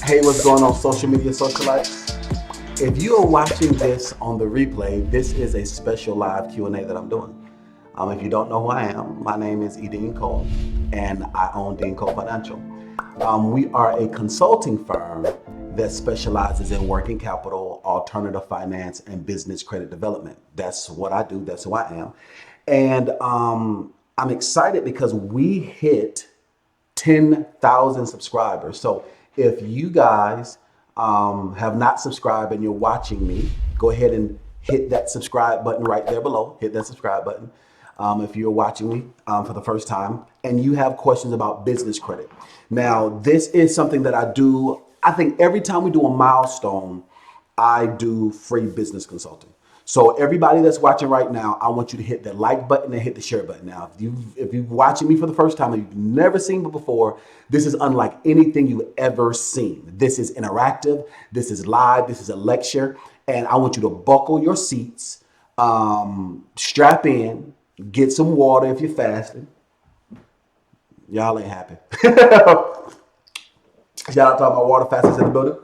Hey, what's going on, social media socialites? If you are watching this on the replay, this is a special live Q&A that I'm doing. If you don't know who I am, my name is e.DeanCole, and I own e.DeanCole Financial. We are a consulting firm that specializes in working capital, alternative finance, and business credit development. That's what I do. That's who I am. And I'm excited because we hit 10,000 subscribers. So if you guys have not subscribed and you're watching me, go ahead and hit that subscribe button right there below. Hit that subscribe button. If you're watching me for the first time and you have questions about business credit. Now, this is something that I do. I think every time we do a milestone, I do free business consulting. So everybody that's watching right now, I want you to hit the like button and hit the share button. Now, if you're watching me for the first time and you've never seen me before, this is unlike anything you've ever seen. This is interactive. This is live. This is a lecture. And I want you to buckle your seats, strap in, get some water if you're fasting. Y'all ain't happy. Shout out to all my water fasters in the building.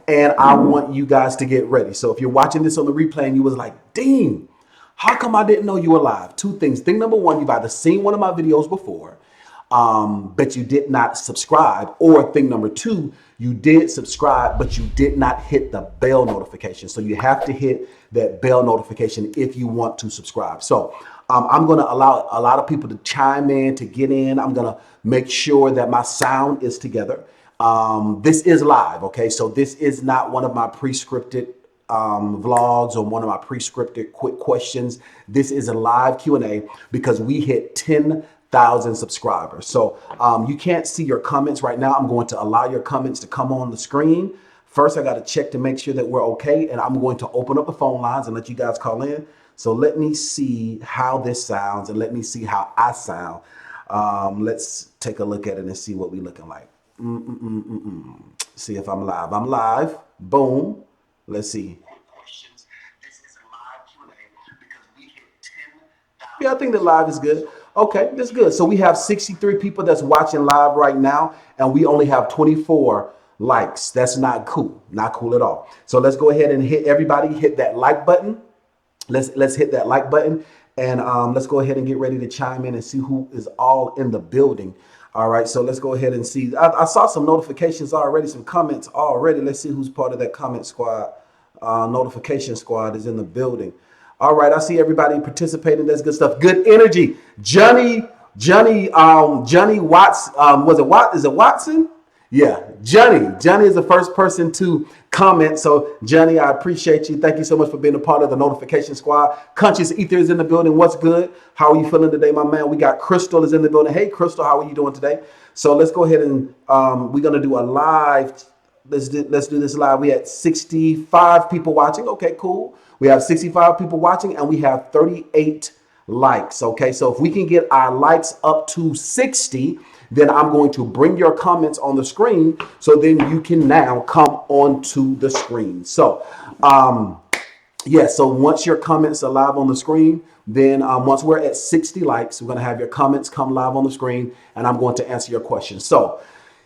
And I want you guys to get ready. So if you're watching this on the replay and you was like, Dean, how come I didn't know you were live? Two things. Thing number one, you've either seen one of my videos before, but you did not subscribe. Or thing number two, you did subscribe, but you did not hit the bell notification. So you have to hit that bell notification if you want to subscribe. So I'm going to allow a lot of people to chime in, to get in. I'm going to make sure that my sound is together. This is live, okay? So this is not one of my pre-scripted vlogs or one of my pre-scripted quick questions. This is a live Q&A because we hit 10,000 subscribers. So you can't see your comments right now. I'm going to allow your comments to come on the screen. First, I got to check to make sure that we're okay, and I'm going to open up the phone lines and let you guys call in. So let me see how this sounds and let me see how I sound. Let's take a look at it and see what we're looking like. See if I'm live. I'm live. Boom. Let's see. This is a live Q&A because we hit 10,000. Yeah, I think the live is good. Okay, that's good. So we have 63 people that's watching live right now, and we only have 24 likes. That's not cool. Not cool at all. So let's go ahead and hit that like button. Let's hit that like button, and let's go ahead and get ready to chime in and see who is all in the building. All right, so let's go ahead and see. I saw some notifications already, some comments already. Let's see who's part of that comment squad. Notification squad is in the building. All right, I see everybody participating. That's good stuff. Good energy. Johnny Watts. Is it Watson? Yeah, Johnny is the first person to comment. So Johnny, I appreciate you. Thank you so much for being a part of the notification squad. Conscious Ether is in the building. What's good? How are you feeling today, my man? We got Crystal is in the building. Hey, Crystal, how are you doing today? So let's go ahead and we're gonna do a live. Let's do this live. We had 65 people watching. Okay, cool. We have 65 people watching, and we have 38 likes. Okay, so if we can get our likes up to 60. Then I'm going to bring your comments on the screen so then you can now come onto the screen. So, so once your comments are live on the screen, then once we're at 60 likes, we're going to have your comments come live on the screen and I'm going to answer your questions. So,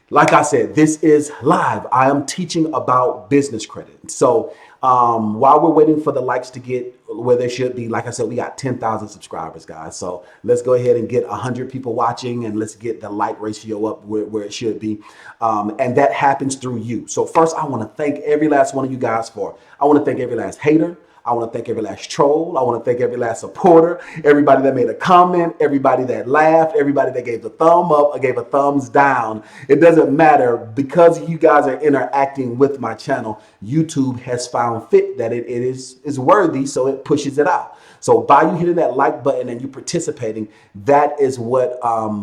like I said, this is live. I am teaching about business credit. So while we're waiting for the likes to get where they should be, like I said, we got 10,000 subscribers, guys. So let's go ahead and get 100 people watching and let's get the like ratio up where it should be. And that happens through you. So first, I want to thank every last one of you guys I want to thank every last hater. I want to thank every last troll. I want to thank every last supporter, everybody that made a comment, everybody that laughed, everybody that gave the thumb up or gave a thumbs down. It doesn't matter because you guys are interacting with my channel. YouTube has found fit that it is worthy, so it pushes it out. So by you hitting that like button and you participating, that is what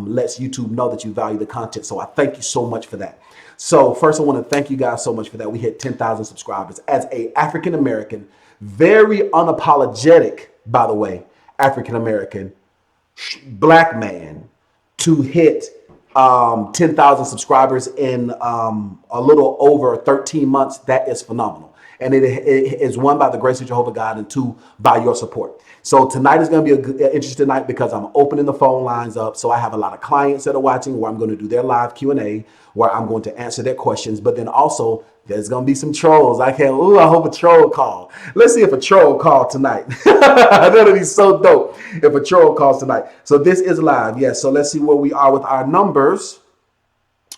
lets YouTube know that you value the content. So I thank you so much for that. So first, I want to thank you guys so much for that. We hit 10,000 subscribers. As a African-American, very unapologetic, by the way, African-American black man to hit 10,000 subscribers in a little over 13 months, that is phenomenal. And it is one, by the grace of Jehovah God, and two, by your support. So tonight is going to be an interesting night because I'm opening the phone lines up. So I have a lot of clients that are watching where I'm going to do their live Q&A, where I'm going to answer their questions. But then also there's going to be some trolls. I hope a troll call. Let's see if a troll call tonight. That'll be so dope if a troll calls tonight. So this is live. Yes. So let's see where we are with our numbers.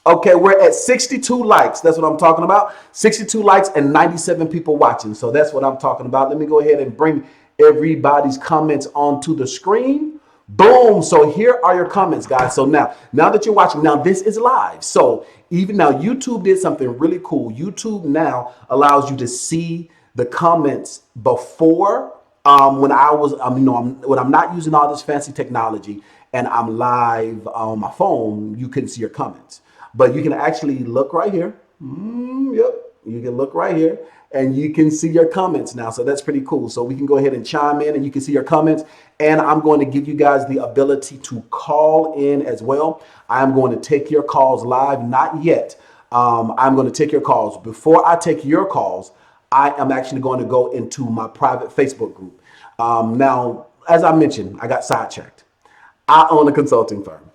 Okay, we're at 62 likes. That's what I'm talking about. 62 likes and 97 people watching. So that's what I'm talking about. Let me go ahead and bring everybody's comments onto the screen. Boom. So here are your comments, guys. So now that you're watching, now this is live. So even now, YouTube did something really cool. YouTube now allows you to see the comments before when I'm not using all this fancy technology and I'm live on my phone, you can see your comments. But you can actually look right here. Yep. You can look right here and you can see your comments now. So that's pretty cool. So we can go ahead and chime in and you can see your comments. And I'm going to give you guys the ability to call in as well. I'm going to take your calls live. Not yet. I'm going to take your calls. Before I take your calls, I am actually going to go into my private Facebook group. Now, as I mentioned, I got sidetracked. I own a consulting firm,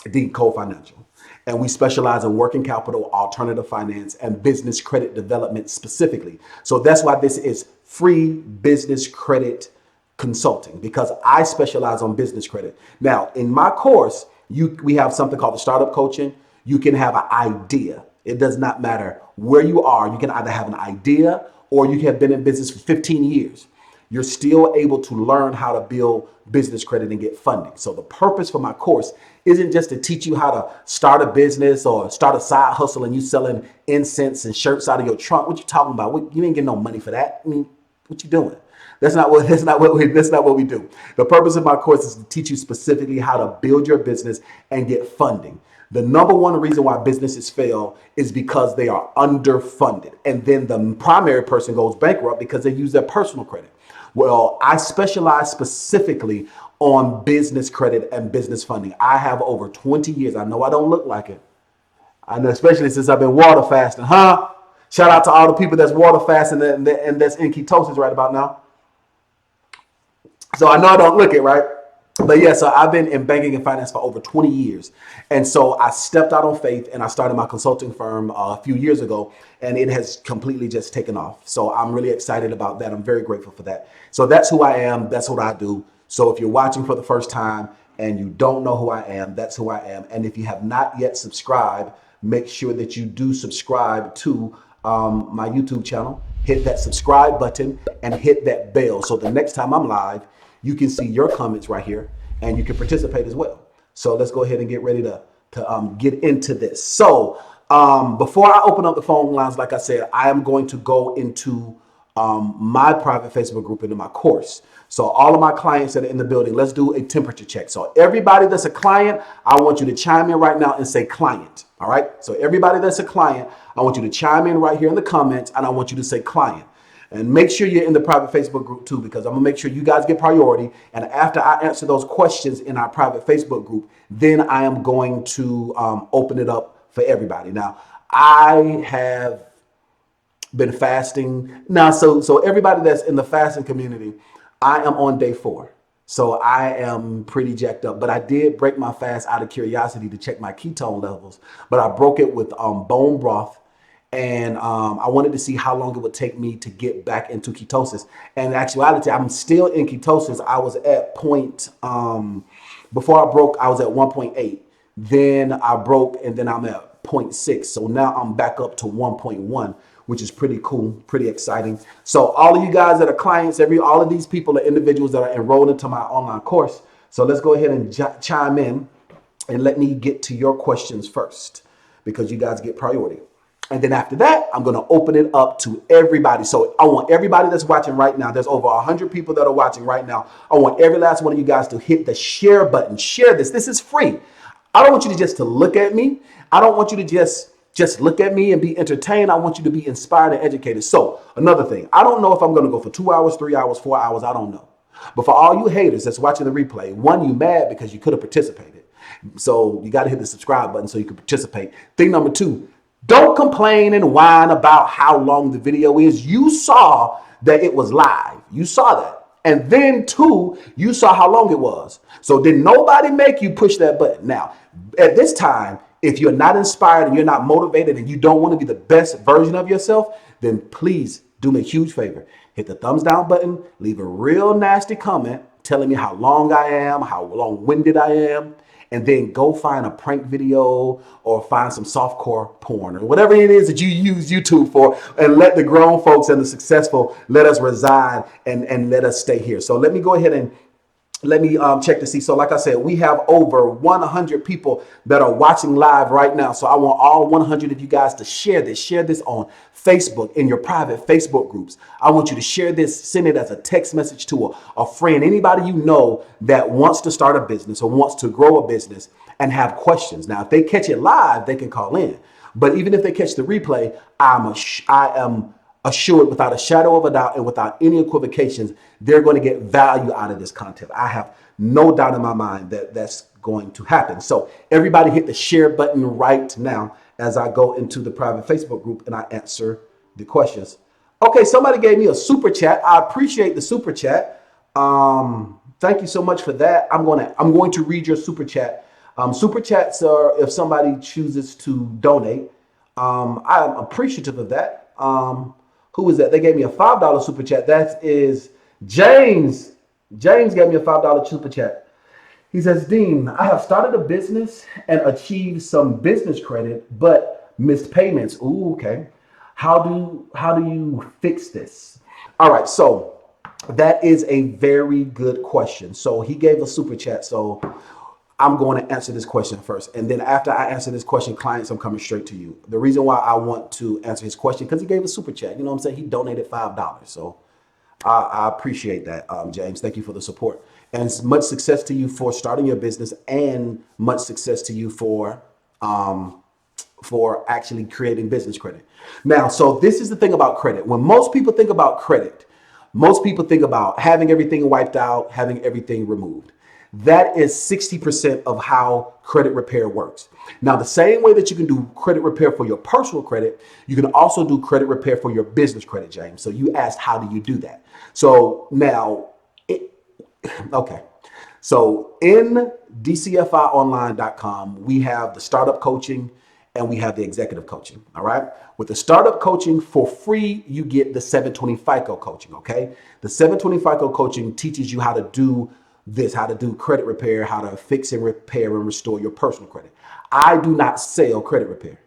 e.DeanCole Financial. And we specialize in working capital, alternative finance, and business credit development specifically. So that's why this is free business credit consulting, because I specialize on business credit. Now, in my course, we have something called the startup coaching. You can have an idea. It does not matter where you are. You can either have an idea or you have been in business for 15 years. You're still able to learn how to build business credit and get funding. So the purpose for my course isn't just to teach you how to start a business or start a side hustle and you selling incense and shirts out of your trunk. What you talking about? You ain't getting no money for that. I mean, what you doing? That's not what we do. The purpose of my course is to teach you specifically how to build your business and get funding. The number one reason why businesses fail is because they are underfunded. And then the primary person goes bankrupt because they use their personal credit. Well, I specialize specifically on business credit and business funding. I have over 20 years. I know I don't look like it. I know, especially since I've been water fasting, huh? Shout out to all the people that's water fasting and that's in ketosis right about now. So I know I don't look it, right? But yeah, so I've been in banking and finance for over 20 years. And so I stepped out on faith and I started my consulting firm a few years ago, and it has completely just taken off. So I'm really excited about that. I'm very grateful for that. So that's who I am. That's what I do. So if you're watching for the first time and you don't know who I am, that's who I am. And if you have not yet subscribed, make sure that you do subscribe to my YouTube channel. Hit that subscribe button and hit that bell. So the next time I'm live, you can see your comments right here and you can participate as well. So let's go ahead and get ready to get into this. So before I open up the phone lines, like I said, I am going to go into my private Facebook group into my course. So all of my clients that are in the building, let's do a temperature check. So everybody that's a client, I want you to chime in right now and say client. All right. So everybody that's a client, I want you to chime in right here in the comments and I want you to say client. And make sure you're in the private Facebook group too, because I'm gonna make sure you guys get priority. And after I answer those questions in our private Facebook group, then I am going to open it up for everybody. Now, I have been fasting now. So everybody that's in the fasting community, I am on day 4. So I am pretty jacked up, but I did break my fast out of curiosity to check my ketone levels, but I broke it with bone broth. And I wanted to see how long it would take me to get back into ketosis. And in actuality, I'm still in ketosis. I was at before I broke, I was at 1.8. Then I broke and then I'm at 0.6. So now I'm back up to 1.1, which is pretty cool, pretty exciting. So all of you guys that are clients, all of these people are individuals that are enrolled into my online course. So let's go ahead and chime in and let me get to your questions first, because you guys get priority. And then after that, I'm going to open it up to everybody. So I want everybody that's watching right now. There's over 100 people that are watching right now. I want every last one of you guys to hit the share button. Share this. This is free. I don't want you to just to look at me. I don't want you to just look at me and be entertained. I want you to be inspired and educated. So another thing, I don't know if I'm going to go for 2 hours, 3 hours, 4 hours. I don't know. But for all you haters that's watching the replay, one, you mad because you could have participated. So you got to hit the subscribe button so you can participate. Thing number 2, Don't complain and whine about how long the video is. You saw that it was live. You saw that. And then two, you saw how long it was. So did nobody make you push that button? Now, at this time, if you're not inspired and you're not motivated and you don't want to be the best version of yourself, then please do me a huge favor. Hit the thumbs down button, leave a real nasty comment telling me how long I am, how long-winded I am, and then go find a prank video or find some softcore porn or whatever it is that you use YouTube for, and let the grown folks and the successful let us reside and let us stay here. So let me go ahead and let me check to see. So like I said, we have over 100 people that are watching live right now. So I want all 100 of you guys to share this on Facebook, in your private Facebook groups. I want you to share this, send it as a text message to a friend, anybody you know that wants to start a business or wants to grow a business and have questions. Now, if they catch it live, they can call in. But even if they catch the replay, I am assured without a shadow of a doubt and without any equivocations, they're going to get value out of this content. I have no doubt in my mind that that's going to happen. So everybody hit the share button right now as I go into the private Facebook group and I answer the questions. Okay, somebody gave me a super chat. I appreciate the super chat. Thank you so much for that. I'm going to read your super chat. Super chats are if somebody chooses to donate. I'm appreciative of that. Who is that? They gave me a $5 super chat. That is James. James gave me a $5 super chat. He says, Dean, I have started a business and achieved some business credit, but missed payments. Ooh, okay. How do you fix this? All right, so that is a very good question. So he gave a super chat. So I'm going to answer this question first. And then after I answer this question, clients, I'm coming straight to you. The reason why I want to answer his question, because he gave a super chat. You know what I'm saying? He donated $5. So I appreciate that, James. Thank you for the support. And much success to you for starting your business, and much success to you for actually creating business credit. Now, so this is the thing about credit. When most people think about credit, most people think about having everything wiped out, having everything removed. That is 60% of how credit repair works. Now, the same way that you can do credit repair for your personal credit, you can also do credit repair for your business credit, James. So you asked, how do you do that? So now, okay. So in DCFIonline.com, we have the startup coaching and we have the executive coaching. All right. With the startup coaching for free, you get the 720 FICO coaching. Okay. The 720 FICO coaching teaches you how to do this, how to do credit repair, how to fix and repair and restore your personal credit. I do not sell credit repair.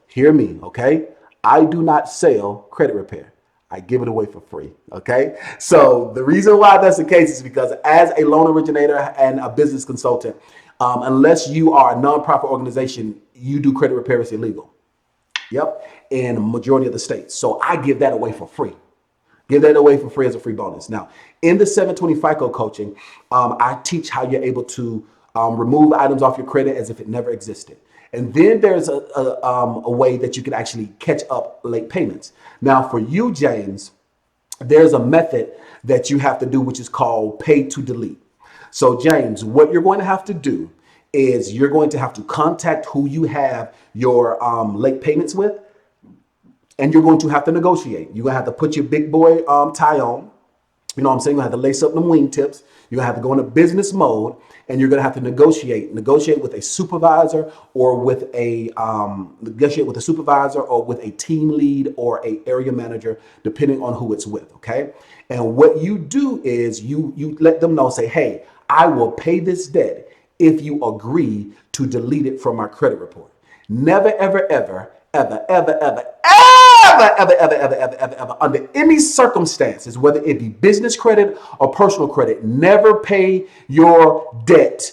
Hear me, okay? I do not sell credit repair. I give it away for free, okay? So the reason why that's the case is because as a loan originator and a business consultant, unless you are a nonprofit organization, you do credit repair is illegal. Yep, in a majority of the states. So I give that away for free. Give that away for free as a free bonus. Now, in the 720 FICO coaching, I teach how you're able to remove items off your credit as if it never existed. And then there's a way that you can actually catch up late payments. Now, for you, James, there's a method that you have to do, which is called pay to delete. So, James, what you're going to have to do is you're going to have to contact who you have your late payments with. And you're going to have to negotiate. You're going to have to put your big boy tie on. You know what I'm saying? You're going to have to lace up them wingtips. You're going to have to go into business mode, and you're going to have to negotiate with a supervisor or with a team lead or a area manager, depending on who it's with. Okay. And what you do is you let them know, say, hey, I will pay this debt if you agree to delete it from our credit report. Never, ever, ever, ever, ever, ever, ever, under any circumstances, whether it be business credit or personal credit, never pay your debt.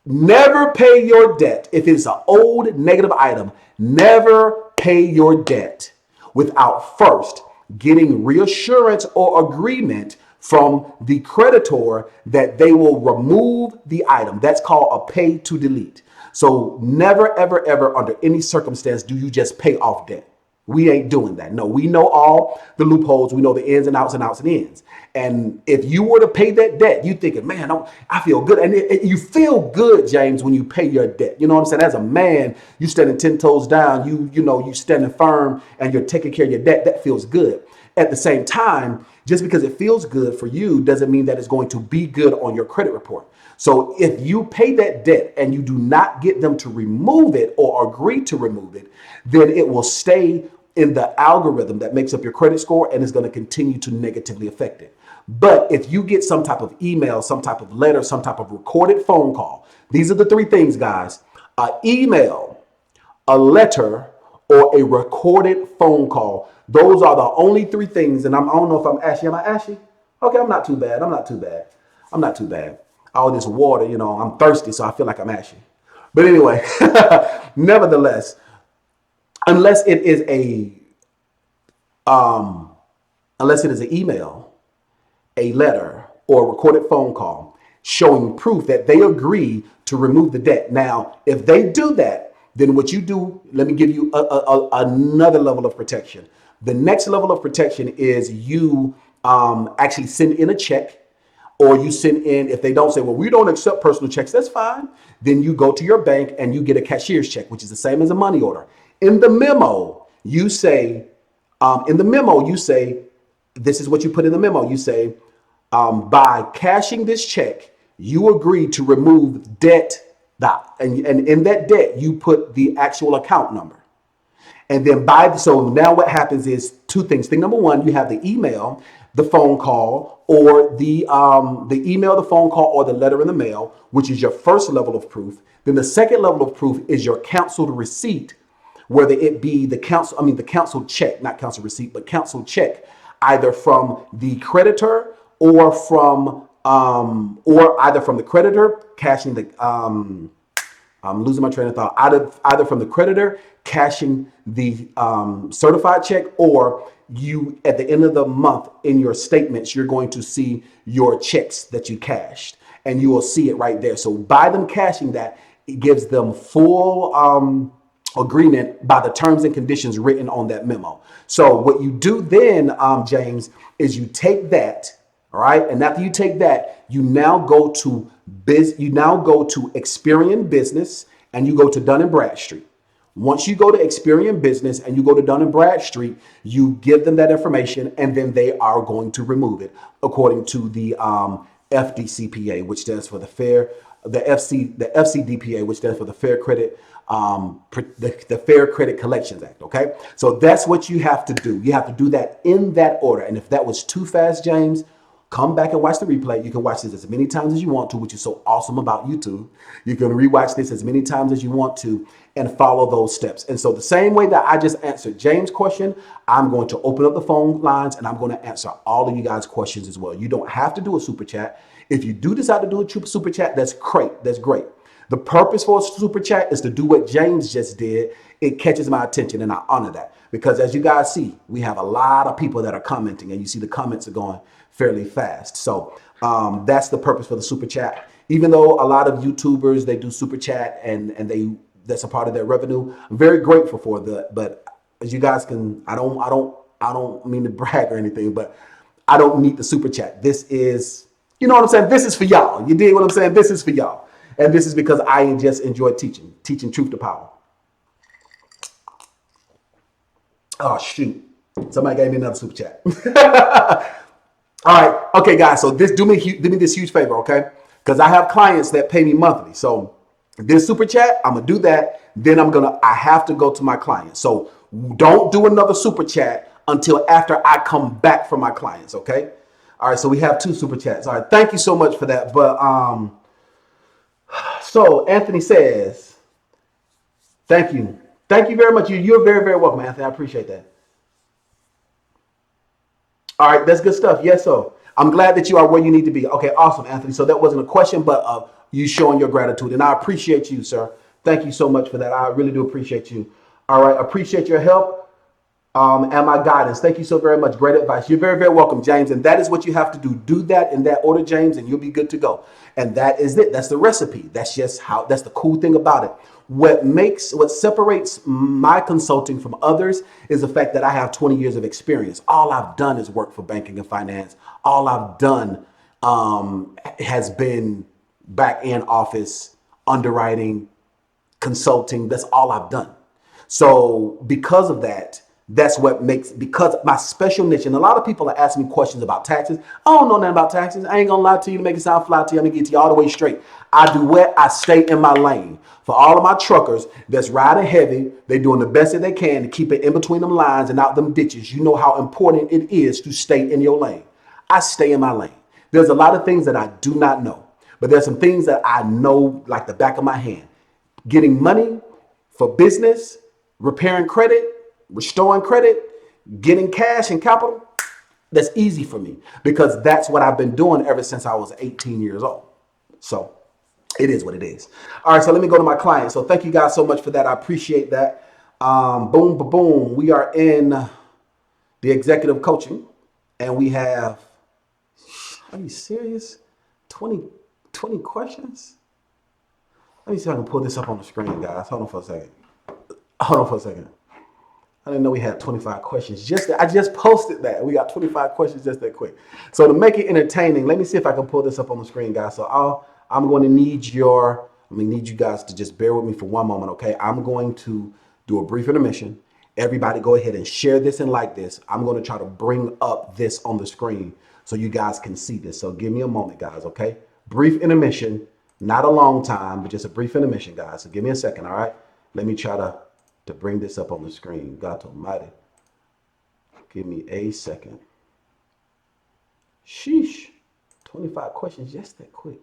Never pay your debt. If it's an old negative item, never pay your debt without first getting reassurance or agreement from the creditor that they will remove the item. That's called a pay to delete. So never, ever, ever, under any circumstance, do you just pay off debt We ain't doing that. No, we know all the loopholes. We know the ins and outs and outs and ins. And if you were to pay that debt, you thinking, man, I feel good. And you feel good, James, when you pay your debt. You know what I'm saying? As a man, you standing 10 toes down, you standing firm and you're taking care of your debt. That feels good. At the same time, just because it feels good for you doesn't mean that it's going to be good on your credit report. So if you pay that debt and you do not get them to remove it or agree to remove it, then it will stay in the algorithm that makes up your credit score and is going to continue to negatively affect it. But if you get some type of email, some type of letter, some type of recorded phone call, these are the three things, guys: an email, a letter, or a recorded phone call. Those are the only three things. And I don't know if I'm ashy. Am I ashy? Okay, I'm not too bad. I'm not too bad. I'm not too bad. All this water, I'm thirsty, so I feel like I'm ashy. But anyway, nevertheless, unless it is an email, a letter, or a recorded phone call showing proof that they agree to remove the debt. Now, if they do that, then what you do, let me give you another level of protection. The next level of protection is you actually send in a check, or you send in, if they don't say, well, we don't accept personal checks, that's fine. Then you go to your bank and you get a cashier's check, which is the same as a money order. In the memo, you say, this is what you put in the memo. You say, by cashing this check, you agree to remove debt. And in that debt, you put the actual account number. And then so now what happens is two things. Thing number one, you have the email, the phone call, or the email, the phone call, or the letter in the mail, which is your first level of proof. Then the second level of proof is your canceled receipt, whether it be the canceled check, not canceled receipt, but canceled check, either from the creditor or either from the creditor cashing the I'm losing my train of thought. Either from the creditor cashing the certified check, or you at the end of the month in your statements, you're going to see your checks that you cashed, and you will see it right there. So by them cashing that, it gives them full agreement by the terms and conditions written on that memo. So what you do then, James, is you take that, all right, and after you take that, you now go to Experian Business, and you go to Dun and Bradstreet. Once you go to Experian Business and you go to Dun and Bradstreet, you give them that information, and then they are going to remove it according to the FDCPA, which stands for the FCDPA, which stands for the Fair Credit the Fair Credit Collections Act. Okay, so that's what you have to do. You have to do that in that order. And if that was too fast, James, come back and watch the replay. You can watch this as many times as you want to, which is so awesome about YouTube. You can rewatch this as many times as you want to and follow those steps. And so the same way that I just answered James' question, I'm going to open up the phone lines and I'm going to answer all of you guys' questions as well. You don't have to do a super chat. If you do decide to do a super chat, that's great. That's great. The purpose for a super chat is to do what James just did. It catches my attention and I honor that, because as you guys see, we have a lot of people that are commenting, and you see the comments are going fairly fast. So that's the purpose for the super chat. Even though a lot of YouTubers, they do super chat and that's a part of their revenue. I'm very grateful for that. But as you guys can, I don't mean to brag or anything, but I don't need the super chat. This is, you know what I'm saying? This is for y'all. You dig what I'm saying? This is for y'all. And this is because I just enjoy teaching truth to power. Oh, shoot. Somebody gave me another super chat. All right. Okay, guys. So do me this huge favor, okay? Because I have clients that pay me monthly. So this super chat, I'm going to do that. Then I have to go to my clients. So don't do another super chat until after I come back from my clients, okay? All right. So we have 2 super chats. All right. Thank you so much for that. But, so Anthony says, thank you. Thank you very much. You're very, very welcome, Anthony. I appreciate that. All right, that's good stuff. Yes, so I'm glad that you are where you need to be. Okay, awesome, Anthony. So that wasn't a question, but you showing your gratitude, and I appreciate you, sir. Thank you so much for that. I really do appreciate you. All right, appreciate your help. And my guidance. Thank you so very much. Great advice. You're very, very welcome, James. And that is what you have to do. Do that in that order, James, and you'll be good to go. And that is it. That's the recipe. That's just how, that's the cool thing about it. What separates my consulting from others is the fact that I have 20 years of experience. All I've done is work for banking and finance. All I've done has been back in office, underwriting, consulting. That's all I've done. So because of that, that's what makes, because my special niche, and a lot of people are asking me questions about taxes. I don't know nothing about taxes. I ain't gonna lie to you to make it sound fly to you. I'm gonna get to you all the way straight. I do what? I stay in my lane. For all of my truckers that's riding heavy, they doing the best that they can to keep it in between them lines and out them ditches. You know how important it is to stay in your lane. I stay in my lane. There's a lot of things that I do not know, but there's some things that I know like the back of my hand. Getting money for business, repairing credit, restoring credit, getting cash and capital, that's easy for me because that's what I've been doing ever since I was 18 years old. So it is what it is. All right, so let me go to my client. So thank you guys so much for that. I appreciate that. Boom, boom, boom. We are in the executive coaching and we have, are you serious? 20 questions? Let me see if I can pull this up on the screen, guys. Hold on for a second. I didn't know we had 25 questions. I just posted that. We got 25 questions just that quick. So to make it entertaining, let me see if I can pull this up on the screen, guys. So I'm going to need you guys to just bear with me for one moment, okay? I'm going to do a brief intermission. Everybody go ahead and share this and like this. I'm going to try to bring up this on the screen so you guys can see this. So give me a moment, guys, okay? Brief intermission, not a long time, but just a brief intermission, guys. So give me a second, all right? Let me try to bring this up on the screen. God almighty. Give me a second. Sheesh. 25 questions just that quick.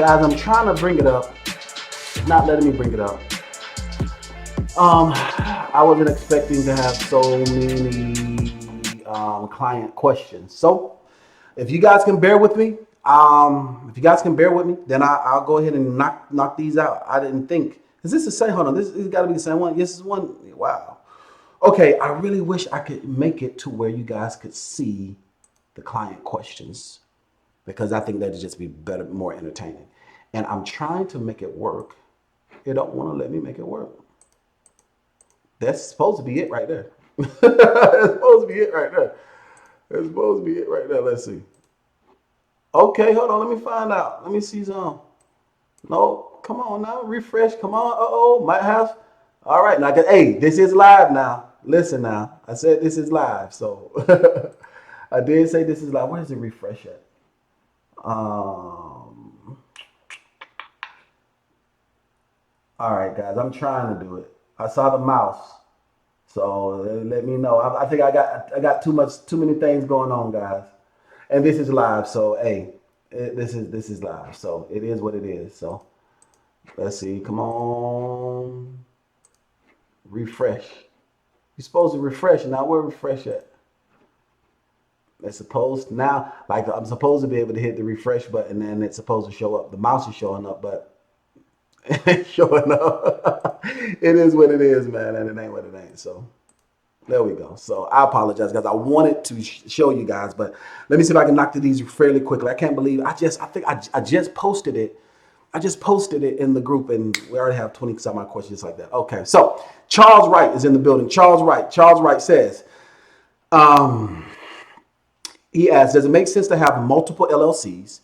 Guys, I'm trying to bring it up. It's not letting me bring it up. I wasn't expecting to have so many client questions. So if you guys can bear with me, then I'll go ahead and knock these out. I didn't think. Is this the same? Hold on. This has got to be the same one. This is one. Wow. Okay. I really wish I could make it to where you guys could see the client questions, because I think that'd just be better, more entertaining. And I'm trying to make it work. It don't want to let me make it work. That's supposed to be it right there. That's supposed to be it right there. That's supposed to be it right there. Let's see. Okay, hold on. Let me find out. Let me see some. No, come on now. Refresh. Come on. Uh-oh. Might have. All right. Now, hey, this is live now. Listen now. I said this is live. So I did say this is live. Where's the refresh at? All right, guys. I'm trying to do it. I saw the mouse. So let me know. I think I got too many things going on, guys. And this is live, so hey, this is live, so it is what it is. So let's see. Come on, refresh. You're supposed to refresh. Now where refresh at? It's supposed now, like I'm supposed to be able to hit the refresh button, and it's supposed to show up. The mouse is showing up, but it ain't showing up. It is what it is, man, and it ain't what it ain't. So there we go. So I apologize, guys. I wanted to show you guys, but let me see if I can knock through these fairly quickly. I can't believe I just posted it. I just posted it in the group, and we already have 20 some odd questions like that. Okay, so Charles Wright is in the building. Charles Wright says, he asks, does it make sense to have multiple LLCs?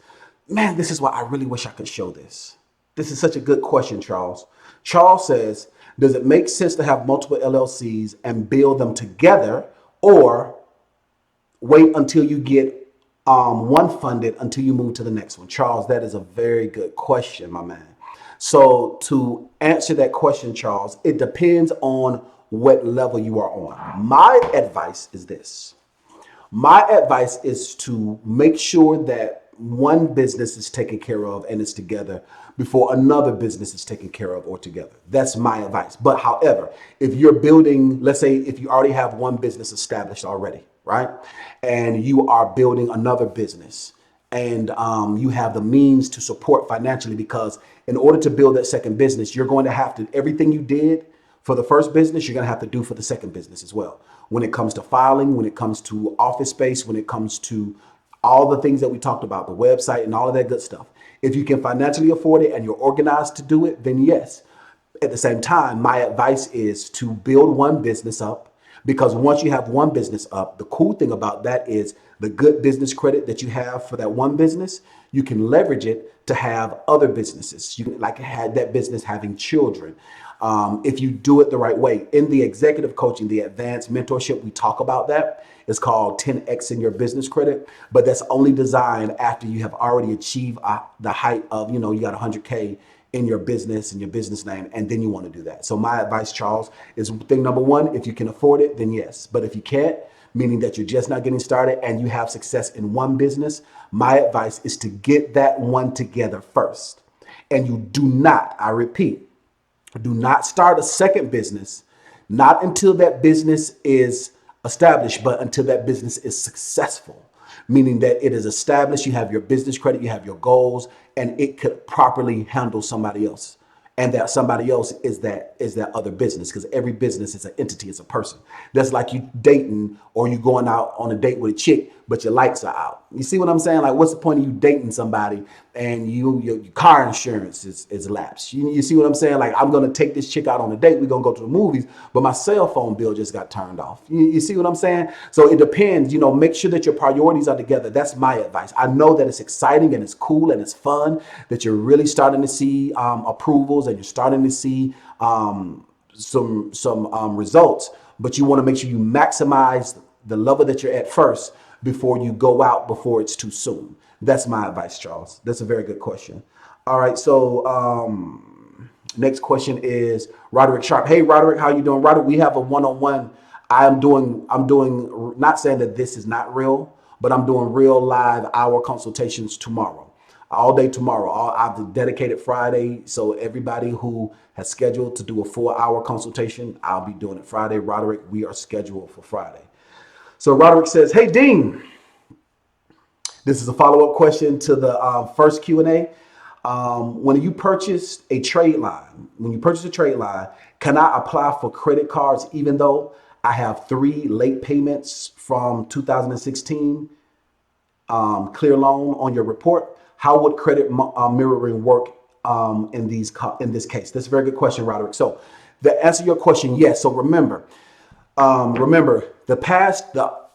Man, this is why I really wish I could show this. This is such a good question, Charles. Charles says, does it make sense to have multiple LLCs and build them together, or wait until you get one funded until you move to the next one? Charles, that is a very good question, my man. So to answer that question, Charles, it depends on what level you are on. My advice is this. My advice is to make sure that one business is taken care of and is together before another business is taken care of or together. That's my advice. But however, if you're building, let's say if you already have one business established already, right? And you are building another business, and you have the means to support financially, because in order to build that second business, you're going to have to, everything you did for the first business, you're going to have to do for the second business as well. When it comes to filing, when it comes to office space, when it comes to all the things that we talked about, the website and all of that good stuff. If you can financially afford it and you're organized to do it, then yes. At the same time, my advice is to build one business up, because once you have one business up, the cool thing about that is the good business credit that you have for that one business, you can leverage it to have other businesses. You can, like, had that business having children. If you do it the right way. In the executive coaching, the advanced mentorship, we talk about that. It's called 10X in your business credit, but that's only designed after you have already achieved the height of, you got 100K in your business and your business name, and then you want to do that. So my advice, Charles, is thing number one, if you can afford it, then yes. But if you can't, meaning that you're just not getting started and you have success in one business, my advice is to get that one together first. And you do not, I repeat, do not start a second business, not until that business is established, but until that business is successful, meaning that it is established, you have your business credit, you have your goals, and it could properly handle somebody else. And that somebody else is that other business, because every business is an entity, it's a person. That's like you dating, or you going out on a date with a chick, but your lights are out. You see what I'm saying? Like, what's the point of you dating somebody and your car insurance is lapsed? You see what I'm saying? Like, I'm gonna take this chick out on a date, we're gonna go to the movies, but my cell phone bill just got turned off. You see what I'm saying? So it depends, make sure that your priorities are together. That's my advice. I know that it's exciting and it's cool and it's fun, that you're really starting to see approvals, and you're starting to see some results, but you want to make sure you maximize the level that you're at first before you go out, before it's too soon. That's my advice, Charles. That's a very good question. All right, so next question is Roderick Sharp. Hey, Roderick, how you doing? Roderick, we have a one-on-one. I'm doing, not saying that this is not real, but I'm doing real live hour consultations tomorrow. all day tomorrow. I've dedicated Friday. So everybody who has scheduled to do a 4-hour consultation, I'll be doing it Friday. Roderick, we are scheduled for Friday. So Roderick says, hey, Dean, this is a follow-up question to the first Q&A. When you purchase a trade line, can I apply for credit cards even though I have 3 late payments from 2016 clear loan on your report? How would credit mirroring work in this case? That's a very good question, Roderick. So the answer to your question, yes. So remember,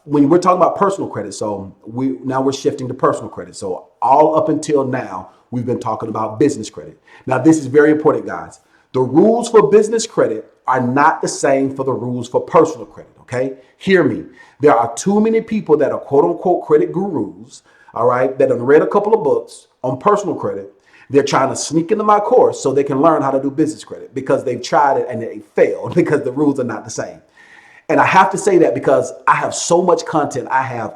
when we're talking about personal credit, so we're shifting to personal credit. So all up until now, we've been talking about business credit. Now, this is very important, guys. The rules for business credit are not the same for the rules for personal credit, okay? Hear me. There are too many people that are quote unquote credit gurus, all right, that have read a couple of books on personal credit. They're trying to sneak into my course so they can learn how to do business credit because they've tried it and they failed because the rules are not the same. And I have to say that because I have so much content. I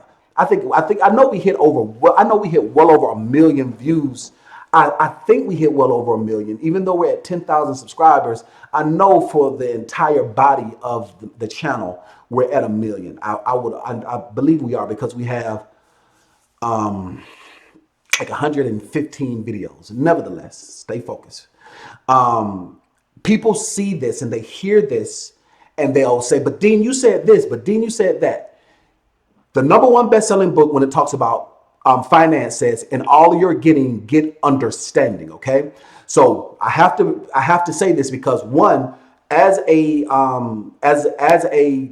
know we hit well over 1 million views. I think we hit well over 1 million, even though we're at 10,000 subscribers. I know for the entire body of the channel, we're at 1 million. I believe we are because we have like 115 videos. Nevertheless, stay focused. People see this and they hear this and they'll say, but Dean, you said this, but Dean, you said that. The #1 best-selling book when it talks about finance says, in all you're getting, get understanding, okay? So I have to say this because one, as a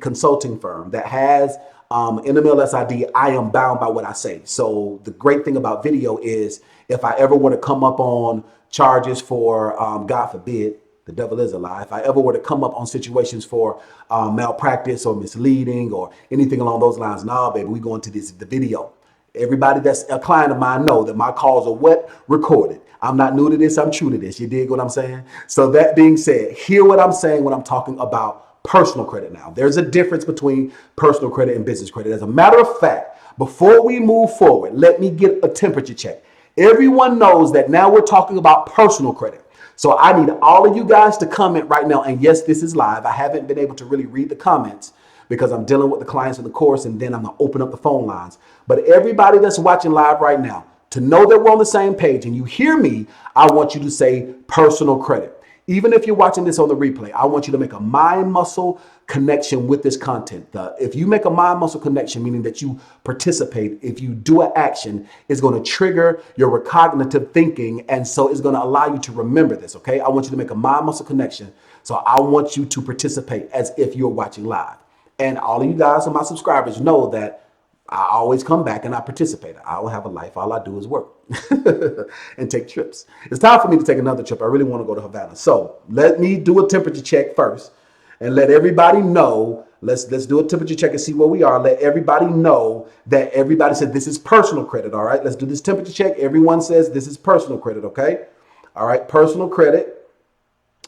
consulting firm that has NMLS ID, I am bound by what I say. So the great thing about video is if I ever were to come up on charges for, God forbid, the devil is a lie. If I ever were to come up on situations for malpractice or misleading or anything along those lines, nah, baby, we go into the video. Everybody that's a client of mine know that my calls are what? Recorded. I'm not new to this. I'm true to this. You dig what I'm saying? So that being said, hear what I'm saying when I'm talking about personal credit now. There's a difference between personal credit and business credit. As a matter of fact, before we move forward, let me get a temperature check. Everyone knows that now we're talking about personal credit. So I need all of you guys to comment right now. And yes, this is live. I haven't been able to really read the comments because I'm dealing with the clients in the course and then I'm going to open up the phone lines. But everybody that's watching live right now, to know that we're on the same page and you hear me, I want you to say personal credit. Even if you're watching this on the replay, I want you to make a mind muscle connection with this content. If you make a mind muscle connection, meaning that you participate, if you do an action, it's going to trigger your recognitive thinking. And so it's going to allow you to remember this. Okay. I want you to make a mind muscle connection. So I want you to participate as if you're watching live. And all of you guys and my subscribers know that I always come back and I participate. I don't have a life. All I do is work and take trips. It's time for me to take another trip. I really want to go to Havana. So let me do a temperature check first and let everybody know. Let's do a temperature check and see where we are. Let everybody know that everybody said this is personal credit. All right, let's do this temperature check. Everyone says this is personal credit. Okay. All right. Personal credit.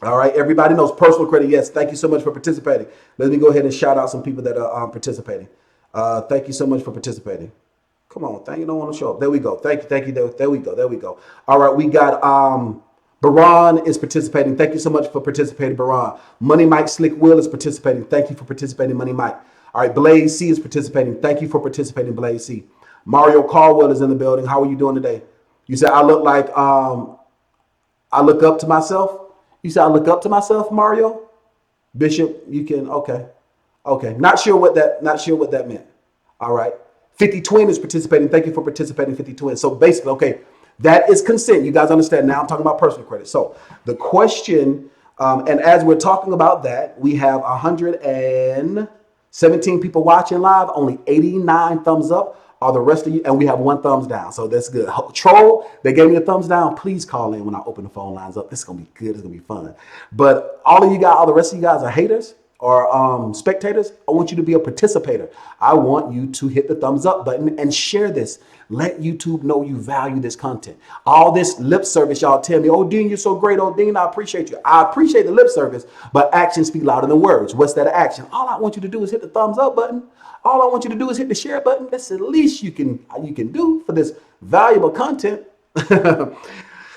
All right. Everybody knows personal credit. Yes. Thank you so much for participating. Let me go ahead and shout out some people that are participating. Thank you so much for participating. Come on, thank you. Don't want to show up. There we go. Thank you. There we go. All right, we got Baran is participating. Thank you so much for participating, Baran. Money Mike Slick Will is participating. Thank you for participating, Money Mike. All right, Blaze C is participating. Thank you for participating, Blaze C. Mario Caldwell is in the building. How are you doing today? You said I look like I look up to myself. You said I look up to myself, Mario. Bishop, you can okay. Not sure what that meant. All right. 50 Twin is participating. Thank you for participating, 50 Twin. So basically, okay, that is consent. You guys understand now I'm talking about personal credit. So the question, and as we're talking about that, we have 117 people watching live, only 89 thumbs up. Are the rest of you, and we have 1 thumbs down. So that's good. Troll, they gave me a thumbs down. Please call in when I open the phone lines up. This is going to be good. It's going to be fun. But all the rest of you guys are haters or spectators. I want you to be a participator. I want you to hit the thumbs up button and share this. Let YouTube know you value this content. All this lip service, y'all tell me, oh, Dean, you're so great. Oh, Dean, I appreciate you. I appreciate the lip service, but actions speak louder than words. What's that action? All I want you to do is hit the thumbs up button. All I want you to do is hit the share button. That's the least you can do for this valuable content.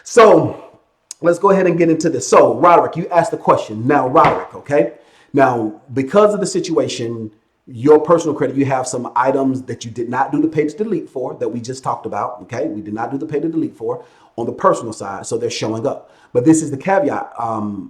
So let's go ahead and get into this. So Roderick, you asked the question. Now, Roderick, okay? Now, because of the situation, your personal credit, you have some items that you did not do the pay to delete for that we just talked about, okay? We did not do the pay to delete for on the personal side, so they're showing up. But this is the caveat,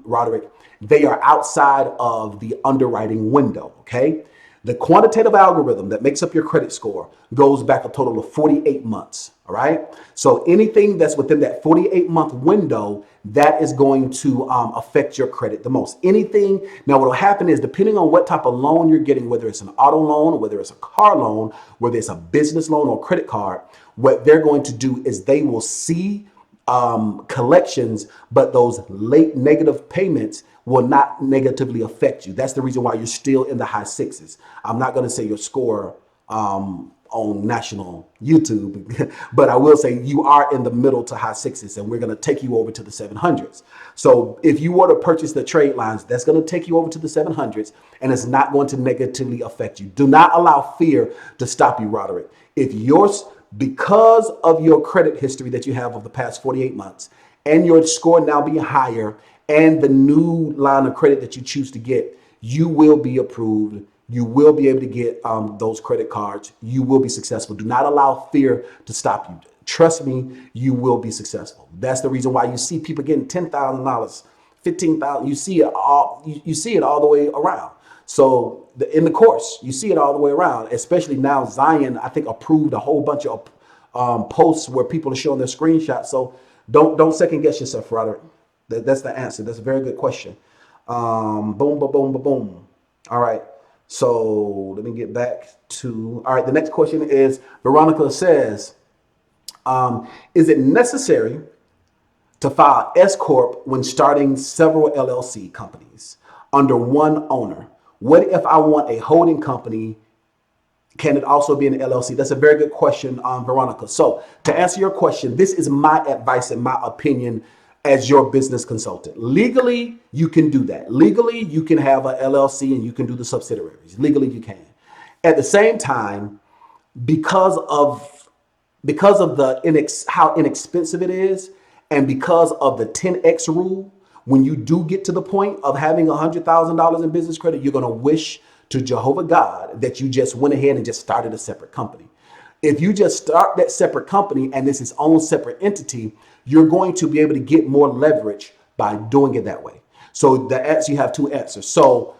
Roderick. They are outside of the underwriting window, okay? The quantitative algorithm that makes up your credit score goes back a total of 48 months, all right? So anything that's within that 48-month window, that is going to affect your credit the most. Anything, now what will happen is depending on what type of loan you're getting, whether it's an auto loan, or whether it's a car loan, whether it's a business loan or credit card, what they're going to do is they will see collections, but those late negative payments will not negatively affect you. That's the reason why you're still in the high sixes. I'm not going to say your score on national YouTube, but I will say you are in the middle to high sixes, and we're going to take you over to the 700s. So if you were to purchase the trade lines, that's going to take you over to the 700s, and it's not going to negatively affect you. Do not allow fear to stop you, Roderick. If yours, because of your credit history that you have of the past 48 months and your score now being higher and the new line of credit that you choose to get, you will be approved. You will be able to get those credit cards. You will be successful. Do not allow fear to stop you. Trust me, you will be successful. That's the reason why you see people getting $10,000, $15,000. You see it all. You see it all the way around. So in the course, you see it all the way around, especially now Zion, I think, approved a whole bunch of posts where people are showing their screenshots. So don't second guess yourself, Roderick. That's the answer. That's a very good question. Boom, boom, boom, boom, boom. All right. So let me get back to, all right. The next question is, Veronica says, is it necessary to file S Corp when starting several LLC companies under one owner? What if I want a holding company? Can it also be an LLC? That's a very good question, Veronica. So to answer your question, this is my advice and my opinion as your business consultant. Legally, you can do that. Legally, you can have a LLC and you can do the subsidiaries. Legally, you can. At the same time, because of how inexpensive it is, and because of the 10x rule, when you do get to the point of having $100,000 in business credit, you're going to wish to Jehovah God that you just went ahead and just started a separate company. If you just start that separate company and this is its own separate entity, you're going to be able to get more leverage by doing it that way. So the answer, you have two answers. So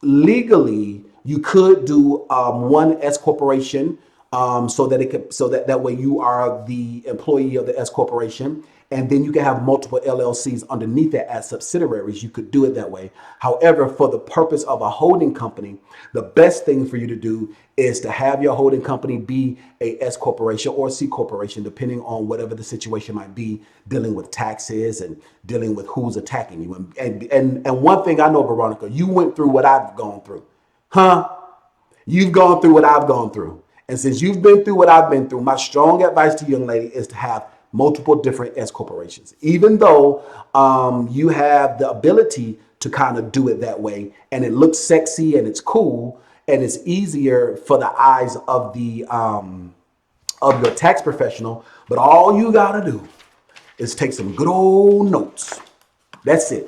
legally, you could do one S corporation, so that way you are the employee of the S corporation, and then you can have multiple LLCs underneath that as subsidiaries. You could do it that way. However, for the purpose of a holding company, the best thing for you to do is to have your holding company be a S corporation or C corporation, depending on whatever the situation might be, dealing with taxes and dealing with who's attacking you. And one thing I know, Veronica, you went through what I've gone through. You've gone through what I've gone through. And since you've been through what I've been through, my strong advice to you, young lady, is to have multiple different S corporations. Even though you have the ability to kind of do it that way, and it looks sexy and it's cool and it's easier for the eyes of the of your tax professional, but all you gotta do is take some good old notes. That's it.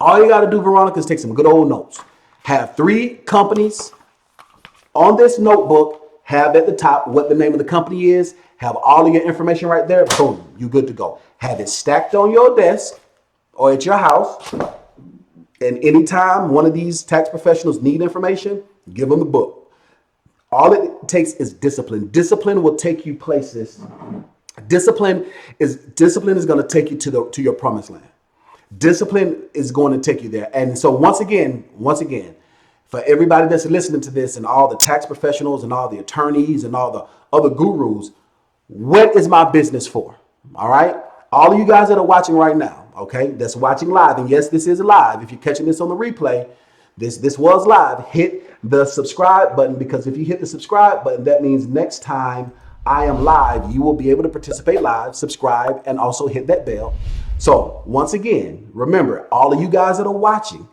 All you gotta do, Veronica, is take some good old notes. Have 3 companies on this notebook. Have at the top what the name of the company is. Have all of your information right there. Boom, you good to go. Have it stacked on your desk or at your house. And anytime one of these tax professionals need information, give them the book. All it takes is discipline. Discipline will take you places. Discipline is going to take you to your promised land. Discipline is going to take you there. And so once again, for everybody that's listening to this and all the tax professionals and all the attorneys and all the other gurus, what is my business for? All right. All of you guys that are watching right now, okay, that's watching live. And yes, this is live. If you're catching this on the replay, this was live. Hit the subscribe button, because if you hit the subscribe button, that means next time I am live, you will be able to participate live, subscribe, and also hit that bell. So once again, remember, all of you guys that are watching,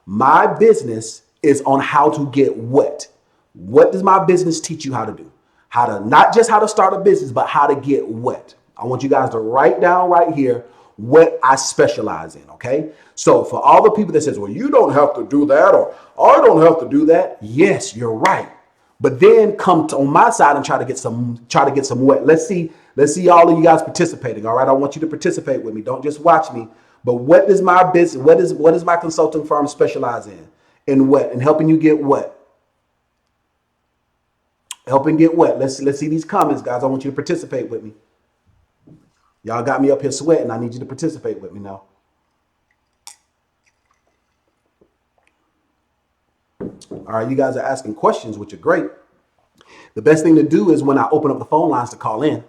my business is on how to get what? What does my business teach you how to do? how to, not just how to start a business, but how to get what. I want you guys to write down right here what I specialize in, okay? So for all the people that says, well, you don't have to do that, or I don't have to do that. Yes, you're right. But then come on my side and try to get some what. Let's see all of you guys participating. All right. I want you to participate with me. Don't just watch me. But what is my business? What is my consulting firm specialize in? In what? In helping you get what? Helping get what? Let's see these comments, guys. I want you to participate with me. Y'all got me up here sweating. I need you to participate with me now. All right, you guys are asking questions, which are great. The best thing to do is when I open up the phone lines to call in.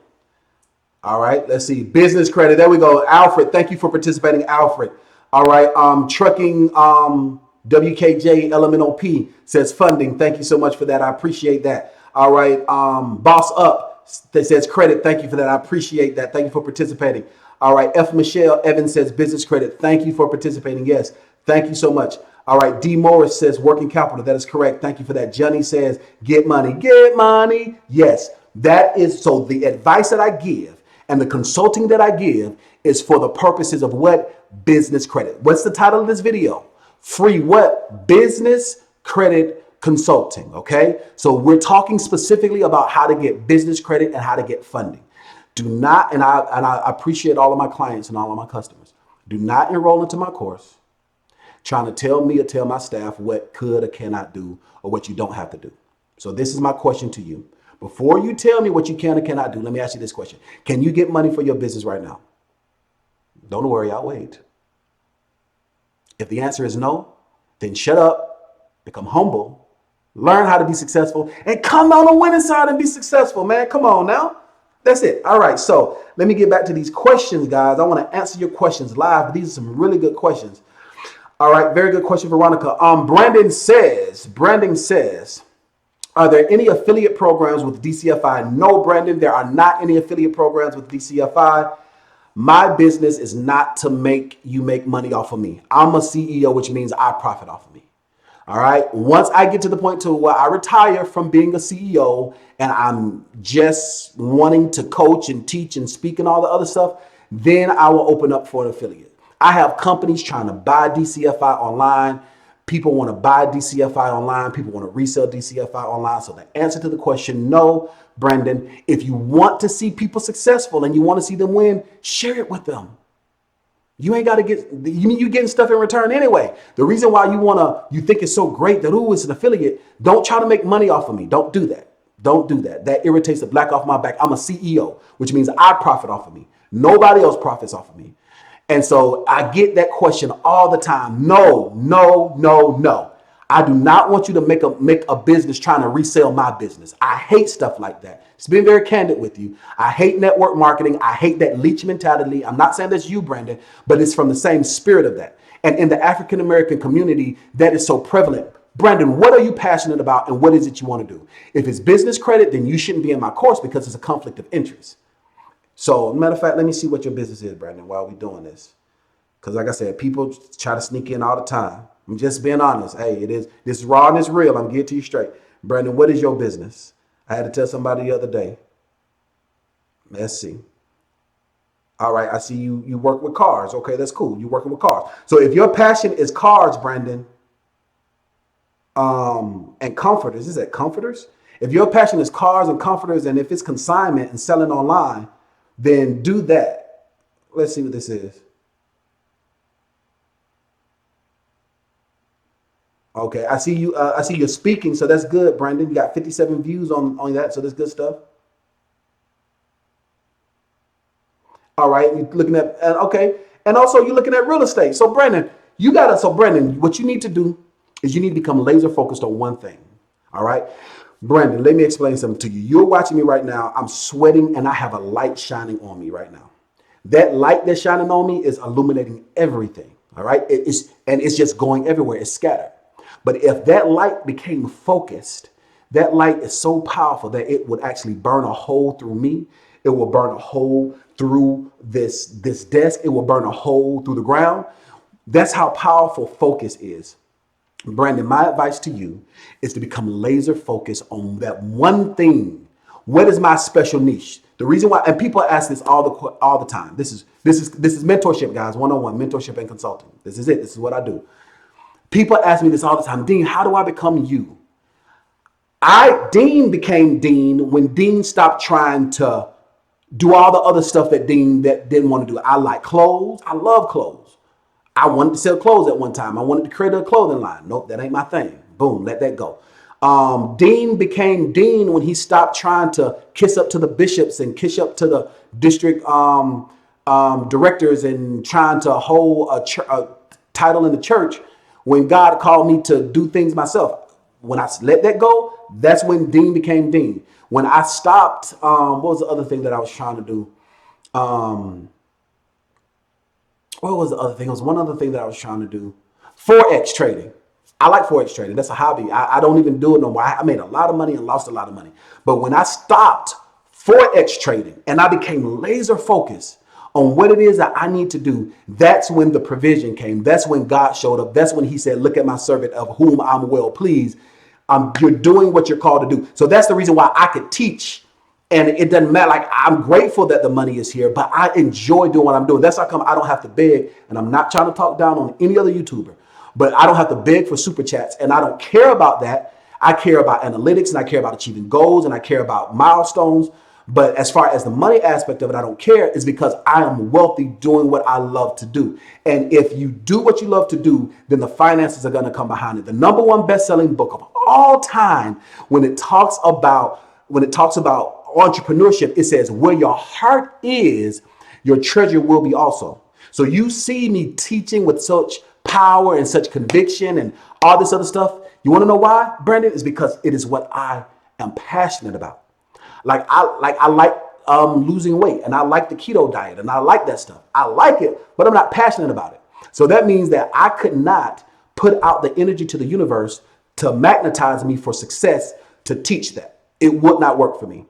All right, let's see. Business credit. There we go. Alfred, thank you for participating, Alfred. All right, trucking, WKJ LMNOP says funding. Thank you so much for that. I appreciate that. All right, Boss Up that says credit. Thank you for that. I appreciate that. Thank you for participating. All right, F. Michelle Evans says business credit. Thank you for participating. Yes, thank you so much. All right, D. Morris says working capital. That is correct. Thank you for that. Johnny says get money. Get money. Yes, that is. So the advice that I give and the consulting that I give is for the purposes of what? Business credit. What's the title of this video? Free what? Business credit consulting. Okay, so we're talking specifically about how to get business credit and how to get funding. Do not, and I appreciate all of my clients and all of my customers. Do not enroll into my course trying to tell me or tell my staff what could or cannot do or what you don't have to do. So this is my question to you. Before you tell me what you can or cannot do, let me ask you this question. Can you get money for your business right now? Don't worry, I'll wait. If the answer is no, then shut up, become humble, learn how to be successful, and come on the winning side and be successful, man. Come on now. That's it. All right, so let me get back to these questions, guys. I want to answer your questions live, but these are some really good questions. All right, very good question, Veronica. Brandon says, are there any affiliate programs with DCFI? No, Brandon, there are not any affiliate programs with DCFI. My business is not to make you make money off of me. I'm a CEO, which means I profit off of me. All right. Once I get to the point to where I retire from being a CEO and I'm just wanting to coach and teach and speak and all the other stuff, then I will open up for an affiliate. I have companies trying to buy DCFI online. People want to buy DCFI online. People want to resell DCFI online. So the answer to the question, no, Brandon. If you want to see people successful and you want to see them win, share it with them. You ain't got to you're getting stuff in return anyway. The reason why you think it's so great that, ooh, it's an affiliate, don't try to make money off of me. Don't do that. Don't do that. That irritates the black off my back. I'm a CEO, which means I profit off of me. Nobody else profits off of me. And so I get that question all the time. No. I do not want you to make a business trying to resell my business. I hate stuff like that. It's been very candid with you. I hate network marketing. I hate that leech mentality. I'm not saying that's you, Brandon, but it's from the same spirit of that. And in the African-American community, that is so prevalent. Brandon, what are you passionate about and what is it you want to do? If it's business credit, then you shouldn't be in my course because it's a conflict of interest. So, matter of fact, let me see what your business is, Brandon, while we're doing this. Because like I said, people try to sneak in all the time. I'm just being honest. Hey, this is raw and it's real. I'm getting to you straight. Brandon, what is your business? I had to tell somebody the other day. Let's see. All right, I see you work with cars. Okay, that's cool. You're working with cars. So if your passion is cars, Brandon, and comforters, is that comforters? If your passion is cars and comforters, and if it's consignment and selling online, then do that. Let's see what this is. Okay, I see you. I see you're speaking, so that's good, Brandon. You got 57 views on that, so that's good stuff. All right, you're looking at okay, and also you're looking at real estate. So Brandon, what you need to do is you need to become laser focused on one thing. All right, Brandon, let me explain something to you. You're watching me right now. I'm sweating, and I have a light shining on me right now. That light that's shining on me is illuminating everything. All right, it's just going everywhere. It's scattered. But if that light became focused, that light is so powerful that it would actually burn a hole through me. It will burn a hole through this desk. It will burn a hole through the ground. That's how powerful focus is. Brandon, my advice to you is to become laser focused on that one thing, What is my special niche? The reason why, and people ask this all the time. This is mentorship, guys, one-on-one mentorship and consulting. This is it. This is what I do. People ask me this all the time. Dean, how do I become you? Dean became Dean when Dean stopped trying to do all the other stuff that Dean that didn't want to do. I like clothes. I love clothes. I wanted to sell clothes at one time. I wanted to create a clothing line. Nope, that ain't my thing. Boom, let that go. Dean became Dean when he stopped trying to kiss up to the bishops and kiss up to the district directors and trying to hold a title in the church. When God called me to do things myself, when I let that go, that's when Dean became Dean. When I stopped, what was the other thing that I was trying to do? What was the other thing? It was one other thing that I was trying to do. Forex trading. I like Forex trading. That's a hobby. I don't even do it no more. I made a lot of money and lost a lot of money. But when I stopped Forex trading and I became laser focused on what it is that I need to do, that's when the provision came. That's when God showed up. That's when he said, look at my servant of whom I'm well pleased. You're doing what you're called to do. So that's the reason why I could teach. And it doesn't matter. Like, I'm grateful that the money is here, but I enjoy doing what I'm doing. That's how come I don't have to beg. And I'm not trying to talk down on any other YouTuber, but I don't have to beg for super chats. And I don't care about that. I care about analytics and I care about achieving goals and I care about milestones. But as far as the money aspect of it, I don't care. It's because I am wealthy doing what I love to do. And if you do what you love to do, then the finances are going to come behind it. The number one best-selling book of all time, when it talks about entrepreneurship, it says, where your heart is, your treasure will be also. So you see me teaching with such power and such conviction and all this other stuff. You want to know why, Brandon? It's because it is what I am passionate about. I like losing weight and I like the keto diet and I like that stuff. I like it, but I'm not passionate about it. So that means that I could not put out the energy to the universe to magnetize me for success to teach that. It would not work for me.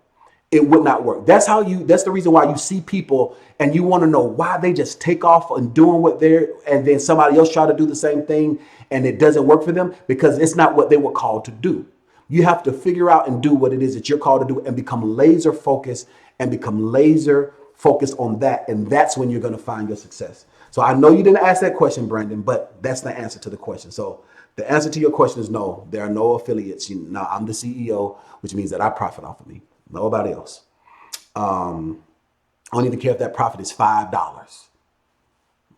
It would not work. That's the reason why you see people and you want to know why they just take off and doing what and then somebody else try to do the same thing and it doesn't work for them because it's not what they were called to do. You have to figure out and do what it is that you're called to do and become laser focused on that. And that's when you're going to find your success. So I know you didn't ask that question, Brandon, but that's the answer to the question. So the answer to your question is no, there are no affiliates. Now I'm the CEO, which means that I profit off of me. Nobody else. I don't even care if that profit is $5.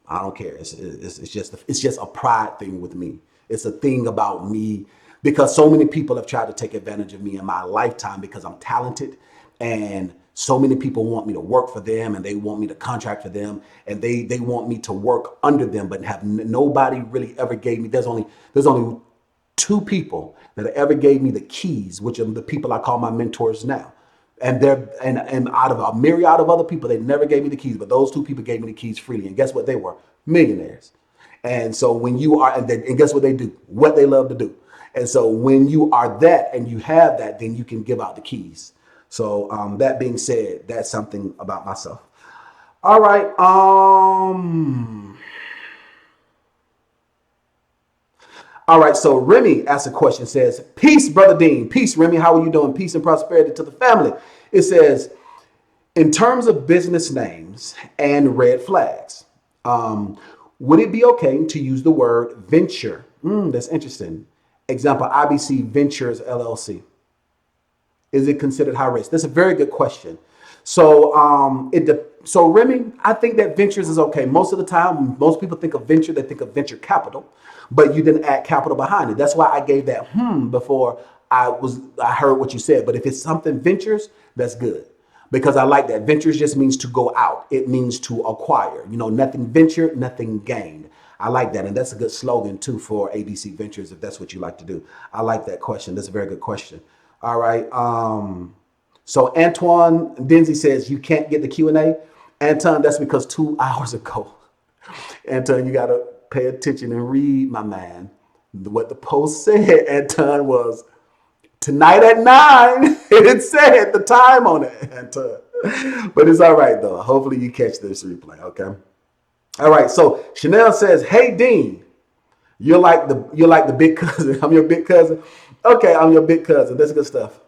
I don't care. It's just a pride thing with me. It's a thing about me. Because so many people have tried to take advantage of me in my lifetime because I'm talented and so many people want me to work for them and they want me to contract for them and they want me to work under them, but have nobody really ever gave me. There's only two people that ever gave me the keys, which are the people I call my mentors now. And out of a myriad of other people, they never gave me the keys, but those two people gave me the keys freely. And guess what? They were millionaires. And so when you are, and guess what they do? What they love to do. And so when you are that and you have that, then you can give out the keys. So that being said, that's something about myself. All right. All right. So Remy asked a question, says, peace, Brother Dean. Peace, Remy. How are you doing? Peace and prosperity to the family. It says, in terms of business names and red flags, would it be okay to use the word venture? That's interesting. Example, IBC Ventures LLC. Is it considered high risk? That's a very good question. So so Remy, I think that ventures is okay. Most of the time, most people think of venture, they think of venture capital, but you didn't add capital behind it. That's why I gave that before I heard what you said. But if it's something ventures, that's good. Because I like that. Ventures just means to go out. It means to acquire. Nothing ventured, nothing gained. I like that. And that's a good slogan too for ABC Ventures, if that's what you like to do. I like that question. That's a very good question. All right. So Antoine Denzi says you can't get the Q&A. Anton, that's because 2 hours ago, Anton, you got to pay attention and read, my man. What the post said, Anton, was tonight at 9. It said the time on it, Anton. But it's all right, though. Hopefully you catch this replay, okay? All right, so Chanel says, hey, Dean, you're like the big cousin. I'm your big cousin. Okay, I'm your big cousin. That's good stuff.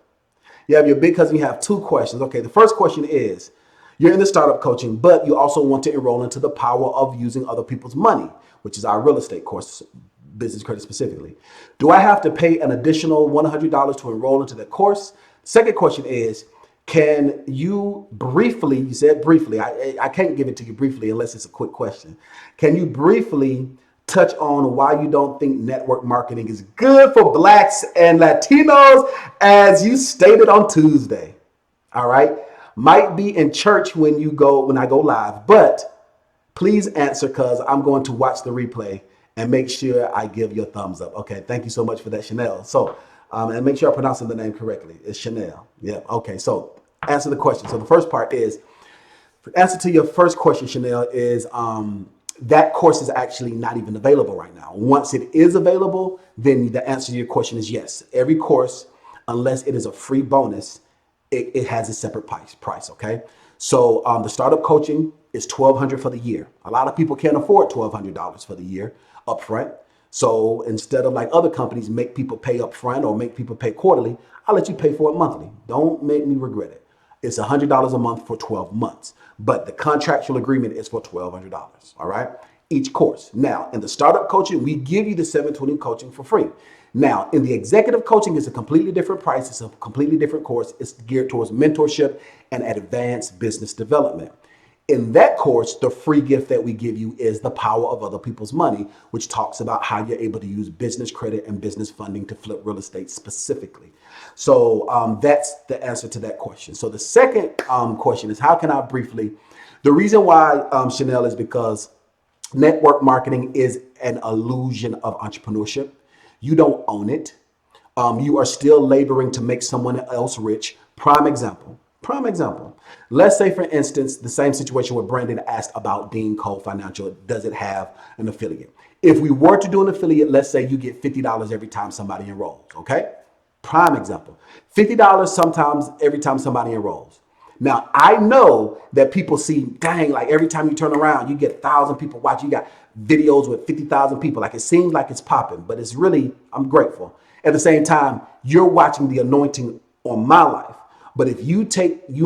You have your big cousin, you have two questions. Okay, the first question is, you're in the startup coaching, but you also want to enroll into the power of using other people's money, which is our real estate course, business credit specifically. Do I have to pay an additional $100 to enroll into that course? Second question is, can you briefly, you said briefly, I can't give it to you briefly unless it's a quick question. Can you briefly touch on why you don't think network marketing is good for Blacks and Latinos as you stated on Tuesday? All right. Might be in church when I go live, but please answer because I'm going to watch the replay and make sure I give your thumbs up. Okay, thank you so much for that, Chanel. So, and make sure I'm pronouncing the name correctly. It's Chanel. Yeah, okay, so answer the question. So the first part is, answer to your first question, Chanel, is that course is actually not even available right now. Once it is available, then the answer to your question is yes. Every course, unless it is a free bonus, it has a separate price, okay? So the startup coaching is $1,200 for the year. A lot of people can't afford $1,200 for the year upfront. So instead of like other companies make people pay upfront or make people pay quarterly, I'll let you pay for it monthly. Don't make me regret it. It's $100 a month for 12 months, but the contractual agreement is for $1,200, all right? Each course. Now, in the startup coaching, we give you the 720 coaching for free. Now, in the executive coaching, it's a completely different price. It's a completely different course. It's geared towards mentorship and advanced business development. In that course, the free gift that we give you is the power of other people's money, which talks about how you're able to use business credit and business funding to flip real estate specifically. So that's the answer to that question. So the second question is, how can I briefly, the reason why, Chanel, is because network marketing is an illusion of entrepreneurship. You don't own it. You are still laboring to make someone else rich. Prime example. Let's say, for instance, the same situation where Brandon asked about e.DeanCole Financial. Does it have an affiliate? If we were to do an affiliate, let's say you get $50 every time somebody enrolls, okay? Prime example. $50 sometimes every time somebody enrolls. Now, I know that people see, dang, like every time you turn around, you get 1,000 people watching. You got videos with 50,000 people. Like it seems like it's popping, but it's really, I'm grateful. At the same time, you're watching the anointing on my life. But if you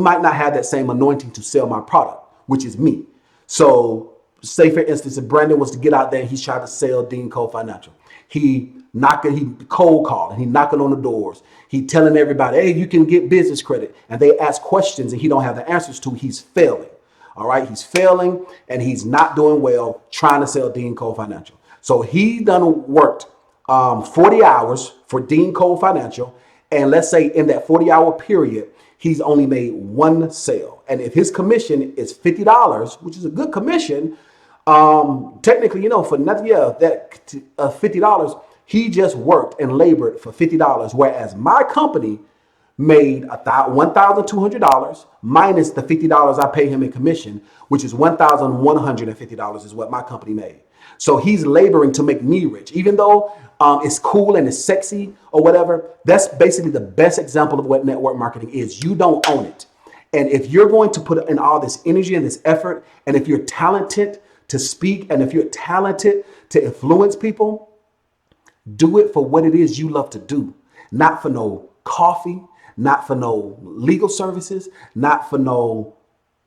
might not have that same anointing to sell my product, which is me. So say, for instance, if Brandon was to get out there and he's trying to sell e.DeanCole Financial, he cold calling, he knocking on the doors, he telling everybody, hey, you can get business credit. And they ask questions and he don't have the answers to, he's failing. All right, he's failing and he's not doing well trying to sell e.DeanCole Financial. So he done worked 40 hours for e.DeanCole Financial. And let's say in that 40-hour period, he's only made one sale. And if his commission is $50, which is a good commission, technically, for nothing, that $50, he just worked and labored for $50. Whereas my company made $1,200 minus the $50 I pay him in commission, which is $1,150 is what my company made. So he's laboring to make me rich, even though it's cool and it's sexy or whatever. That's basically the best example of what network marketing is. You don't own it. And if you're going to put in all this energy and this effort, and if you're talented to speak, and if you're talented to influence people, do it for what it is you love to do. Not for no coffee, not for no legal services, not for no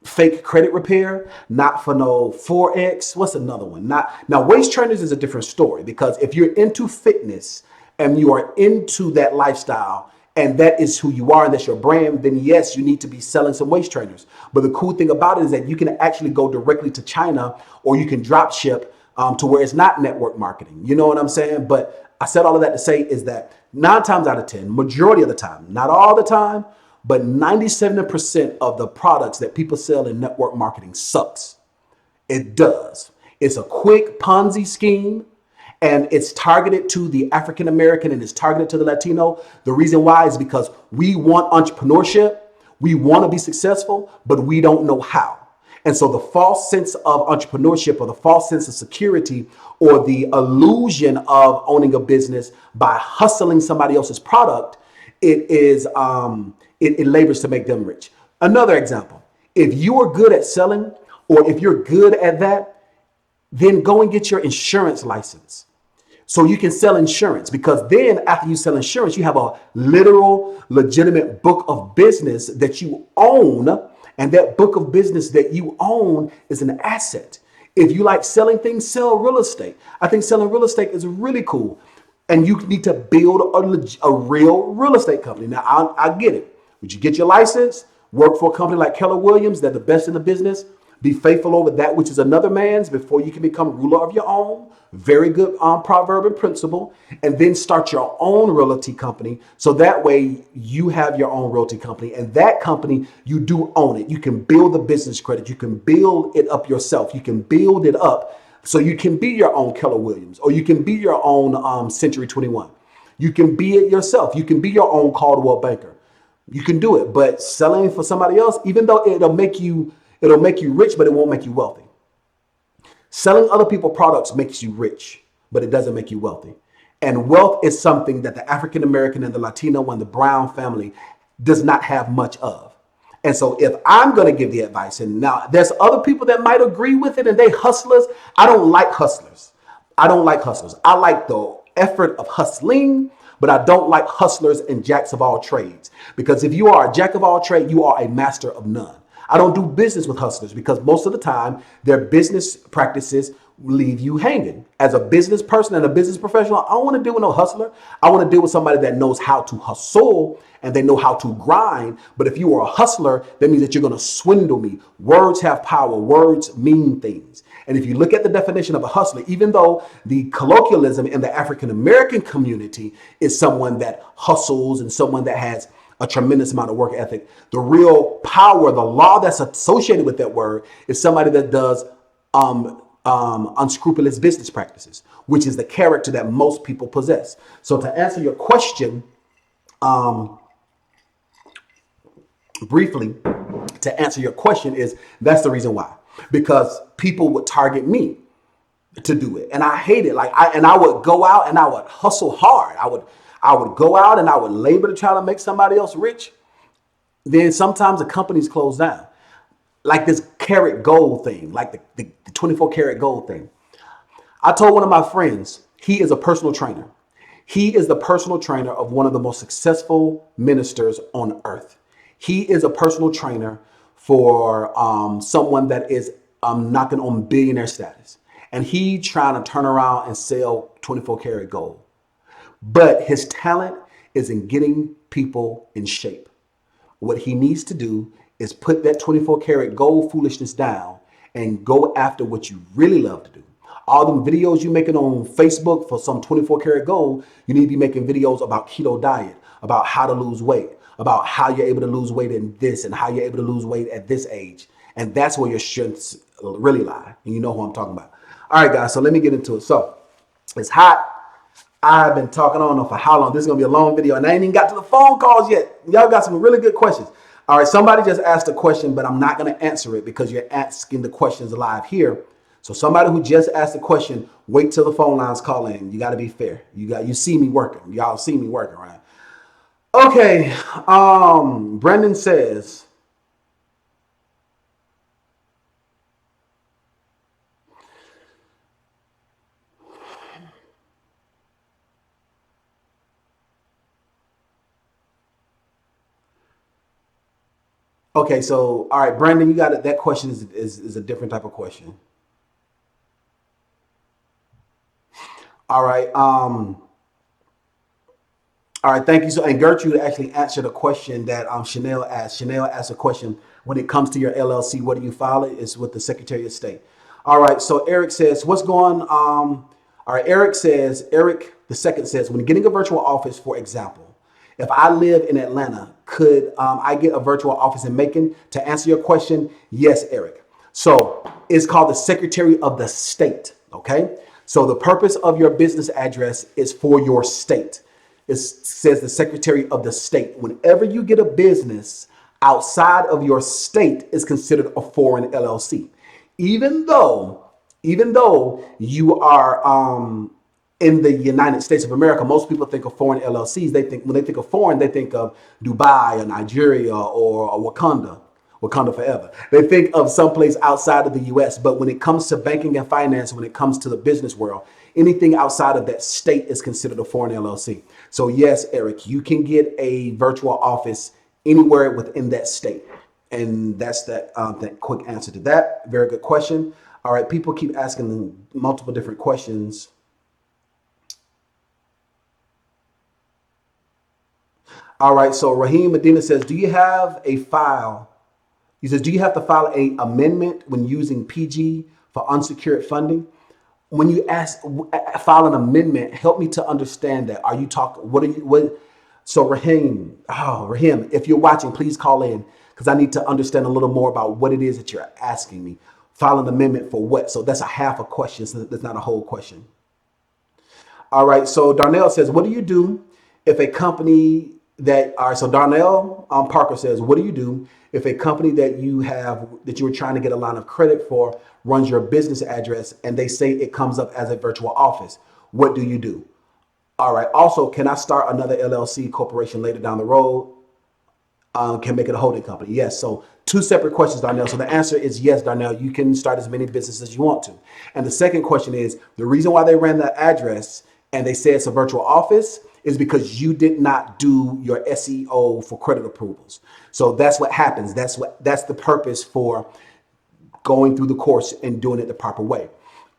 fake credit repair, not for no Forex. What's another one? Now, waist trainers is a different story, because if you're into fitness and you are into that lifestyle and that is who you are and that's your brand, then yes, you need to be selling some waist trainers. But the cool thing about it is that you can actually go directly to China, or you can drop ship to where it's not network marketing. You know what I'm saying? But I said all of that to say is that 9 times out of 10, majority of the time, not all the time, but 97% of the products that people sell in network marketing sucks. It does. It's a quick Ponzi scheme, and it's targeted to the African American and it's targeted to the Latino. The reason why is because we want entrepreneurship. We want to be successful, but we don't know how. And so the false sense of entrepreneurship, or the false sense of security, or the illusion of owning a business by hustling somebody else's product, it labors to make them rich. Another example, if you are good at selling, or if you're good at that, then go and get your insurance license. So you can sell insurance, because then after you sell insurance, you have a literal, legitimate book of business that you own. And that book of business that you own is an asset. If you like selling things, sell real estate. I think selling real estate is really cool. And you need to build a real real estate company. Now, I get it. Would you get your license, work for a company like Keller Williams, they're the best in the business, be faithful over that which is another man's before you can become ruler of your own. Very good proverb and principle. And then start your own realty company. So that way you have your own realty company, and that company, you do own it. You can build the business credit. You can build it up yourself. You can build it up so you can be your own Keller Williams, or you can be your own Century 21. You can be it yourself. You can be your own Caldwell Banker. You can do it. But selling for somebody else, even though it'll make you rich, but it won't make you wealthy. Selling other people's products makes you rich, but it doesn't make you wealthy. And wealth is something that the African American and the Latino and the Brown family does not have much of. And so if I'm going to give the advice, and now there's other people that might agree with it and they hustlers. I don't like hustlers. I don't like hustlers. I like the effort of hustling, but I don't like hustlers and jacks of all trades. Because if you are a jack of all trades, you are a master of none. I don't do business with hustlers because most of the time their business practices leave you hanging. As a business person and a business professional, I don't want to deal with no hustler. I want to deal with somebody that knows how to hustle and they know how to grind. But if you are a hustler, that means that you're going to swindle me. Words have power. Words mean things. And if you look at the definition of a hustler, even though the colloquialism in the African American community is someone that hustles and someone that has a tremendous amount of work ethic, the real power, the law that's associated with that word is somebody that does unscrupulous business practices, which is the character that most people possess. So to answer your question, briefly, to answer your question is that's the reason why, because people would target me to do it. And I hate it. I would go out and I would hustle hard. I would go out and I would labor to try to make somebody else rich. Then sometimes the companies close down. Like this carat gold thing, like the 24 karat gold thing. I told one of my friends, he is a personal trainer. He is the personal trainer of one of the most successful ministers on earth. He is a personal trainer for someone that is knocking on billionaire status. And he trying to turn around and sell 24 karat gold. But his talent is in getting people in shape. What he needs to do is put that 24 karat gold foolishness down and go after what you really love to do. All them videos you making on Facebook for some 24 karat gold, you need to be making videos about keto diet, about how to lose weight, about how you're able to lose weight in this and how you're able to lose weight at this age. And that's where your strengths really lie. And you know who I'm talking about. All right, guys, so let me get into it. So it's hot. I've been talking on for how long? This is going to be a long video, and I ain't even got to the phone calls yet. Y'all got some really good questions. All right, somebody just asked a question, but I'm not going to answer it because you're asking the questions live here. So somebody who just asked a question, wait till the phone lines call in. You got to be fair. You see me working. Y'all see me working, right? Okay, Brendan says, okay, so, all right, Brandon, you got it. That question is a different type of question. All right. All right. Thank you. So, and Gertrude actually answered a question that Chanel asked. Chanel asked a question, when it comes to your LLC, what do you file it? It's with the Secretary of State. All right. So Eric says, what's going all right. Eric the second says, when getting a virtual office, for example, if I live in Atlanta, could I get a virtual office in Macon? To answer your question, yes, Eric. So it's called the Secretary of the State. Okay. So the purpose of your business address is for your state. It says the Secretary of the State. Whenever you get a business outside of your state, is considered a foreign LLC. Even though you are in the United States of America, most people think of foreign LLCs. When they think of foreign, they think of Dubai or Nigeria or Wakanda forever. They think of someplace outside of the US. But when it comes to banking and finance, when it comes to the business world, Anything outside of that state is considered a foreign LLC. So yes, Eric, you can get a virtual office anywhere within that state. And that's that quick answer to that. Very good question. All right, people keep asking multiple different questions. All right, so Raheem Medina says, do you have a file? He says, do you have to file an amendment when using PG for unsecured funding? When you file an amendment, help me to understand that. Are you talking, so Raheem, if you're watching, please call in because I need to understand a little more about what it is that you're asking me. File an amendment for what? So that's a half a question, so that's not a whole question. All right, so Darnell says, what do you do if a company so Darnell Parker says, what do you do if a company that you were trying to get a line of credit for runs your business address and they say it comes up as a virtual office? What do you do? All right. Also, can I start another LLC corporation later down the road? Can make it a holding company? Yes. So two separate questions, Darnell. So the answer is yes, Darnell. You can start as many businesses as you want to. And the second question is, the reason why they ran that address and they say it's a virtual office is because you did not do your SEO for credit approvals. So that's what happens. That's the purpose for going through the course and doing it the proper way.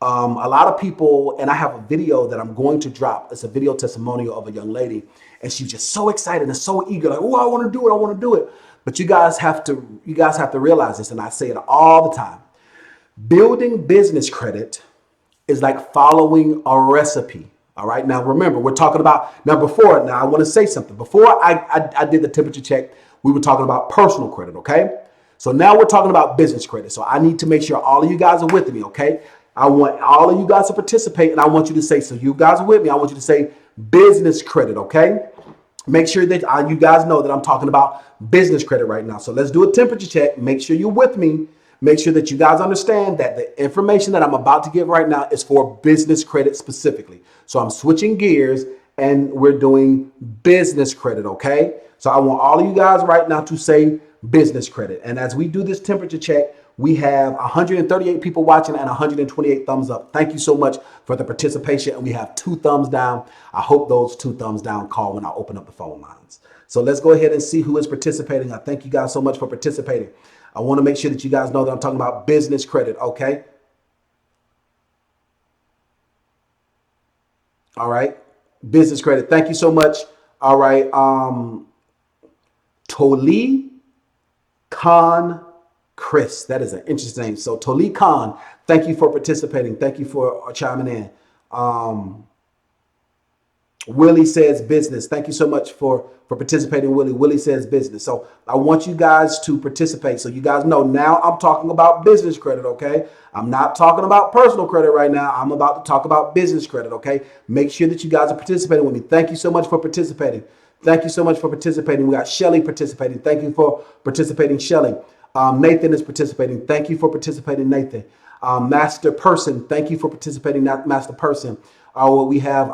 A lot of people, and I have a video that I'm going to drop. It's a video testimonial of a young lady, and she's just so excited and so eager, like, oh, I want to do it, I want to do it. But you guys have to realize this, and I say it all the time. Building business credit is like following a recipe. All right. Now, remember, we're talking about I want to say something. Before I did the temperature check, we were talking about personal credit. OK, so now we're talking about business credit. So I need to make sure all of you guys are with me. OK, I want all of you guys to participate. And I want you to say, so you guys are with me. I want you to say business credit. OK, make sure that you guys know that I'm talking about business credit right now. So let's do a temperature check. Make sure you're with me. Make sure that you guys understand that the information that I'm about to give right now is for business credit specifically. So I'm switching gears and we're doing business credit, okay? So I want all of you guys right now to say business credit. And as we do this temperature check, we have 138 people watching and 128 thumbs up. Thank you so much for the participation. And we have 2 thumbs down. I hope those 2 thumbs down call when I open up the phone lines. So let's go ahead and see who is participating. I thank you guys so much for participating. I want to make sure that you guys know that I'm talking about business credit, okay? All right. Business credit. Thank you so much. All right. Toli Khan Chris. That is an interesting name. So Toli Khan, thank you for participating. Thank you for chiming in. Willie says business. Thank you so much for participating, Willie. Willie says business. So I want you guys to participate. So you guys know now I'm talking about business credit, okay? I'm not talking about personal credit right now. I'm about to talk about business credit, okay? Make sure that you guys are participating with me. Thank you so much for participating. Thank you so much for participating. We got Shelly participating. Thank you for participating, Shelly. Nathan is participating. Thank you for participating, Nathan. Master Person, thank you for participating, Master Person. We have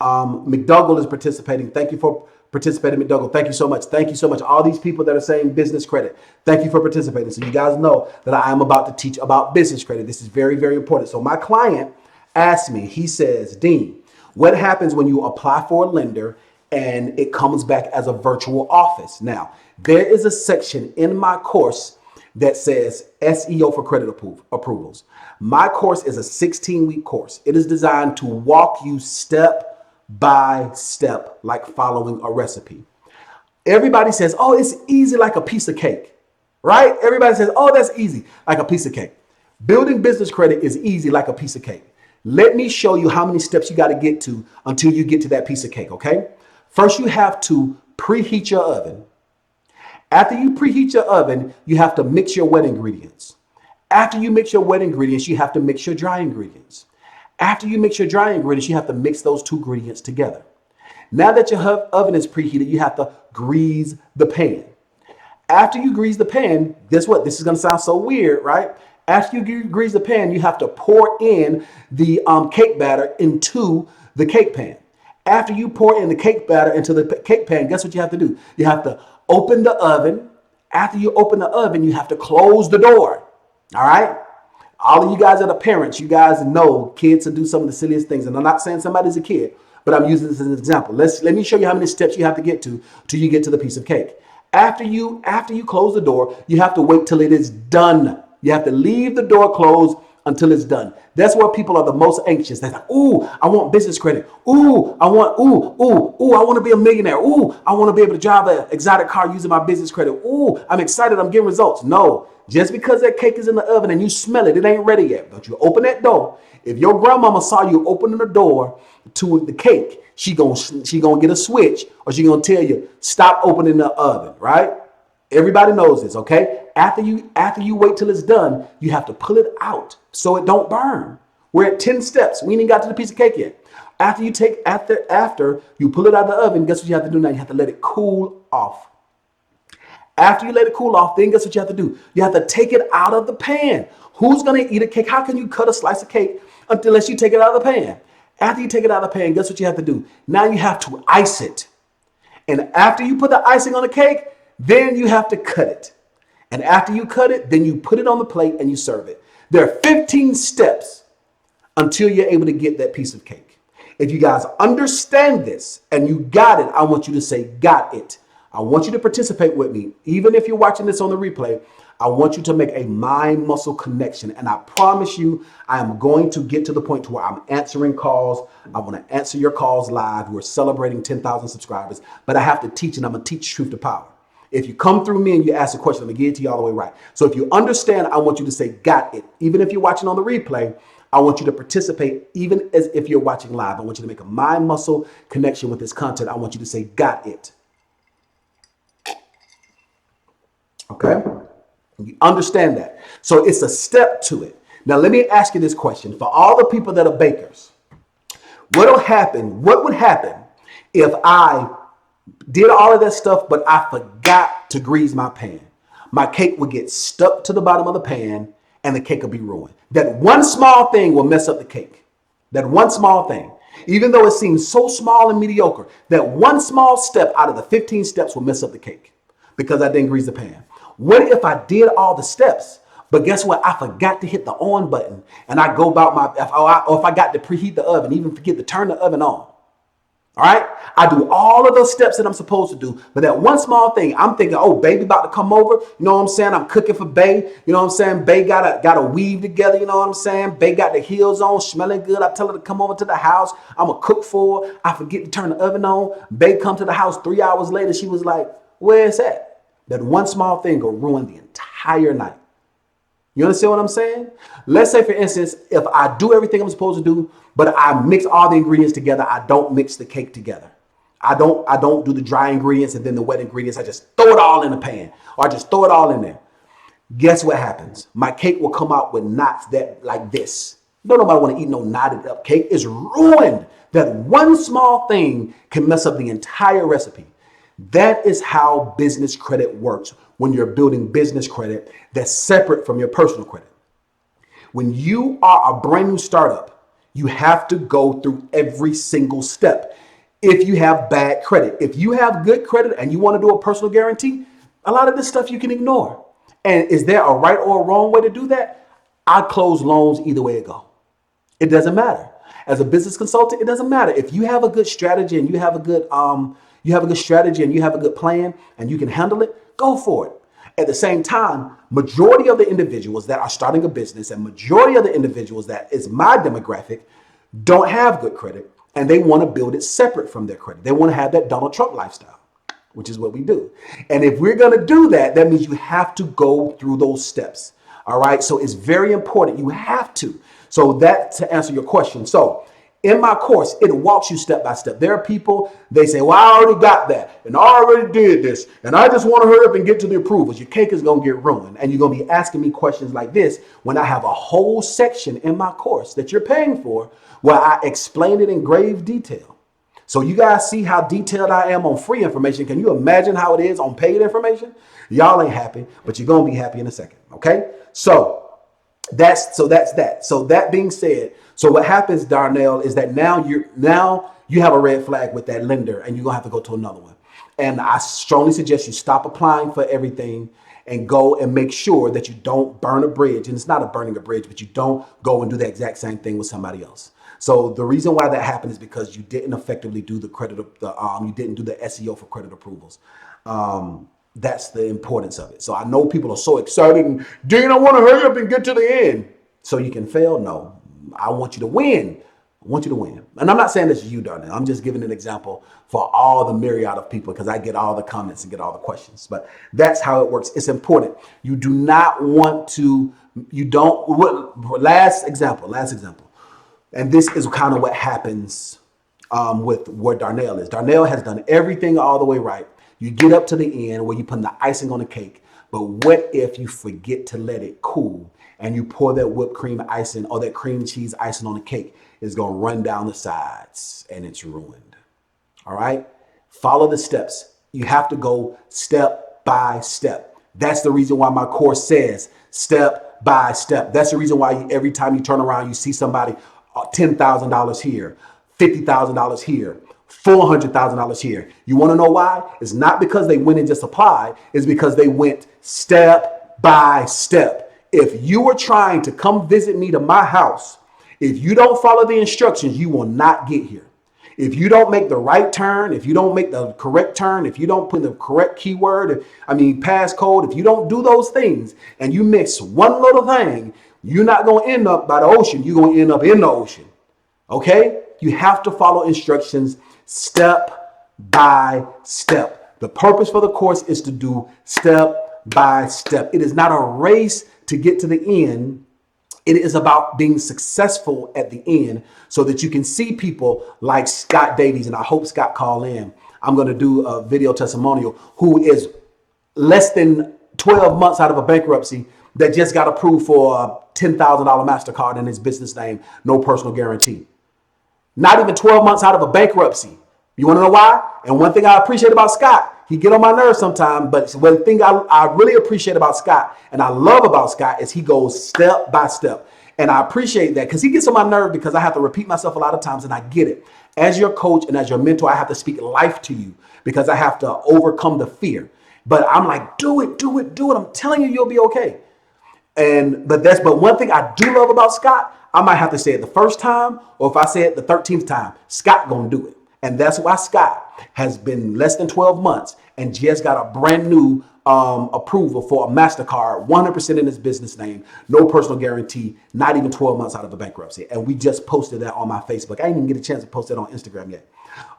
McDougall is participating. Thank you for participating, McDougall. Thank you so much. Thank you so much. All these people that are saying business credit, thank you for participating. So you guys know that I am about to teach about business credit. This is very, very important. So my client asked me, he says, Dean, what happens when you apply for a lender and it comes back as a virtual office? Now, there is a section in my course that says SEO for credit approvals. My course is a 16-week course. It is designed to walk you step by step, like following a recipe. Everybody says, oh, it's easy like a piece of cake, right? Everybody says, oh, that's easy, like a piece of cake. Building business credit is easy like a piece of cake. Let me show you how many steps you got to get to until you get to that piece of cake, okay? First, you have to preheat your oven. After you preheat your oven, you have to mix your wet ingredients. After you mix your wet ingredients, you have to mix your dry ingredients. After you mix your dry ingredients, you have to mix those 2 ingredients together. Now that your oven is preheated, you have to grease the pan. After you grease the pan, guess what? This is going to sound so weird, right? After you grease the pan, you have to pour in the cake batter into the cake pan. After you pour in the cake batter into the cake pan, guess what you have to do? You have to open the oven. After you open the oven, you have to close the door. All right? All of you guys that are parents, you guys know kids will do some of the silliest things. And I'm not saying somebody's a kid, but I'm using this as an example. Let me show you how many steps you have to get to till you get to the piece of cake. After you close the door, you have to wait till it is done. You have to leave the door closed until it's done. That's where people are the most anxious. They're like, ooh, I want business credit. I want to be a millionaire. Ooh, I want to be able to drive an exotic car using my business credit. Ooh, I'm excited. I'm getting results. No, just because that cake is in the oven and you smell it, it ain't ready yet. But you open that door. If your grandmama saw you opening the door to the cake, she gonna get a switch, or she gonna tell you, stop opening the oven, right? Everybody knows this, okay? After you wait till it's done, you have to pull it out so it don't burn. We're at 10 steps. We ain't even got to the piece of cake yet. After you pull it out of the oven, guess what you have to do now? You have to let it cool off. After you let it cool off, then guess what you have to do? You have to take it out of the pan. Who's gonna eat a cake? How can you cut a slice of cake unless you take it out of the pan? After you take it out of the pan, guess what you have to do? Now you have to ice it. And after you put the icing on the cake, then you have to cut it. And after you cut it, then you put it on the plate and you serve it. There are 15 steps until you're able to get that piece of cake. If you guys understand this and you got it, I want you to say, got it. I want you to participate with me. Even if you're watching this on the replay, I want you to make a mind-muscle connection. And I promise you, I am going to get to the point to where I'm answering calls. I want to answer your calls live. We're celebrating 10,000 subscribers, but I have to teach, and I'm going to teach truth to power. If you come through me and you ask a question, I'm going to get it to you all the way right. So if you understand, I want you to say, got it. Even if you're watching on the replay, I want you to participate, even as if you're watching live. I want you to make a mind-muscle connection with this content. I want you to say, got it. Okay? You understand that. So it's a step to it. Now, let me ask you this question. For all the people that are bakers, what would happen if I did all of that stuff, but I forgot to grease my pan? My cake would get stuck to the bottom of the pan and the cake would be ruined. That one small thing will mess up the cake. That one small thing. Even though it seems so small and mediocre, that one small step out of the 15 steps will mess up the cake because I didn't grease the pan. What if I did all the steps, but guess what? I forgot to hit the on button and I go about or if I got to preheat the oven, even forget to turn the oven on. All right. I do all of those steps that I'm supposed to do. But that one small thing, I'm thinking, oh, baby about to come over. You know what I'm saying? I'm cooking for Bae. You know what I'm saying? Bae got a weave together. You know what I'm saying? Bae got the heels on, smelling good. I tell her to come over to the house. I'm going to cook for her. I forget to turn the oven on. Bae come to the house 3 hours later. She was like, where's that? That one small thing will ruin the entire night. You understand what I'm saying? Let's say, for instance, if I do everything I'm supposed to do, but I mix all the ingredients together, I don't mix the cake together. I don't do the dry ingredients and then the wet ingredients. I just throw it all in the pan, or I just throw it all in there. Guess what happens? My cake will come out with knots that like this. Don't nobody want to eat no knotted up cake. It's ruined. That one small thing can mess up the entire recipe. That is how business credit works when you're building business credit that's separate from your personal credit. When you are a brand new startup, you have to go through every single step. If you have bad credit, if you have good credit and you want to do a personal guarantee, a lot of this stuff you can ignore. And is there a right or a wrong way to do that? I close loans either way it go. It doesn't matter. As a business consultant, it doesn't matter. If you have a good strategy and you have a good strategy and you have a good plan and you can handle it, go for it. At the same time, majority of the individuals that are starting a business and majority of the individuals that is my demographic don't have good credit and they want to build it separate from their credit. They want to have that Donald Trump lifestyle, which is what we do. And if we're going to do that, that means you have to go through those steps. All right. So it's very important. You have to. So that to answer your question. So in my course, it walks you step by step. There are people, they say, well, I already got that and I already did this and I just want to hurry up and get to the approvals. Your cake is going to get ruined. And you're going to be asking me questions like this when I have a whole section in my course that you're paying for where I explain it in grave detail. So you guys see how detailed I am on free information. Can you imagine how it is on paid information? Y'all ain't happy, but you're going to be happy in a second. Okay. So that's that. So that being said, so what happens, Darnell, is that now you have a red flag with that lender and you're going to have to go to another one. And I strongly suggest you stop applying for everything and go and make sure that you don't burn a bridge. And it's not a burning a bridge, but you don't go and do the exact same thing with somebody else. So the reason why that happened is because you didn't effectively do the you didn't do the SEO for credit approvals. That's the importance of it. So I know people are so excited and Dean, I want to hurry up and get to the end so you can fail. No, I want you to win. I want you to win. And I'm not saying this is you, Darnell. I'm just giving an example for all the myriad of people because I get all the comments and get all the questions. But that's how it works. It's important. You do not want to, last example. And this is kind of what happens with where Darnell is. Darnell has done everything all the way right. You get up to the end where you put the icing on the cake. But what if you forget to let it cool and you pour that whipped cream icing or that cream cheese icing on the cake? It's going to run down the sides and it's ruined. All right. Follow the steps. You have to go step by step. That's the reason why my course says step by step. That's the reason why every time you turn around, you see somebody $10,000 here, $50,000 here, $400,000 here. You want to know why? It's not because they went and just applied. It's because they went step by step. If you are trying to come visit me to my house, if you don't follow the instructions, you will not get here. If you don't make the right turn, if you don't make the correct turn, if you don't put the correct keyword, passcode, if you don't do those things and you miss one little thing, you're not going to end up by the ocean. You're going to end up in the ocean. Okay? You have to follow instructions step by step. The purpose for the course is to do step by step. It is not a race to get to the end. It is about being successful at the end so that you can see people like Scott Davies, and I hope Scott call in. I'm going to do a video testimonial who is less than 12 months out of a bankruptcy that just got approved for a $10,000 MasterCard in his business name, no personal guarantee. Not even 12 months out of a bankruptcy. You want to know why? And one thing I appreciate about Scott, he get on my nerves sometimes, but one thing I really appreciate about Scott and I love about Scott is he goes step by step. And I appreciate that because he gets on my nerve because I have to repeat myself a lot of times and I get it. As your coach and as your mentor, I have to speak life to you because I have to overcome the fear. But I'm like, do it. I'm telling you, you'll be okay. But one thing I do love about Scott, I might have to say it the first time, or if I say it the 13th time, Scott gonna do it. And that's why Scott has been less than 12 months and just got a brand new approval for a MasterCard, 100% in his business name, no personal guarantee, not even 12 months out of a bankruptcy. And we just posted that on my Facebook. I didn't even get a chance to post it on Instagram yet.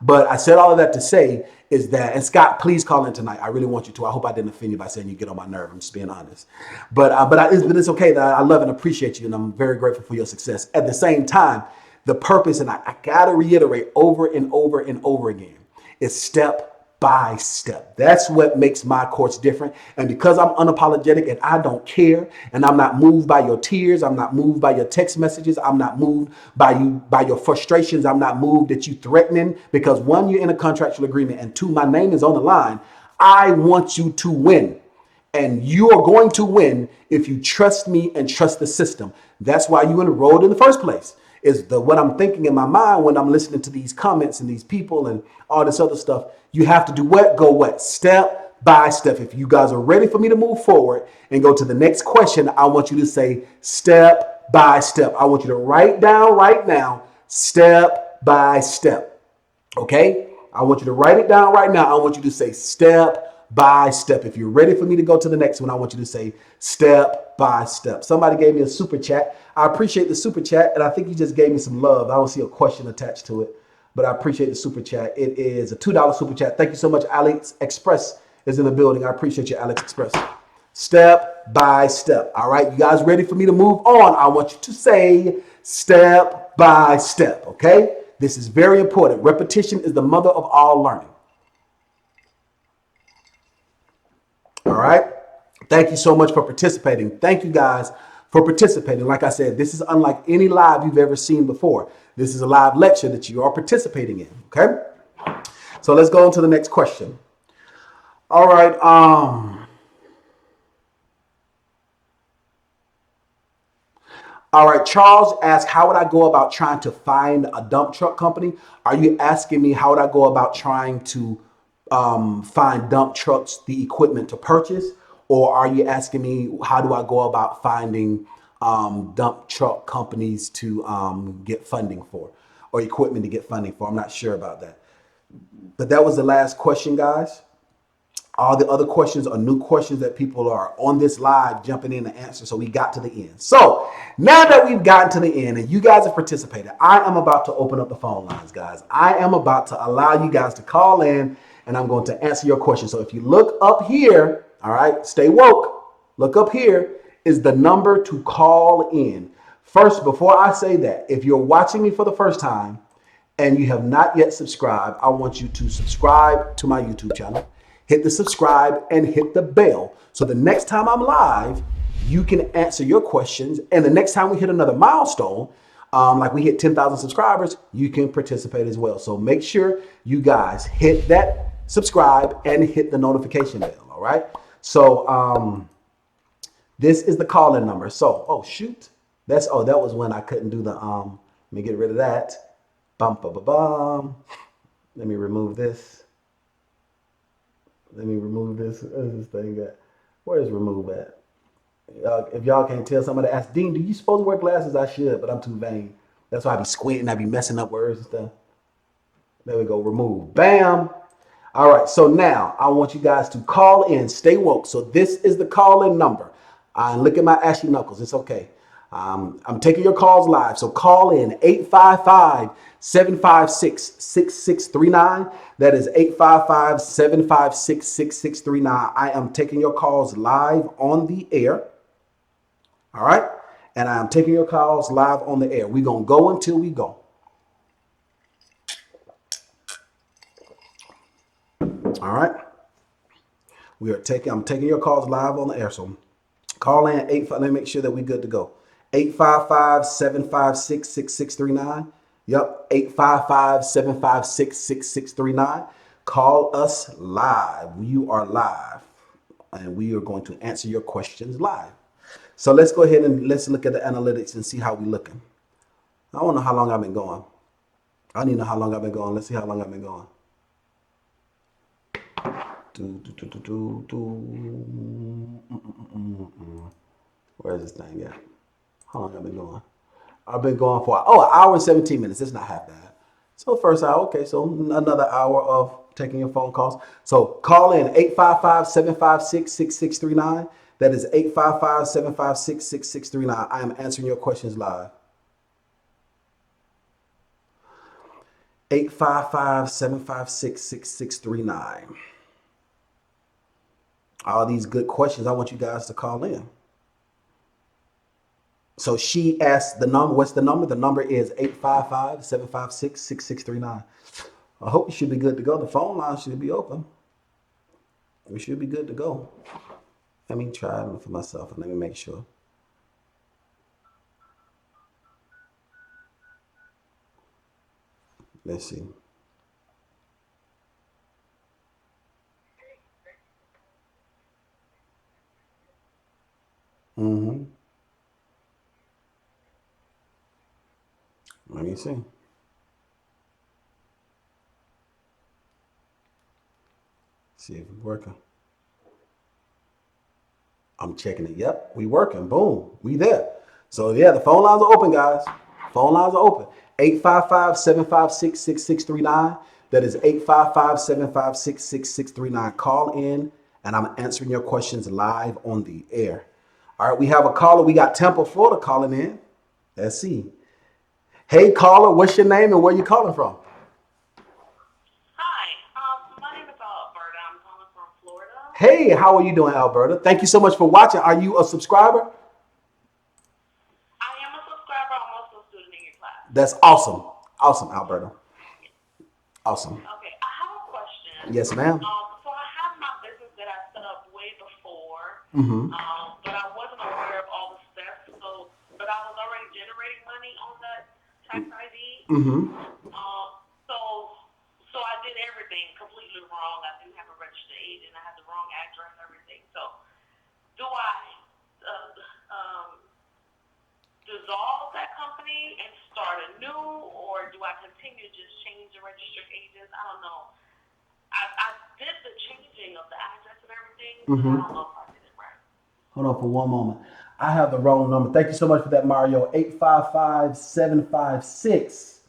But I said all of that to say is that, and Scott, please call in tonight. I really want you to. I hope I didn't offend you by saying you get on my nerve. I'm just being honest. But it's okay that I love and appreciate you, and I'm very grateful for your success. At the same time, the purpose, and I got to reiterate over and over and over again, is step by step. That's what makes my course different. And because I'm unapologetic and I don't care, and I'm not moved by your tears, I'm not moved by your text messages, I'm not moved by your frustrations, I'm not moved at you threatening, because one, you're in a contractual agreement, and two, my name is on the line. I want you to win. And you are going to win if you trust me and trust the system. That's why you enrolled in the first place. Is what I'm thinking in my mind when I'm listening to these comments and these people and all this other stuff. You have to do what? Go what? Step by step. If you guys are ready for me to move forward and go to the next question, I want you to say step by step. I want you to write down right now, step by step. Okay? I want you to write it down right now. I want you to say step by step. If you're ready for me to go to the next one, I want you to say step by step. Somebody gave me a super chat. I appreciate the super chat, and I think you just gave me some love. I don't see a question attached to it, but I appreciate the super chat. It is a $2 super chat. Thank you so much. Alex Express is in the building. I appreciate you, Alex Express. Step by step. All right, you guys ready for me to move on? I want you to say step by step, okay? This is very important. Repetition is the mother of all learning. All right. Thank you so much for participating. Thank you guys for participating. Like I said, this is unlike any live you've ever seen before. This is a live lecture that you are participating in. Okay. So let's go on to the next question. All right. All right. Charles asked, how would I go about trying to find a dump truck company? Are you asking me how would I go about trying to find dump trucks, the equipment to purchase? Or are you asking me how do I go about finding dump truck companies to get funding for, or equipment to get funding for? I'm not sure about that. But that was the last question, guys. All the other questions are new questions that people are on this live jumping in to answer. So we got to the end. So now that we've gotten to the end and you guys have participated, I am about to open up the phone lines, guys. I am about to allow you guys to call in and I'm going to answer your questions. So if you look up here, all right, stay woke. Look up here is the number to call in. First, before I say that, if you're watching me for the first time and you have not yet subscribed, I want you to subscribe to my YouTube channel. Hit the subscribe and hit the bell. So the next time I'm live, you can answer your questions. And the next time we hit another milestone, like we hit 10,000 subscribers, you can participate as well. So make sure you guys hit that subscribe and hit the notification bell. All right. So this is the call-in number. So, oh shoot. That was when I couldn't do the let me get rid of that. Bum, bum, bum, bum. Let me remove this. Let me remove this. Where's this thing at? Where's remove at? If y'all can't tell, somebody asked, Dean, do you supposed to wear glasses? I should, but I'm too vain. That's why I be squinting. I be messing up words and stuff. There we go. Remove. Bam. All right. So now I want you guys to call in. Stay woke. So this is the call-in number. Look at my ashy knuckles. It's okay. I'm taking your calls live. So call in 855-756-6639. That is 855-756-6639. I am taking your calls live on the air. All right. And I am taking your calls live on the air. We're going to go until we go. All right. I'm taking your calls live on the air. So call in 85. Let me make sure that we're good to go. 855-756-6639. Yep, 855-756-6639. Call us live. You are live. And we are going to answer your questions live. So let's go ahead and let's look at the analytics and see how we're looking. I don't know how long I've been going. I need to know how long I've been going. Let's see how long I've been going. Where's this thing at? How long have I been going? I've been going for, an hour and 17 minutes. It's not half bad. So first hour, okay, so another hour of taking your phone calls. So call in 855-756-6639. That is 855-756-6639. I am answering your questions live. 855-756-6639. All these good questions, I want you guys to call in. So she asked the number. What's the number? The number is 855-756-6639. I hope you should be good to go. The phone line should be open. We should be good to go. Let me try it for myself and let me make sure. Let's see. Let me see. See if it's working. I'm checking it. Yep, we working. Boom, we there. So yeah, the phone lines are open, guys. Phone lines are open. 855-756-6639. That is 855-756-6639. Call in and I'm answering your questions live on the air. All right, we have a caller. We got Tampa, Florida calling in. Let's see. Hey, caller, what's your name and where you calling from? Hi, my name is Alberta. I'm calling from Florida. Hey, how are you doing, Alberta? Thank you so much for watching. Are you a subscriber? I am a subscriber. I'm also a student in your class. That's awesome. Awesome, Alberta. Awesome. Okay, I have a question. Yes, ma'am. So I have my business that I set up way before, Mm-hmm. but I wasn't aware of all the steps. But I was already generating money on that tax ID. Mm-hmm. So I did everything completely wrong. I didn't have a registered agent. I had the wrong address, everything. So do I dissolve that company and start anew, or do I continue to just change the registered agents? I don't know. I did the changing of the address and everything, but I don't know if I did it Hold on for one moment. I have the wrong number. Thank you so much for that, Mario. 855-756.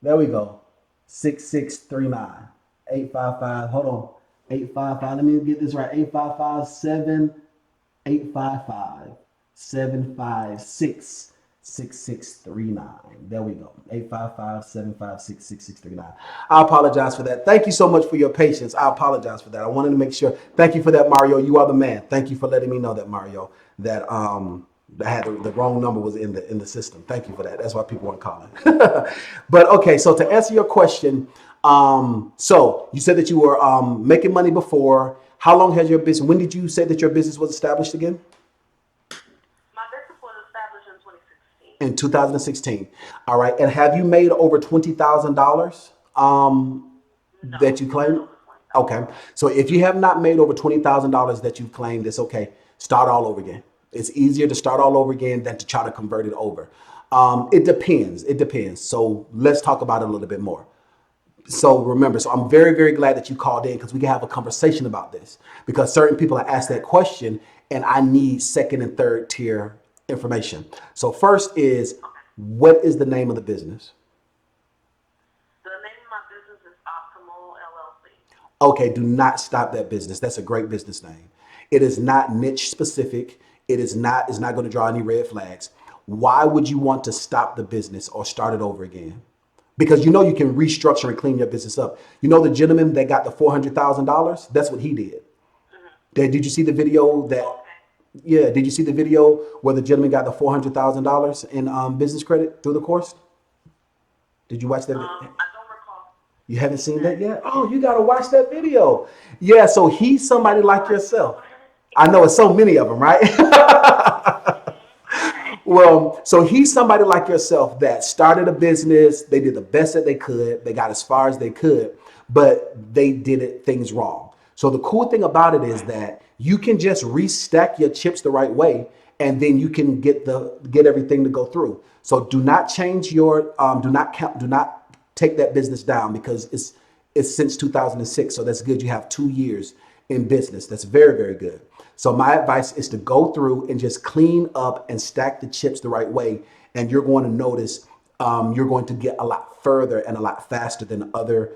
There we go. 6639. 855. Hold on. 855. Let me get this right. 855-756-6639. There we go. 855-756-6639. I apologize for that. Thank you so much for your patience. I apologize for that. I wanted to make sure. Thank you for that, Mario. You are the man. Thank you for letting me know that, Mario, that I had the wrong number was in the system. Thank you for that. That's why people weren't calling. But okay, so to answer your question, so you said that you were making money before. How long has your business? When did you say that your business was established again? My business was established in 2016. In 2016. All right. And have you made over $20,000 No, that you not claimed? over 20,000. Okay. So if you have not made over $20,000 that you've claimed, it's okay. Start all over again. It's easier to start all over again than to try to convert it over. It depends. It depends. So let's talk about it a little bit more. So remember, so I'm very, very glad that you called in because we can have a conversation about this because certain people are asked that question and I need second and third tier information. So first is, what is the name of the business? The name of my business is Optimal LLC. Okay, do not stop that business. That's a great business name. It is not niche specific. It's not going to draw any red flags. Why would you want to stop the business or start it over again? Because you know you can restructure and clean your business up. You know the gentleman that got the $400,000? That's what he did. Did you see the video that? Okay. Yeah, did you see the video where the gentleman got the $400,000 in business credit through the course? Did you watch that? I don't recall. You haven't seen that yet? Oh, you got to watch that video. Yeah, so he's somebody like yourself. I know it's so many of them, right? Right. Well, so he's somebody like yourself that started a business. They did the best that they could. They got as far as they could, but they did things wrong. So the cool thing about it is that you can just restack your chips the right way, and then you can get everything to go through. So do not change your do not take that business down because it's since 2006. So that's good. You have 2 years in business. That's very, very good. So my advice is to go through and just clean up and stack the chips the right way. And you're going to notice you're going to get a lot further and a lot faster than other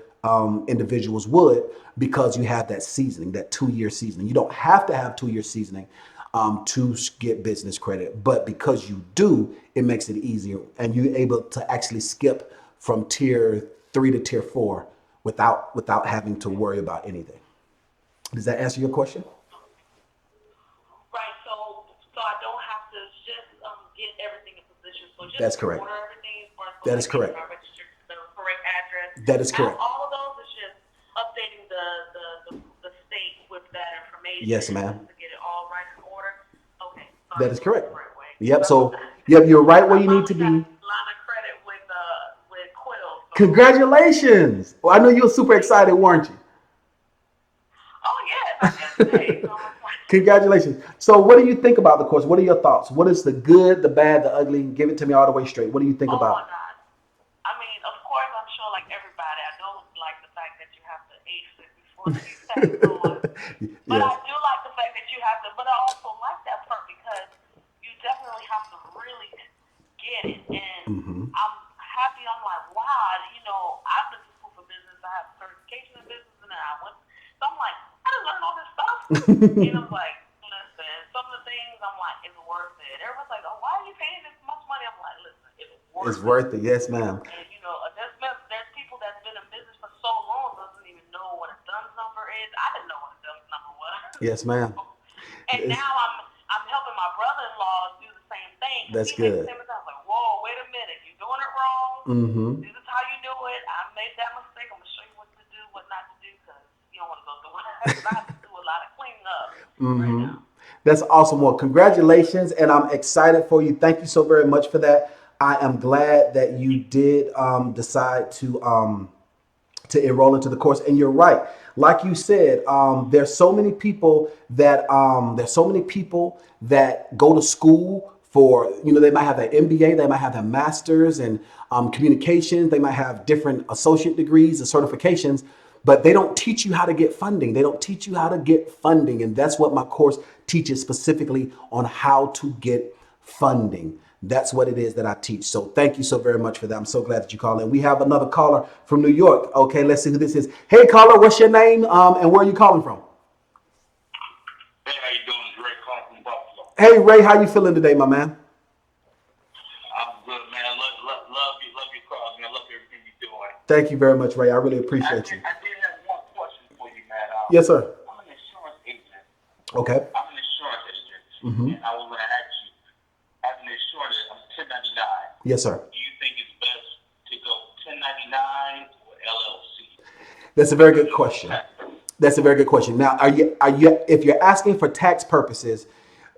individuals would because you have that seasoning, that 2 year seasoning. You don't have to have 2 year seasoning to get business credit, but because you do, it makes it easier and you're able to actually skip from tier 3 to tier 4 without having to worry about anything. Does that answer your question? Right. So I don't have to just get everything in position. So just That's correct. order everything as far as That is correct. I registered the correct address. That is correct. All of those is just updating the state with that information. Yes, ma'am. To get it all right in order. Okay. So That is correct. The right way. Yep. So yep, you're right where you need to be. Line of credit with Quill. So. Congratulations. Well, I know you were super excited, weren't you? Oh yes, I guess today. So Congratulations. So what do you think about the course? What are your thoughts? What is the good, the bad, the ugly? Give it to me all the way straight. What do you think oh about? my God. I mean, of course, I'm sure like everybody, I don't like the fact that you have to ace it before you start going. But Yes. I do like the fact that you have to, but I also like that part because you definitely have to really get it. And I'm happy, I'm like, wow, I've been to school for business, I have certification in business, and then I went, so I'm like, I didn't learn all this stuff. And I'm like, listen, some of the things I'm like, it's worth it. Everyone's like, oh, why are you paying this much money? I'm like, listen, it's worth It's worth it. Yes, ma'am. And there's people that's been in business for so long doesn't even know what a DUNS number is. I didn't know what a DUNS number was. Yes, ma'am. And now I'm helping my brother-in-law do the same thing. That's he makes good. the same mistake. I was like, whoa, wait a minute, you're doing it wrong. This is how you do it. I made that mistake. I'm gonna show you what to do, what not to do, because you don't want to go through it. I have to do a lot of cleaning up right now. That's awesome. Well, congratulations, and I'm excited for you. Thank you so very much for that. I am glad that you did decide to enroll into the course. And you're right. Like you said, there's so many people that go to school for, they might have their MBA, they might have their master's and communications, they might have different associate degrees and certifications, but they don't teach you how to get funding. They don't teach you how to get funding. And that's what my course teaches specifically on how to get funding. That's what it is that I teach. So thank you so very much for that. I'm so glad that you called in. We have another caller from New York. Okay, let's see who this is. Hey, caller, what's your name? And where are you calling from? Hey, how you doing? It's Ray calling from Buffalo. Hey, Ray, how you feeling today, my man? I'm good, man. Love your cause, man. I love everything you're doing. Thank you very much, Ray. I really appreciate you. I did have one question for you, man. Yes, sir. I'm an insurance agent. Okay. I'm an insurance agent, and I was going to ask you, as an insurance agent, I'm 1099. Yes, sir. Do you think it's best to go 1099 or LLC? That's a very good question. That's a very good question. Now, if you're asking for tax purposes,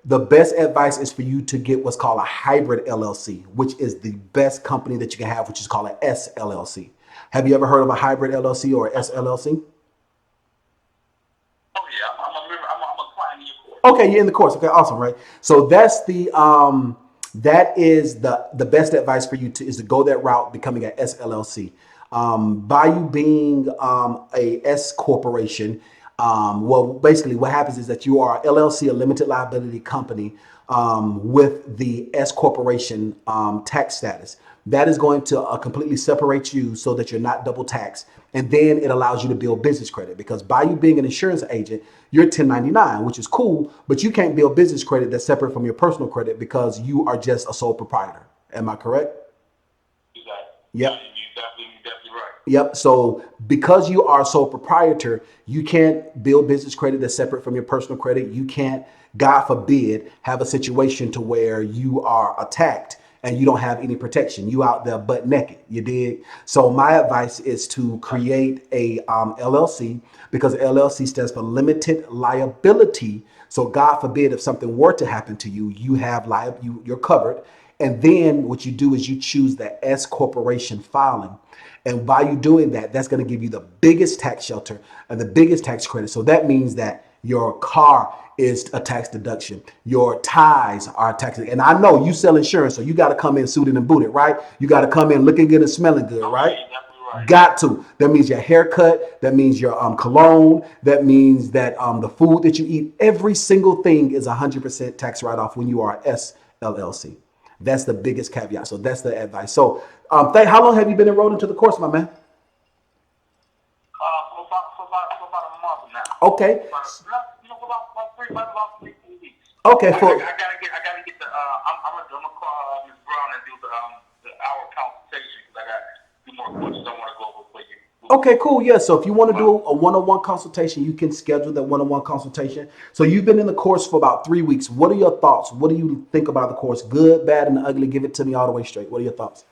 the best advice is for you to get what's called a hybrid LLC, which is the best company that you can have, which is called an SLLC. Have you ever heard of a hybrid LLC or SLLC? Oh yeah, I'm a member. I'm a client in your course. Okay, you're in the course. Okay, awesome, right? So that's that is the best advice for you is to go that route, becoming an SLLC. By you being a S corporation, well, basically what happens is that you are a LLC, a limited liability company, with the S corporation tax status. That is going to completely separate you so that you're not double taxed. And then it allows you to build business credit, because by you being an insurance agent, you're 1099, which is cool, but you can't build business credit that's separate from your personal credit because you are just a sole proprietor. Am I correct? You got it. Yep. You're definitely right. Yep. So because you are a sole proprietor, you can't build business credit that's separate from your personal credit. You can't, God forbid, have a situation to where you are attacked and you don't have any protection. You out there butt naked. You dig? So my advice is to create a LLC, because LLC stands for limited liability. So God forbid, if something were to happen to you, you're covered. And then what you do is you choose the S corporation filing. And by you doing that, that's going to give you the biggest tax shelter and the biggest tax credit. So that means that your car is a tax deduction. Your ties are tax. And I know you sell insurance, so you got to come in suited and booted, right? You got to come in looking good and smelling good, right? Right. Got to. That means your haircut. That means your cologne. That means that the food that you eat. Every single thing is 100% tax write-off when you are SLLC. That's the biggest caveat. So that's the advice. So how long have you been enrolled into the course, my man? For about a month now. Okay. About 3 weeks. Okay. I gotta get the. I'm gonna call Ms. Brown and do the hour consultation, because I got a few more questions I want to go over for you. Okay, cool. Yeah. So if you want to do a one-on-one consultation, you can schedule that one-on-one consultation. So you've been in the course for about 3 weeks. What are your thoughts? What do you think about the course? Good, bad, and ugly. Give it to me all the way straight. What are your thoughts?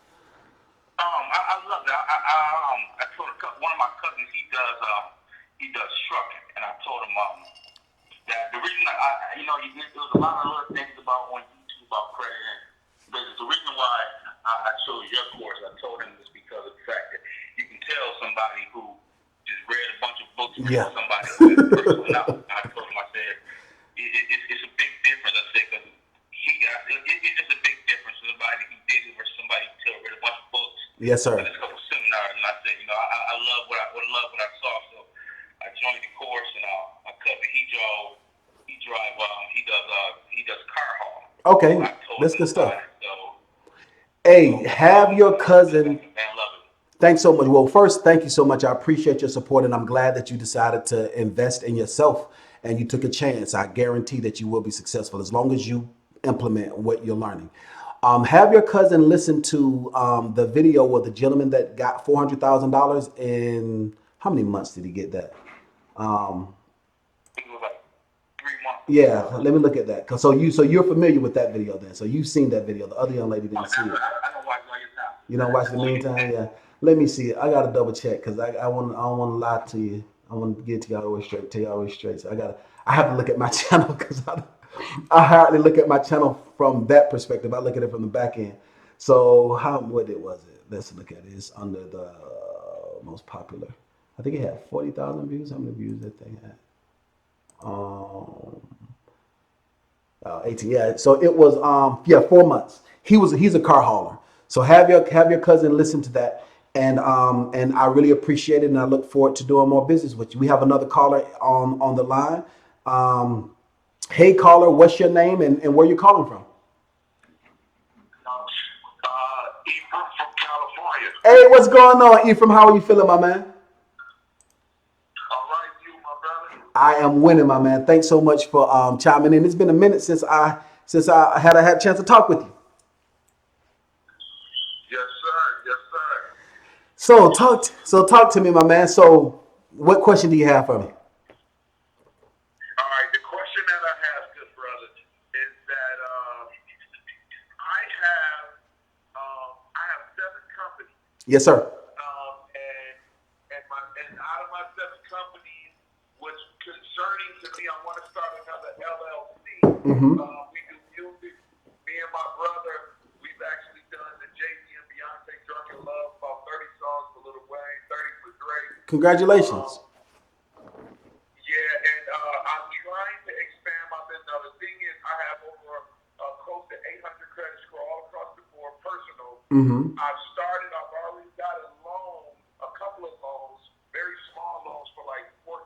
I love it. I told one of my cousins, he does trucking, and I told him that the reason there was a lot of other things about on YouTube about credit and business. The reason why I chose your course, I told him, is because of the fact that you can tell somebody who just read a bunch of books from somebody who is personal knowledge. I told him, I said, it's a big difference. I said, because it's just a big difference from somebody who did it versus somebody who read a bunch of books. Yes, sir. And a couple seminars, and I said, I love what I saw. So I joined the course, and my cousin, he does car haul. Okay, that's good stuff. Hey, have your cousin. Thanks so much. Well, first, thank you so much. I appreciate your support, and I'm glad that you decided to invest in yourself and you took a chance. I guarantee that you will be successful as long as you implement what you're learning. Have your cousin listen to the video with the gentleman that got $400,000 in how many months did he get that? It was like 3 months. Yeah, let me look at that. So you're familiar with that video then. So you've seen that video. The other young lady didn't see it. I don't watch it all your time. You don't watch it in the meantime? Yeah. Let me see it. I gotta double check because I don't want to lie to you. I want to get to y'all always straight. Tell y'all always straight. So I have to look at my channel because I hardly look at my channel from that perspective. I look at it from the back end. So what was it? Let's look at it. It's under the most popular. I think it had 40,000 views. How many views that thing had? 18. Yeah. So it was 4 months. He's a car hauler. So have your cousin listen to that. And I really appreciate it, and I look forward to doing more business with you. We have another caller on the line. Hey, caller, what's your name and where you calling from? Ephraim from California. Hey, what's going on, Ephraim? How are you feeling, my man? All right, you, my brother. I am winning, my man. Thanks so much for chiming in. It's been a minute since I had a chance to talk with you. Yes, sir. Yes, sir. So talk to me, my man. So what question do you have for me? All right. The question that I have, good brother, is that I have 7 companies. Yes, sir. And out of my 7 companies, what's concerning to me, I want to start another LLC. Mm-hmm. We do music. Me and my brother, we've actually done the Jay-Z and Beyonce Drunk in Love, about 30 songs for Lil Wayne, 30 for Drake. Congratulations. Yeah, and I'm trying to expand my business. Now, the thing is, I have over close to 800 credit score all across the board, personal. Mm-hmm. I've already got a loan, a couple of loans, very small loans for like $14,000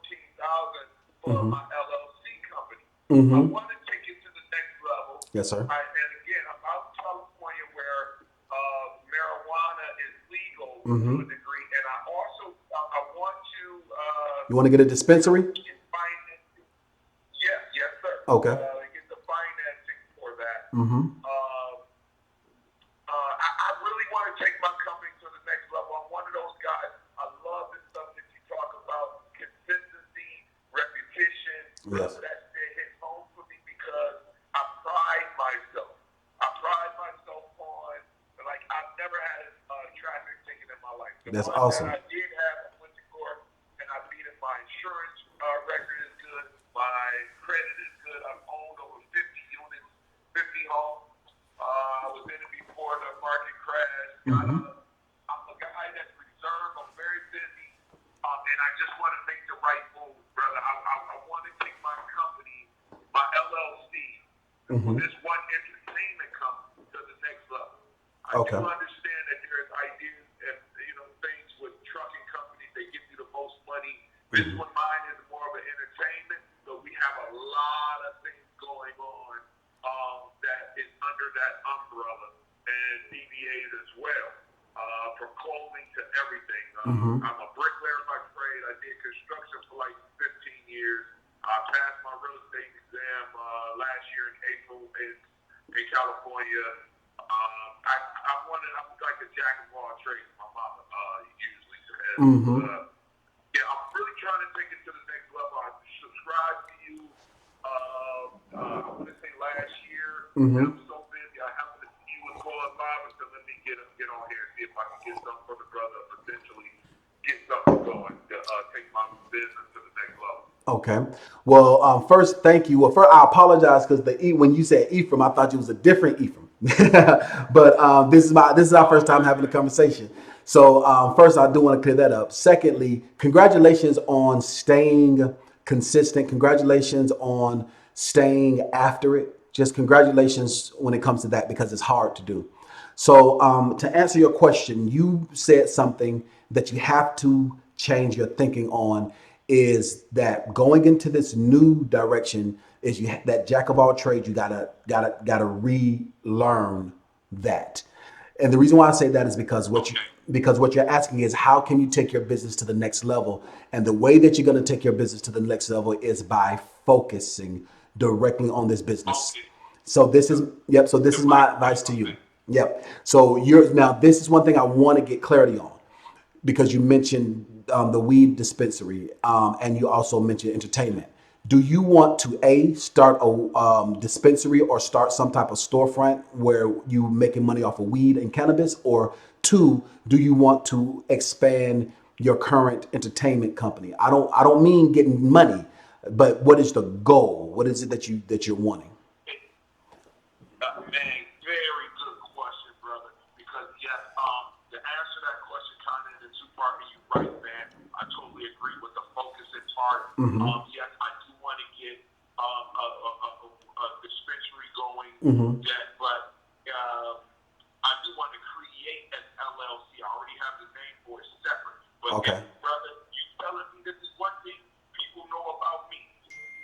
for Mm-hmm. my LLC company. Mm-hmm. I want to take it to the next level. Yes, sir. And again, I'm out in California where marijuana is legal Mm-hmm. to a degree, and I also I want to. You want to get a dispensary? Get financing. Yes, sir. Okay. Get the financing for that. Mm-hmm. I really want to take my company to the next level. I'm one of those guys. I love the stuff that you talk about, consistency, repetition. Yes. That hits home for me because I pride myself. On, like, I've never had a traffic ticket in my life. The That's one awesome. that I did have, I went to court and I beat it. My insurance record is good. My credit is good. I've owned over 50 units, 50 homes. I was in it before the market crash. Mm-hmm. I'm a guy that's reserved. I'm very busy. And I just want to make the right move, brother. I want to take my company, my LLC, Mm-hmm. this one entertainment company to the next level. I Okay. do understand that there's ideas and things with trucking companies. They give you the most money. This one, mine is more of an entertainment, but we have a lot of things going on that is under that umbrella and DBAs as well, from clothing to everything. Mm-hmm. I'm a bricklayer by trade. I did construction for like 15 years. I passed my real estate exam last year in April in California. I'm like a jack of all trades. My mama usually says. Mm-hmm. Yeah, I'm really trying to take it to the next level. I subscribed to you. I want to say last year. Mm-hmm. I'm so busy. I happened to see you and call up Bob, so let me get on here and see if I can get something for the brother. Potentially get something going to take my business to the next level. Okay. Well, first, thank you. Well, first, I apologize because when you said Ephraim, I thought you was a different Ephraim. But this is our first time having a conversation. So first, I do want to clear that up. Secondly, congratulations on staying consistent. Congratulations on staying after it. Just congratulations when it comes to that because it's hard to do. So to answer your question, you said something that you have to change your thinking on is that going into this new direction is that jack of all trades, you gotta relearn that. And the reason why I say that is because what you're asking is how can you take your business to the next level? And the way that you're going to take your business to the next level is by focusing directly on this business. So this is So this is my advice to you. Yep. So this is one thing I want to get clarity on because you mentioned the weed dispensary and you also mentioned entertainment. Do you want to start a dispensary or start some type of storefront where you making money off of weed and cannabis, or 2, do you want to expand your current entertainment company? I don't mean getting money, but what is the goal? What is it that you're wanting? Man, very good question, brother. Because yes, to answer that question kind of in the 2 parts, and you're right, man. I totally agree with the focusing part. Mm-hmm. Yes, I do want to get a dispensary going. Mm-hmm. But I do want to create create an LLC. I already have the name for it separate. But Okay. brother, you telling me this is one thing people know about me.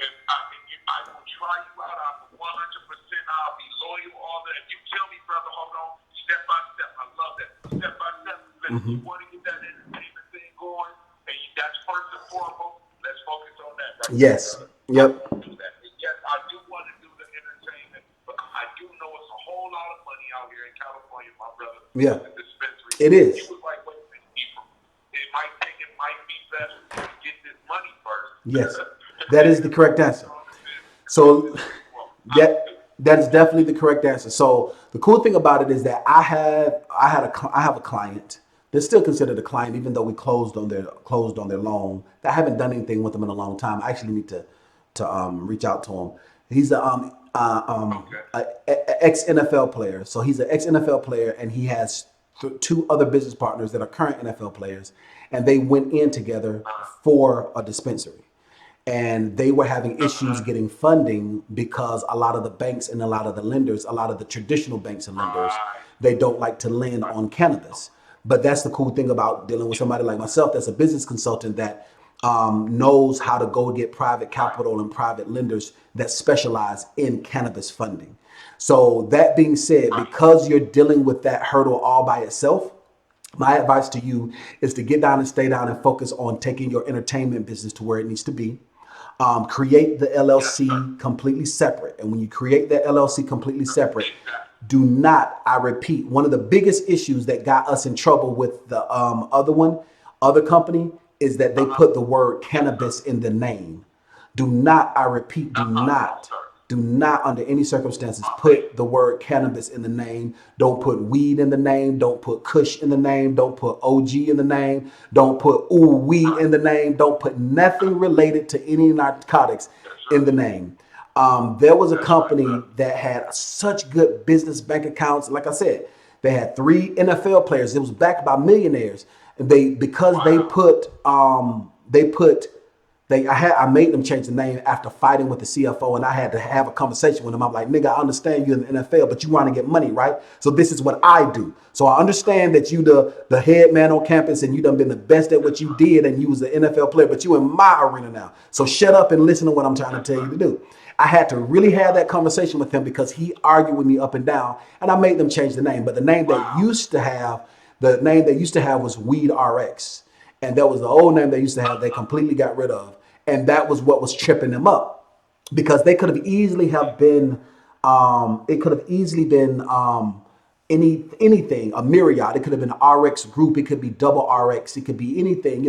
If I will try you out, I'm 100%. I'll be loyal, all that. If you tell me, brother, hold on, step by step. I love that. Step by step. You want to get that entertainment thing going, and that's first and foremost. Let's focus on that. Right Yes. there, Yep. do that. And yes, I do want to do the entertainment, but I do know it's a whole lot of money out here in California, my brother. Yeah. The dispensary. It is. He was like, wait a minute, it might be best to get this money first. Yes. That is the correct answer. So that is definitely the correct answer. So the cool thing about it is that I have a client. They're still considered a client, even though we closed on their loan. I haven't done anything with them in a long time. I actually need to reach out to him. He's a ex NFL player. So he's an ex NFL player, and he has two other business partners that are current NFL players, and they went in together for a dispensary. And they were having issues getting funding because a lot of the banks and a lot of the lenders, a lot of the traditional banks and lenders, they don't like to lend on cannabis. But that's the cool thing about dealing with somebody like myself that's a business consultant that knows how to go get private capital and private lenders that specialize in cannabis funding. So that being said, because you're dealing with that hurdle all by itself, my advice to you is to get down and stay down and focus on taking your entertainment business to where it needs to be. Create the LLC completely separate. And when you create that LLC completely separate, do not, I repeat, one of the biggest issues that got us in trouble with the other company is that they put the word cannabis in the name. Do not, I repeat, do not under any circumstances put the word cannabis in the name. Don't put weed in the name. Don't put kush in the name. Don't put OG in the name. Don't put ooh wee in the name. Don't put nothing related to any narcotics in the name. There was a company that had such good business bank accounts. Like I said, they had 3 NFL players. It was backed by millionaires. And I made them change the name after fighting with the CFO, and I had to have a conversation with him. I'm like, nigga, I understand you're in the NFL, but you want to get money, right? So this is what I do. So I understand that you the head man on campus and you done been the best at what you did and you was an NFL player, but you in my arena now. So shut up and listen to what I'm trying to tell you to do. I had to really have that conversation with him because he argued with me up and down, and I made them change the name. But the name they used to have was Weed RX. And that was the old name they used to have. They completely got rid of. And that was what was tripping them up, because they could have easily have been, anything, a myriad. It could have been RX Group. It could be double RX. It could be anything,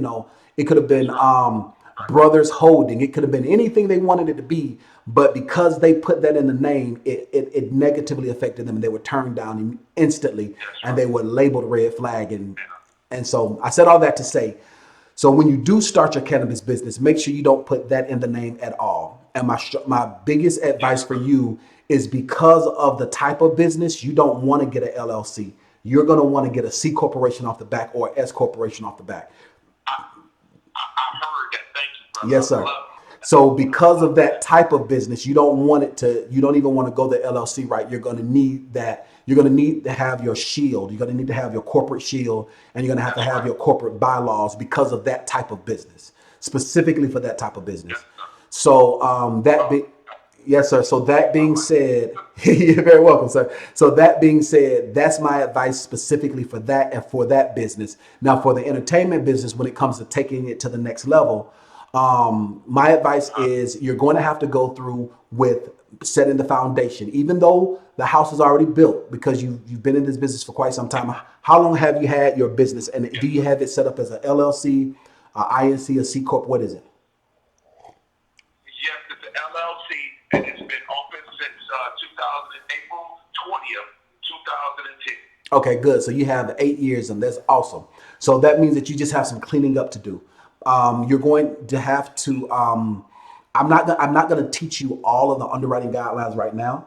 it could have been Brothers Holding. It could have been anything they wanted it to be. But because they put that in the name, it negatively affected them, and they were turned down instantly, and they were labeled red flag. And so I said all that to say, so when you do start your cannabis business, make sure you don't put that in the name at all. And my biggest advice for you is, because of the type of business, you don't want to get an LLC. You're going to want to get a C corporation off the back or S corporation off the back. I heard that. Thank you, brother. Yes, sir. So because of that type of business, you don't even want to go the LLC right. You're going to need that. You're going to need to have your shield. You're going to need to have your corporate shield, and you're going to have your corporate bylaws because of that type of business, specifically for that type of business. So yes, sir. So that being said, you're very welcome, sir. So that being said, that's my advice specifically for that and for that business. Now, for the entertainment business, when it comes to taking it to the next level, my advice is you're going to have to go through with setting the foundation, even though the house is already built, because you've been in this business for quite some time. How long have you had your business, and do you have it set up as an LLC, a INC, a C corp? What is it? Yes, it's an LLC, and it's been open since April 20th, 2010. Okay, good. So you have 8 years, and that's awesome. So that means that you just have some cleaning up to do. You're going to have to. I'm not going to teach you all of the underwriting guidelines right now.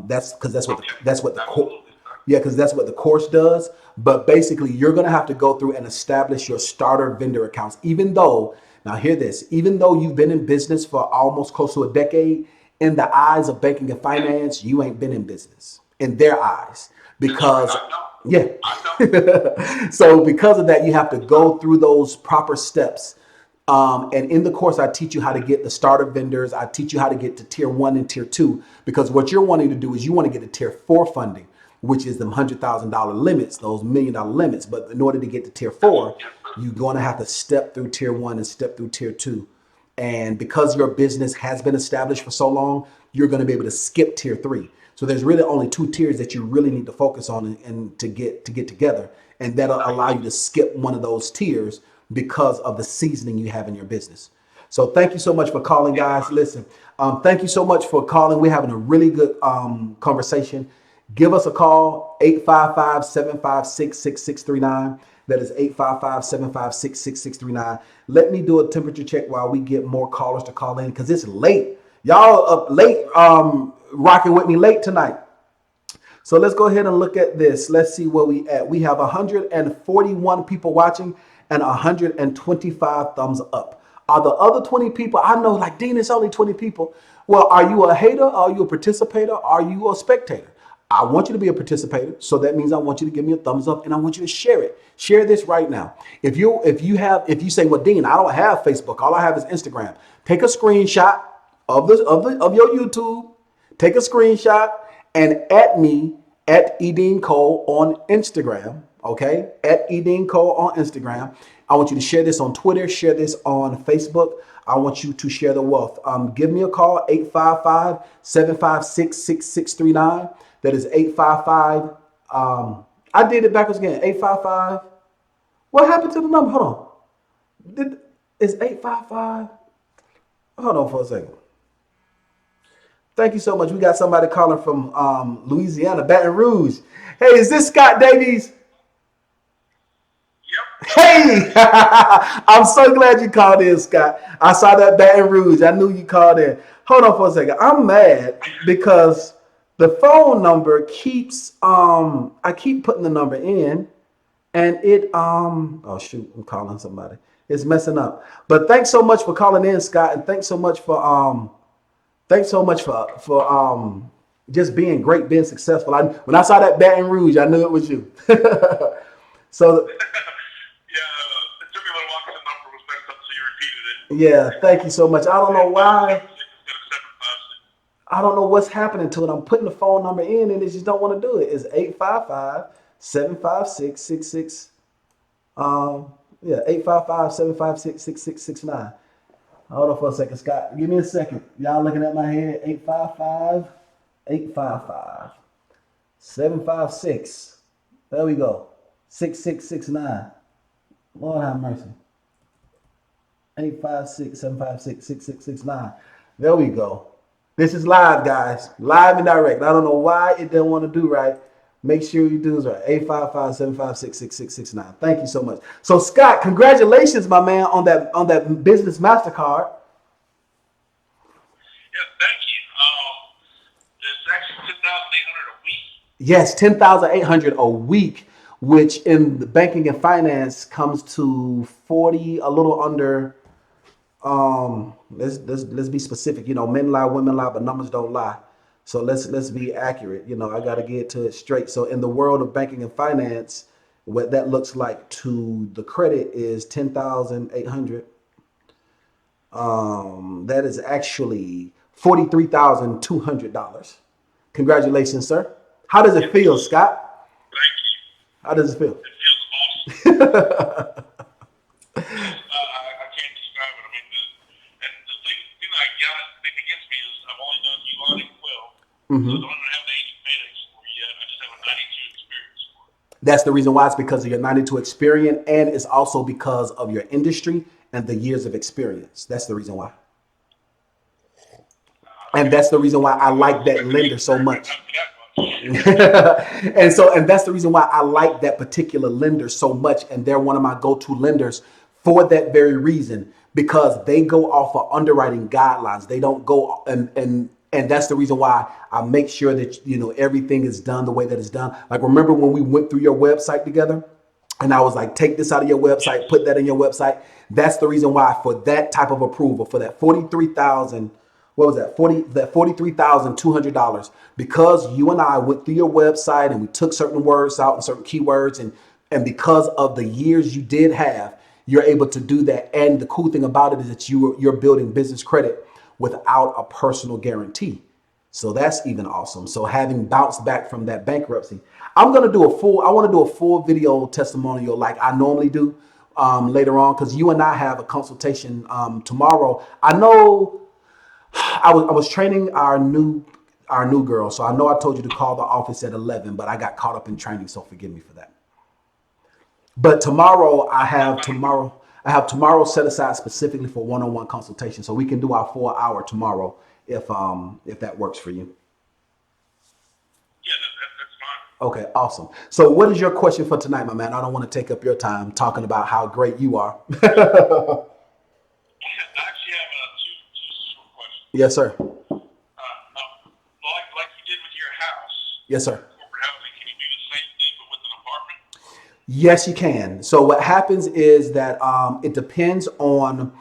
That's what the course does. But basically, you're going to have to go through and establish your starter vendor accounts. Even though you've been in business for almost close to a decade, in the eyes of banking and finance, you ain't been in business. in their eyes because I know. yeah. I know. So because of that, you have to go through those proper steps. And in the course, I teach you how to get the starter vendors. I teach you how to get to tier 1 and tier 2, because what you're wanting to do is you want to get to tier 4 funding, which is them $100,000 limits, those $1 million limits. But in order to get to tier 4, you're going to have to step through tier 1 and step through tier 2. And because your business has been established for so long, you're going to be able to skip tier 3. So there's really only 2 tiers that you really need to focus on and to get together. And that'll allow you to skip one of those tiers because of the seasoning you have in your business. So thank you so much for calling, guys. Listen, thank you so much for calling. We're having a really good conversation. Give us a call, 855-756-6639. That is 855-756-6639. Let me do a temperature check while we get more callers to call in, because it's late. Y'all up late, rocking with me late tonight. So let's go ahead and look at this. Let's see where we at. We have 141 people watching and 125 thumbs up. Are the other 20 people, I know like, Dean, it's only 20 people. Well, are you a hater? Are you a participator? Are you a spectator? I want you to be a participator. So that means I want you to give me a thumbs up and I want you to share it. Share this right now. If you say, well, Dean, I don't have Facebook. All I have is Instagram. Take a screenshot of your YouTube. Take a screenshot and at me at e.DeanCole on Instagram. Okay, at e.DeanCole on Instagram. I want you to share this on Twitter. Share this on Facebook. I want you to share the wealth. Give me a call, 855-756-6639. That is 855. I did it backwards again. 855. What happened to the number? Hold on. It's 855. Hold on for a second. Thank you so much. We got somebody calling from Louisiana, Baton Rouge. Hey, is this Scott Davies? Yep. Hey, I'm so glad you called in, Scott. I saw that Baton Rouge. I knew you called in. Hold on for a second. I'm mad because the phone number keeps I keep putting the number in and it oh shoot, I'm calling somebody. It's messing up. But thanks so much for calling in, Scott, and thanks so much for just being great, being successful. When I saw that Baton Rouge, I knew it was you. So It took me a little while because the number was messed up, so you repeated it. yeah, thank you so much. I don't know why. I don't know what's happening to it. I'm putting the phone number in and it just don't want to do it. It's 855-756-66. 855-756-6669. Hold on for a second, Scott. Give me a second. Y'all looking at my head. 855-756. There we go. 6669. Lord have mercy. 856-756-6669. There we go. This is live, guys. Live and direct. I don't know why it didn't want to do right. Make sure you do this right. 855-756-6669. Thank you so much. So Scott, congratulations, my man, on that business MasterCard. Yeah, thank you. It's actually 10,800 a week. Yes, 10,800 a week, which in the banking and finance comes to 40, a little under. Let's be specific. You know, men lie, women lie, but numbers don't lie. So let's be accurate. You know, I got to get to it straight. So in the world of banking and finance, what that looks like to the credit is 10,800. That is actually $43,200. Congratulations, sir. How does it feel, Scott? Thank you. How does it feel? It feels awesome. I can't describe it. I mean, and the thing I got thing against me is I've only done Elon and Quill. So I don't even have the 80 payday score yet. I just have a 92 experience score. That's the reason why. It's because of your 92 experience, and it's also because of your industry and the years of experience. That's the reason why. And that's the reason why I like that lender so much. and that's the reason why I like that particular lender so much. And they're one of my go-to lenders for that very reason, because they go off of underwriting guidelines. They don't go and that's the reason why I make sure that, you know, everything is done the way that it's done. Like, remember when we went through your website together and I was like, take this out of your website, put that in your website. That's the reason why for that type of approval, for that 43,000, what was that, $43,200, because you and I went through your website and we took certain words out and certain keywords, and because of the years you did have, you're able to do that. And the cool thing about it is that you're building business credit without a personal guarantee. So that's even awesome. So having bounced back from that bankruptcy, I want to do a full video testimonial like I normally do later on, because you and I have a consultation tomorrow. I know I was training our new girl, so I know I told you to call the office at 11, but I got caught up in training, so forgive me for that. But I have tomorrow set aside specifically for one-on-one consultation, so we can do our 4 hour tomorrow if that works for you. Yeah, that's fine. Okay, awesome. So what is your question for tonight, my man? I don't want to take up your time talking about how great you are. I actually have two short questions. Yes, sir. Like you did with your house, Yes, sir. corporate housing, can you do the same thing but with an apartment? Yes, you can. So what happens is that it depends on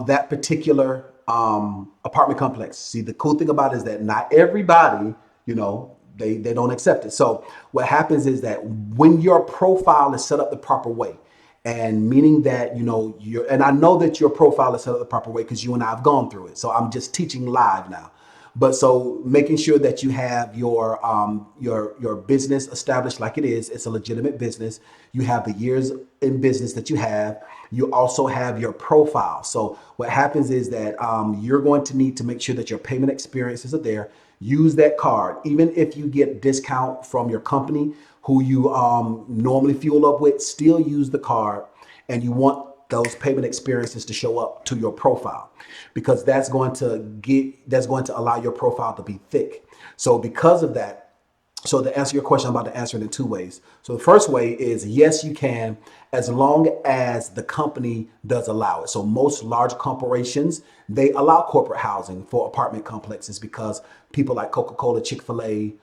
that particular apartment complex. See, the cool thing about it is that not everybody, they don't accept it. So what happens is that when your profile is set up the proper way, and meaning that, and I know that your profile is set up the proper way because you and I have gone through it. So I'm just teaching live now. But so making sure that you have your business established like it is, it's a legitimate business. You have the years in business that you have. You also have your profile. So what happens is that you're going to need to make sure that your payment experiences are there. Use that card, even if you get discount from your company who you normally fuel up with. Still use the card, and you want those payment experiences to show up to your profile, because that's going to allow your profile to be thick. So because of that, so to answer your question, I'm about to answer it in two ways. So the first way is yes, you can, as long as the company does allow it. So most large corporations, they allow corporate housing for apartment complexes because people like Coca-Cola, Chick-fil-A,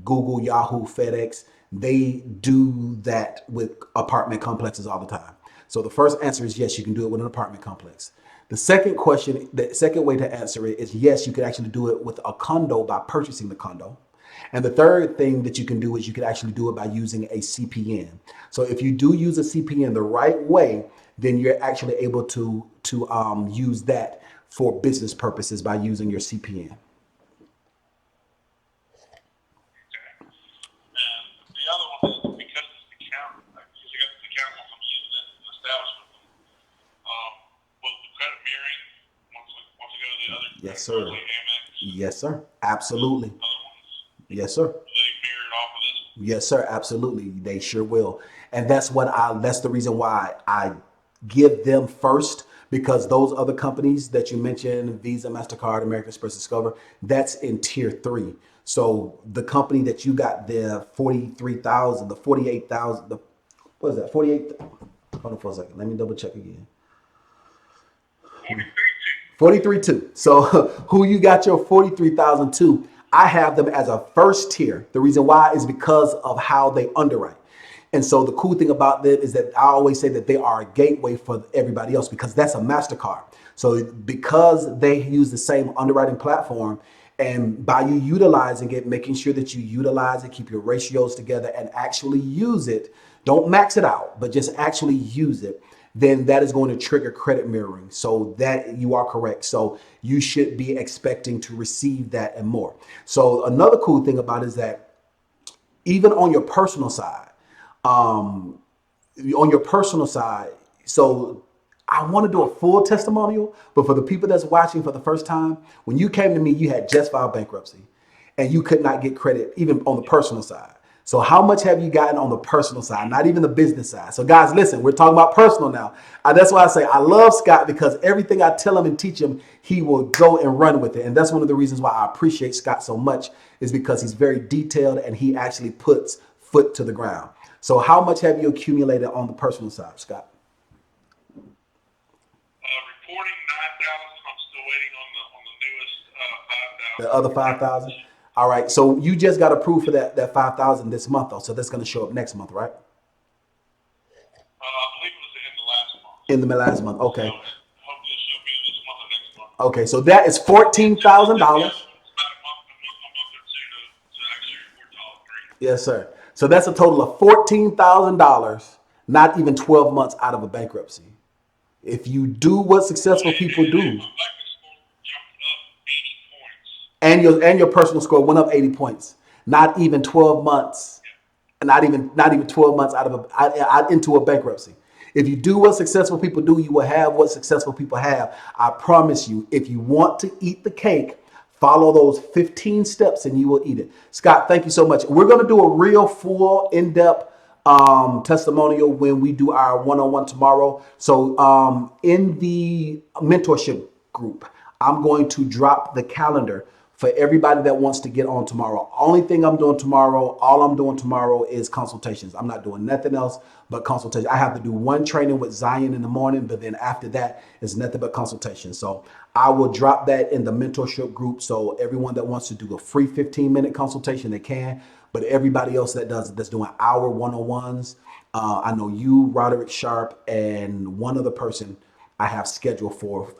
Google, Yahoo, FedEx, they do that with apartment complexes all the time. So the first answer is yes, you can do it with an apartment complex. The second way to answer it is yes, you could actually do it with a condo by purchasing the condo. And the third thing that you can do is you could actually do it by using a CPN. So if you do use a CPN the right way, then you're actually able to use that for business purposes by using your CPN. The other one is because it's an account, because you got this account once I'm using it and established with them. Will the credit mirroring once I go to the other? Yes, sir. Like Amex, Yes, sir. Absolutely. other ones, Yes, sir. will they mirror it off of this? Yes, sir. Absolutely. They sure will. And that's the reason why I give them first, because those other companies that you mentioned, Visa, MasterCard, American Express, Discover, that's in tier 3. So the company that you got there, 43,000, the 48,000, what is that? 48. Hold on for a second. Let me double check again. 43.2. So who you got your 43,000 to? I have them as a first tier. The reason why is because of how they underwrite. And so the cool thing about that is that I always say that they are a gateway for everybody else, because that's a MasterCard. So because they use the same underwriting platform, and by you utilizing it, making sure that you utilize it, keep your ratios together and actually use it, don't max it out, but just actually use it, then that is going to trigger credit mirroring. So that you are correct. So you should be expecting to receive that and more. So another cool thing about it is that even on your personal side, so I want to do a full testimonial, but for the people that's watching for the first time, when you came to me, you had just filed bankruptcy and you could not get credit even on the personal side. So how much have you gotten on the personal side, not even the business side? So guys, listen, we're talking about personal now. That's why I say I love Scott, because everything I tell him and teach him, he will go and run with it. And that's one of the reasons why I appreciate Scott so much, is because he's very detailed and he actually puts foot to the ground. So how much have you accumulated on the personal side, Scott? Reporting 9,000. I'm still waiting on the newest 5,000. The other 5,000? All right. So you just got approved for that 5,000 this month, though. So that's going to show up next month, right? I believe it was in the last month. In the last month. Okay. So hopefully she'll be this month or next month. Okay, so that is $14,000. It's about a month or two to actually report to all three. Yes, sir. So that's a total of $14,000, not even 12 months out of a bankruptcy. If you do what successful people And do, my black score jumped up 80 points. and your personal score went up 80 points, not even 12 months, not even 12 months into a bankruptcy. If you do what successful people do, you will have what successful people have. I promise you, if you want to eat the cake, follow those 15 steps and you will eat it. Scott, thank you so much. We're going to do a real full in-depth testimonial when we do our one-on-one tomorrow. So in the mentorship group, I'm going to drop the calendar for everybody that wants to get on tomorrow. Only thing I'm doing tomorrow, all I'm doing tomorrow is consultations. I'm not doing nothing else but consultation. I have to do one training with Zion in the morning, but then after that is nothing but consultation. So I will drop that in the mentorship group. So everyone that wants to do a free 15-minute consultation, they can. But everybody else that's doing our one-on-ones, I know you, Roderick Sharp, and one other person I have scheduled for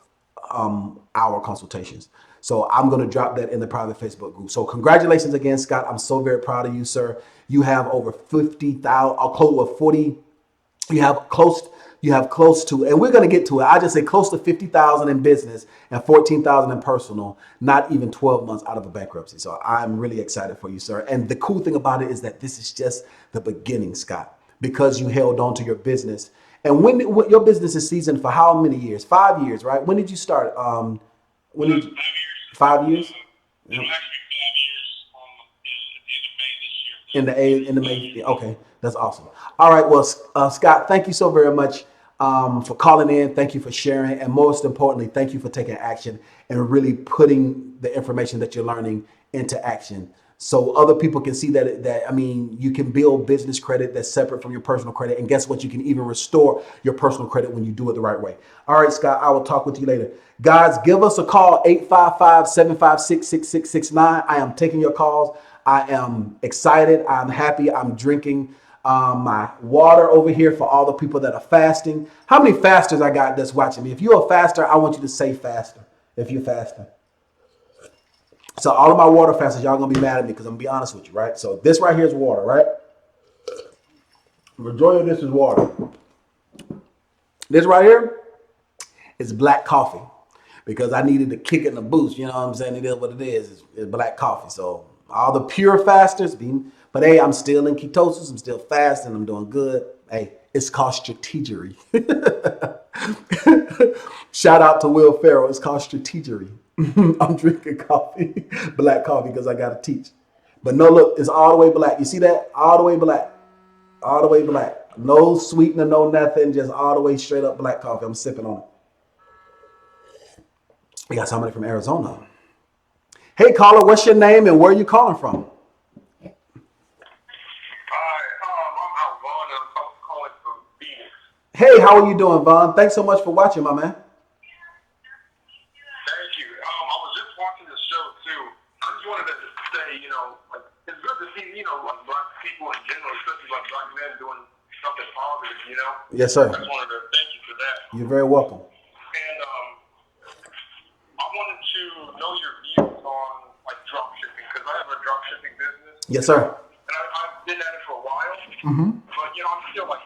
our consultations. So I'm going to drop that in the private Facebook group. So congratulations again, Scott. I'm so very proud of you, sir. You have over 50,000, close to 40. You have close to, and we're going to get to it. I just say close to 50,000 in business and 14,000 in personal, not even 12 months out of a bankruptcy. So I'm really excited for you, sir. And the cool thing about it is that this is just the beginning, Scott, because you held on to your business. And when your business is seasoned for how many years? 5 years, right? When did you start? When did you, 5 years? It'll actually be 5 years at the end of May this year. In the May. Okay, that's awesome. All right, well, Scott, thank you so very much for calling in. Thank you for sharing, and most importantly, thank you for taking action and really putting the information that you're learning into action, so other people can see that you can build business credit that's separate from your personal credit, and guess what? You can even restore your personal credit when you do it the right way. All right, Scott, I will talk with you later. Guys, give us a call, 855-756-6669. I am taking your calls. I am excited. I'm happy. I'm drinking my water over here for all the people that are fasting. How many fasters I got that's watching me? If you're a faster, I want you to say faster if you're fasting. So all of my water fasters, y'all gonna be mad at me because I'm gonna be honest with you, right? So this right here is water, right? The majority of this is water. This right here is black coffee because I needed to kick it in the boost. You know what I'm saying? It is what it is. It's black coffee. So all the pure fasters, but hey, I'm still in ketosis. I'm still fasting. I'm doing good. Hey, it's called strategery. Shout out to Will Ferrell. It's called strategery. I'm drinking coffee, black coffee, because I got to teach. But no, look, it's all the way black. You see that? All the way black. All the way black. No sweetener, no nothing. Just all the way straight up black coffee. I'm sipping on it. We got somebody from Arizona. Hey, caller, what's your name and where are you calling from? Hi, I'm Vaughn, and I'm calling from Phoenix. Hey, how are you doing, Vaughn? Thanks so much for watching, my man. Thank you. I was just watching the show too. I just wanted to say, like it's good to see, like black people in general, especially like black men doing something positive. Yes, sir. I just wanted to thank you for that. You're very welcome. And I wanted to know your views on like drop shipping because I have a drop shipping business. Yes, sir. And I've been at it for a while. Mm-hmm. But I'm still like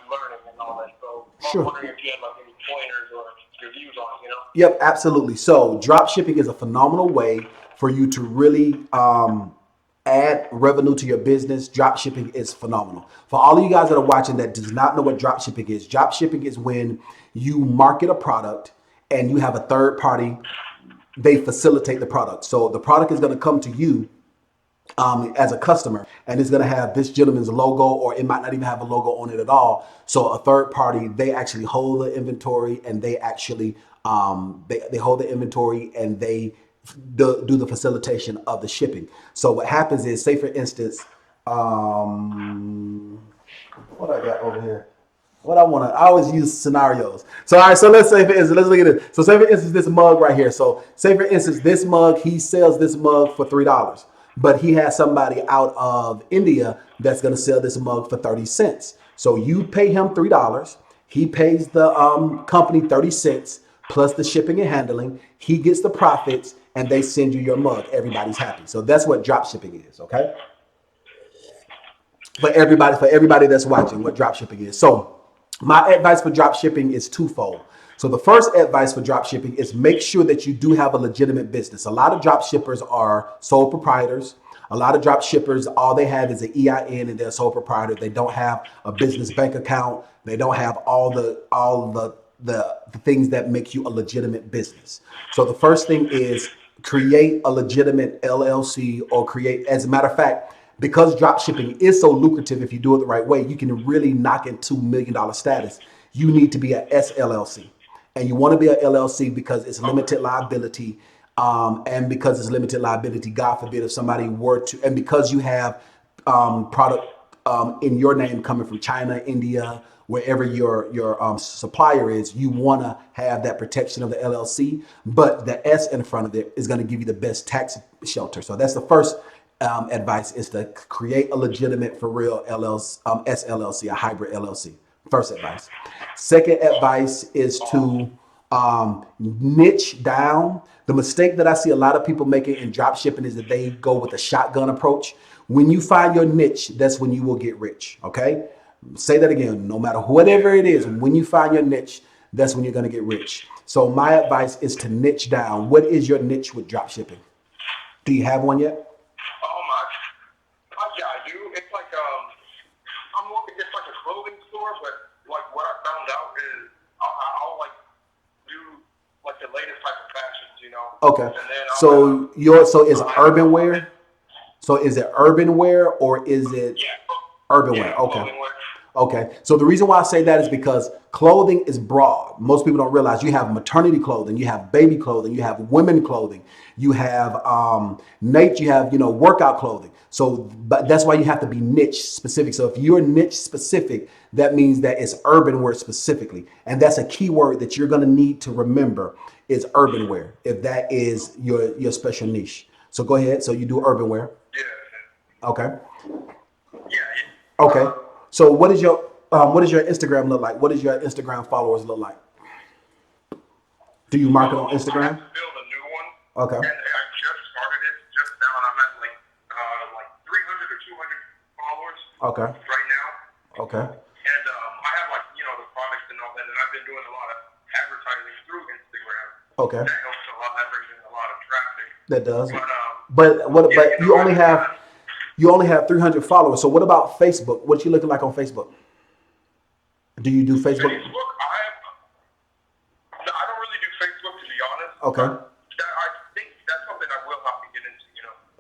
learning and all that. So Sure. I'm wondering if you had like any pointers or your views on it. Yep, absolutely. So drop shipping is a phenomenal way for you to really add revenue to your business. Drop shipping is phenomenal. For all of you guys that are watching that does not know what drop shipping is when you market a product and you have a third party, they facilitate the product. So the product is going to come to you as a customer, and it's going to have this gentleman's logo, or it might not even have a logo on it at all. So a third party, they actually hold the inventory, and they actually they hold the inventory, and they do the facilitation of the shipping. So what happens is, say for instance, what I got over here. I always use scenarios. So all right, so let's say for instance, let's look at this. So say for instance, this mug right here. So say for instance, this mug, he sells this mug for $3. But he has somebody out of India that's going to sell this mug for 30 cents. So you pay him $3. He pays the company 30 cents plus the shipping and handling. He gets the profits and they send you your mug. Everybody's happy. So that's what drop shipping is, okay? For everybody that's watching, what drop shipping is. So my advice for drop shipping is twofold. So the first advice for drop shipping is make sure that you do have a legitimate business. A lot of drop shippers are sole proprietors. A lot of drop shippers, all they have is an EIN and they're a sole proprietor. They don't have a business bank account. They don't have all the things that make you a legitimate business. So the first thing is create a legitimate LLC or create, as a matter of fact, because drop shipping is so lucrative, if you do it the right way, you can really knock into $1 million status. You need to be a SLLC. And you want to be a LLC because it's limited liability. And because it's limited liability, God forbid if somebody were to, and because you have product in your name coming from China, India, wherever your supplier is, you want to have that protection of the LLC. But the S in front of it is going to give you the best tax shelter. So that's the first advice, is to create a legitimate, for real SLLC, a hybrid LLC. First advice. Second advice is to niche down. The mistake that I see a lot of people making in drop shipping is that they go with a shotgun approach. When you find your niche, that's when you will get rich. Okay. Say that again. No matter whatever it is, when you find your niche, that's when you're going to get rich. So my advice is to niche down. What is your niche with drop shipping? Do you have one yet? Yeah, I do. It's like it's like a clothing store, but like what I found out is I'll like do like the latest type of fashions, you know. Okay. And then So is urban wear? So is it urban wear or is it urban wear? Okay. clothing wear. Okay. So the reason why I say that is because clothing is broad. Most people don't realize you have maternity clothing, you have baby clothing, you have women clothing, you have you have, workout clothing. So, but that's why you have to be niche specific. So if you're niche specific, that means that it's urban wear specifically. And that's a key word that you're going to need to remember, is urban wear, if that is your special niche. So go ahead. So you do urban wear. Yeah. Okay. Yeah. Okay. So what is your Instagram look like? What does your Instagram followers look like? Do you market on Instagram? I have to build a new one. Okay. And I just started it just now, and I'm at like 300 or 200 followers. Okay. Right now. Okay. And I have the products and all that, and I've been doing a lot of advertising through Instagram. Okay. That helps a lot. That brings in a lot of traffic. That does. But you only have 300 followers. So what about Facebook? What you looking like on Facebook? Do you do Facebook? Facebook, I don't really do Facebook, to be honest. Okay. I think that's something I will have to get into.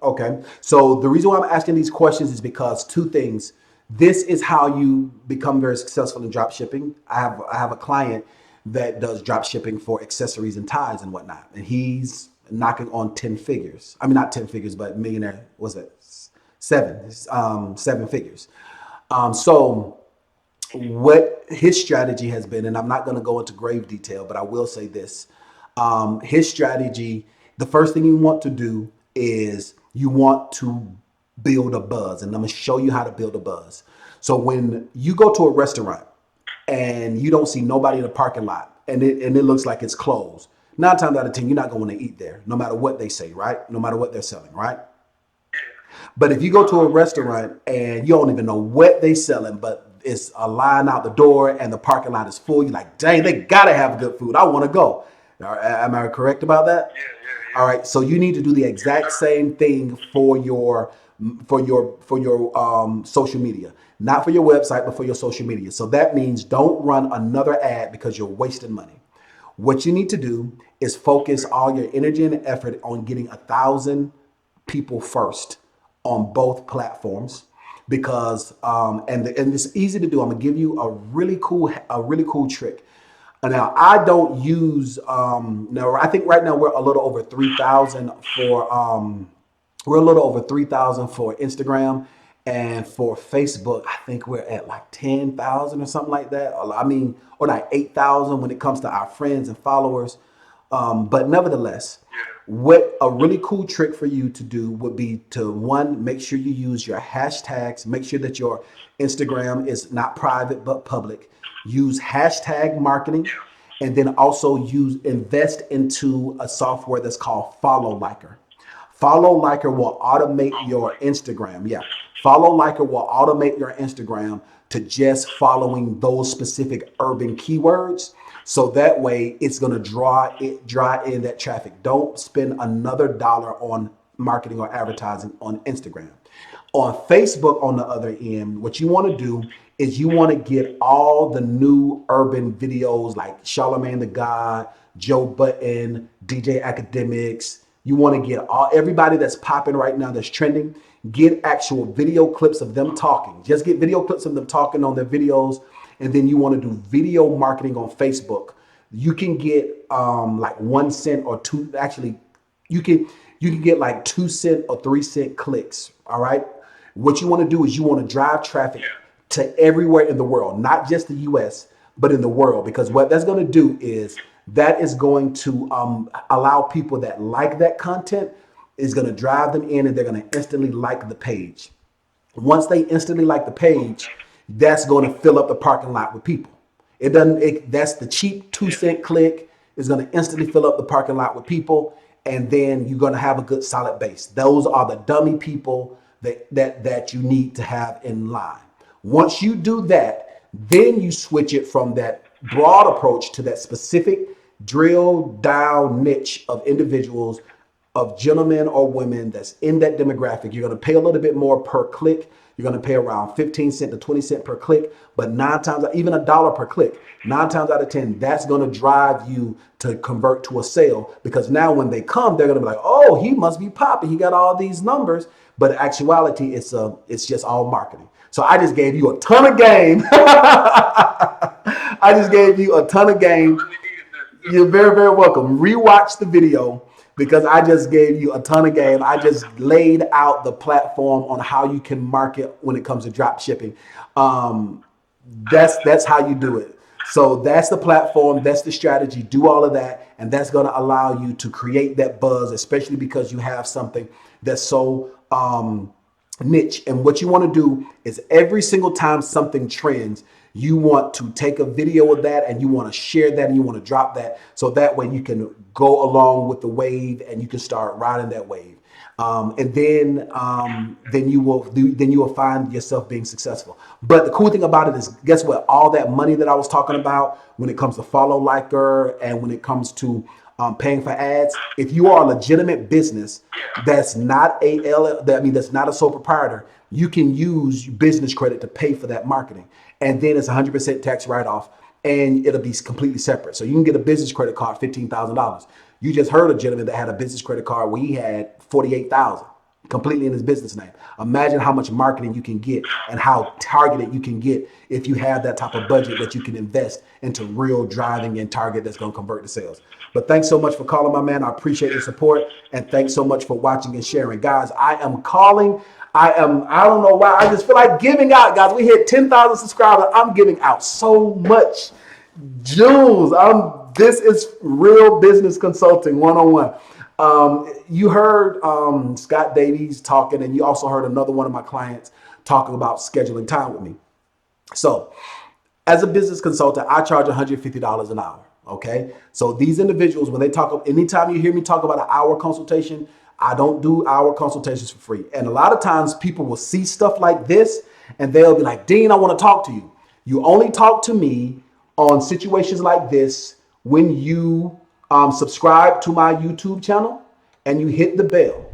Okay. So the reason why I'm asking these questions is because two things. This is how you become very successful in drop shipping. I have a client that does drop shipping for accessories and ties and whatnot, and he's knocking on 10 figures. I mean, not 10 figures, but millionaire. Was it seven figures? So what his strategy has been, and I'm not going to go into grave detail, but I will say this. His strategy, the first thing you want to do is you want to build a buzz, and I'm going to show you how to build a buzz. So when you go to a restaurant and you don't see nobody in the parking lot and it looks like it's closed, 9 times out of 10, you're not going to eat there, no matter what they say, right? No matter what they're selling, right? But if you go to a restaurant and you don't even know what they're selling, but it's a line out the door and the parking lot is full, you're like, dang, they got to have good food. I want to go. Am I correct about that? Yeah. All right. So you need to do the exact same thing for your social media, not for your website, but for your social media. So that means don't run another ad because you're wasting money. What you need to do is focus all your energy and effort on getting 1,000 people first on both platforms, because and it's easy to do. I'm gonna give you a really cool trick. Now I don't use now I think right now we're a little over 3,000 for Instagram, and for Facebook I think we're at like 10,000 or something like that. Or like 8,000 when it comes to our friends and followers. But nevertheless, what a really cool trick for you to do would be to, one, make sure you use your hashtags. Make sure that your Instagram is not private but public. Use hashtag marketing. and then also invest into a software that's called Follow Liker. Follow Liker will automate your Instagram. Yeah. Follow Liker will automate your Instagram to just following those specific urban keywords. So that way it's going to draw in that traffic. Don't spend another dollar on marketing or advertising on Instagram. On Facebook, on the other end, what you want to do is you want to get all the new urban videos like Charlamagne the God, Joe Budden, DJ Academics. You want to get everybody that's popping right now, that's trending. Get actual video clips of them talking. Just get video clips of them talking on their videos, and then you want to do video marketing on Facebook. You can get like 1 cent or two. Actually, you can get like 2 cent or 3 cent clicks. All right. What you want to do is you want to drive traffic to everywhere in the world, not just the US, but in the world, because what that's going to do is that is going to allow people that like that content, is going to drive them in, and they're going to instantly like the page. Once they instantly like the page, that's going to fill up the parking lot with people. That's the cheap 2 cent click is going to instantly fill up the parking lot with people. And then you're going to have a good solid base. Those are the dummy people that you need to have in line. Once you do that, then you switch it from that broad approach to that specific drill down niche of individuals, of gentlemen or women that's in that demographic. You're going to pay a little bit more per click. You're going to pay around 15 cents to 20 cents per click, but even $1 per click, 9 times out of 10, that's going to drive you to convert to a sale, because now when they come, they're going to be like, oh, he must be popping. He got all these numbers, but in actuality, it's just all marketing. So I just gave you a ton of game. I just gave you a ton of game. You're very, very welcome. Rewatch the video, because I just gave you a ton of game. I just laid out the platform on how you can market when it comes to drop shipping. That's how you do it. So that's the platform, that's the strategy. Do all of that, and that's going to allow you to create that buzz, especially because you have something that's so niche. And what you want to do is every single time something trends, you want to take a video of that and you want to share that and you want to drop that, so that way you can go along with the wave and you can start riding that wave. And then you will find yourself being successful. But the cool thing about it is, guess what? All that money that I was talking about when it comes to Follow Liker and when it comes to paying for ads, if you are a legitimate business that's not that's not a sole proprietor, you can use business credit to pay for that marketing. And then it's 100% tax write-off, and it'll be completely separate. So you can get a business credit card, $15,000. You just heard a gentleman that had a business credit card where he had $48,000 completely in his business name. Imagine how much marketing you can get and how targeted you can get if you have that type of budget that you can invest into real driving and target that's going to convert to sales. But thanks so much for calling, my man. I appreciate your support, and thanks so much for watching and sharing. Guys, I am calling. I don't know why. I just feel like giving out, guys. We hit 10,000 subscribers. I'm giving out so much jewels. This is real business consulting 101. You heard Scott Davies talking, and you also heard another one of my clients talking about scheduling time with me. So as a business consultant, I charge $150 an hour. Okay. So these individuals, when they talk, anytime you hear me talk about an hour consultation, I don't do hour consultations for free. And a lot of times people will see stuff like this and they'll be like, Dean, I want to talk to you. You only talk to me on situations like this when you subscribe to my YouTube channel and you hit the bell.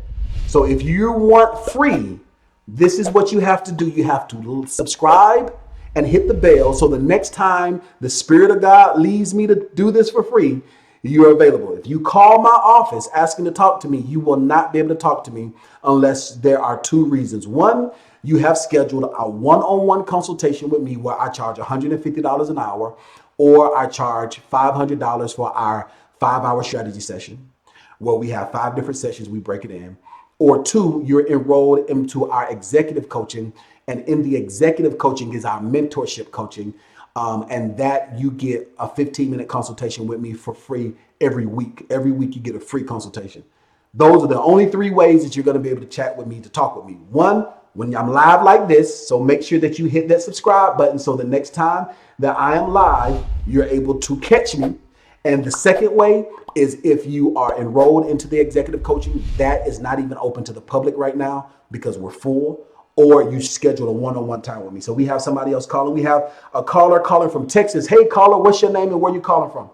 So if you want free, this is what you have to do. You have to subscribe and hit the bell. So the next time the Spirit of God leads me to do this for free, you're available. If you call my office asking to talk to me, you will not be able to talk to me unless there are 2 reasons. One, you have scheduled a one-on-one consultation with me where I charge $150 an hour, or I charge $500 for our 5-hour strategy session where we have 5 different sessions, we break it in. Or 2, you're enrolled into our executive coaching, and in the executive coaching is our mentorship coaching. And that you get a 15-minute consultation with me for free every week. Every week you get a free consultation. Those are the only 3 ways that you're going to be able to chat with me, to talk with me. 1, when I'm live like this, so make sure that you hit that subscribe button so the next time that I am live, you're able to catch me. And the second way is if you are enrolled into the executive coaching, that is not even open to the public right now because we're full, or you schedule a one-on-one time with me. So we have somebody else calling. We have a caller calling from Texas. Hey, caller, what's your name and where you calling from?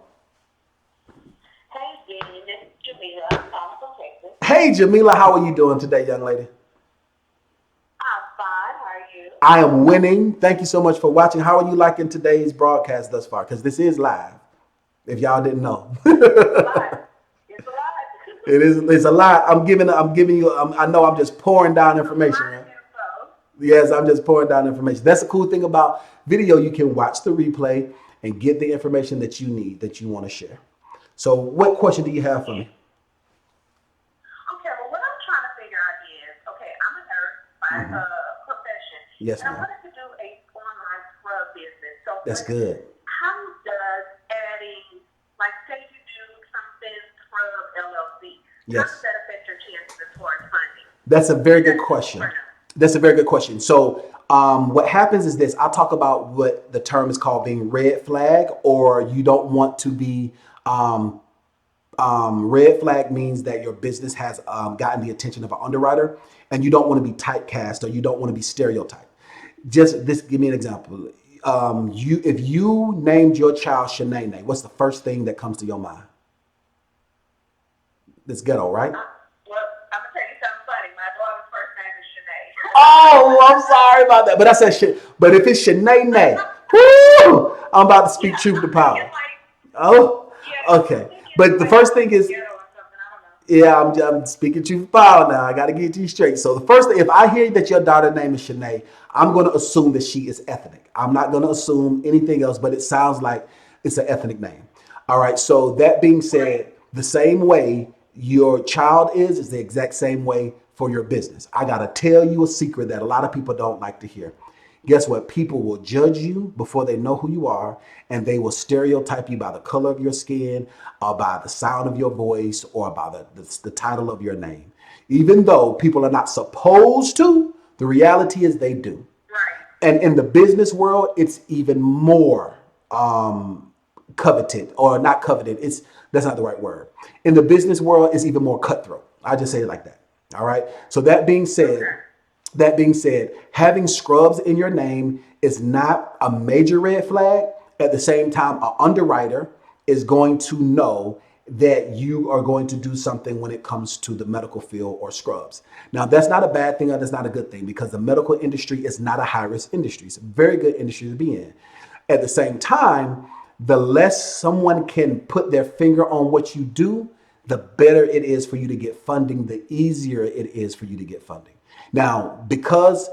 Hey, Dean, this is Jamila. I'm calling from Texas. Hey, Jamila, how are you doing today, young lady? I'm fine. How are you? I am winning. Thank you so much for watching. How are you liking today's broadcast thus far? Because this is live, if y'all didn't know. It's alive. It's alive. It's a lot. I'm giving you, I know I'm just pouring down information, right? Yes, I'm just pouring down information. That's the cool thing about video. You can watch the replay and get the information that you need, that you want to share. So what question do you have for me? Okay, well, what I'm trying to figure out is, okay, I'm a nurse by profession. Yes, and ma'am. I wanted to do a online scrub business. So That's good. how does adding, like, say you do something scrub LLC, Yes. how does that affect your chances as far as funding? That's a very good question. That's a very good question. So what happens is this. I'll talk about what the term is called being red flag, or you don't want to be red flag means that your business has gotten the attention of an underwriter and you don't want to be typecast or you don't want to be stereotyped. Just this, give me an example. If you named your child Shanae, what's the first thing that comes to your mind? It's ghetto, right? Well, I'm going to tell you something funny. My daughter's first name is Shanae. Oh, I'm sorry about that. But I said shit. But if it's Shanae, whoo, I'm about to speak truth to power. Oh, okay. But the first thing is, yeah, I'm speaking truth to power now. I got to get you straight. So the first thing, if I hear that your daughter's name is Shanae, I'm going to assume that she is ethnic. I'm not going to assume anything else, but it sounds like it's an ethnic name. All right. So that being said, the same way your child is the exact same way for your business. I got to tell you a secret that a lot of people don't like to hear. Guess what? People will judge you before they know who you are, and they will stereotype you by the color of your skin, or by the sound of your voice, or by the title of your name. Even though people are not supposed to, the reality is they do. And in the business world, it's even more coveted, or not coveted. That's not the right word. In the business world, it's even more cutthroat. I just say it like that. All right. So that being said, having scrubs in your name is not a major red flag. At the same time, an underwriter is going to know that you are going to do something when it comes to the medical field or scrubs. Now, that's not a bad thing or that's not a good thing, because the medical industry is not a high-risk industry. It's a very good industry to be in. At the same time, the less someone can put their finger on what you do, the better it is for you to get funding, the easier it is for you to get funding. Now, because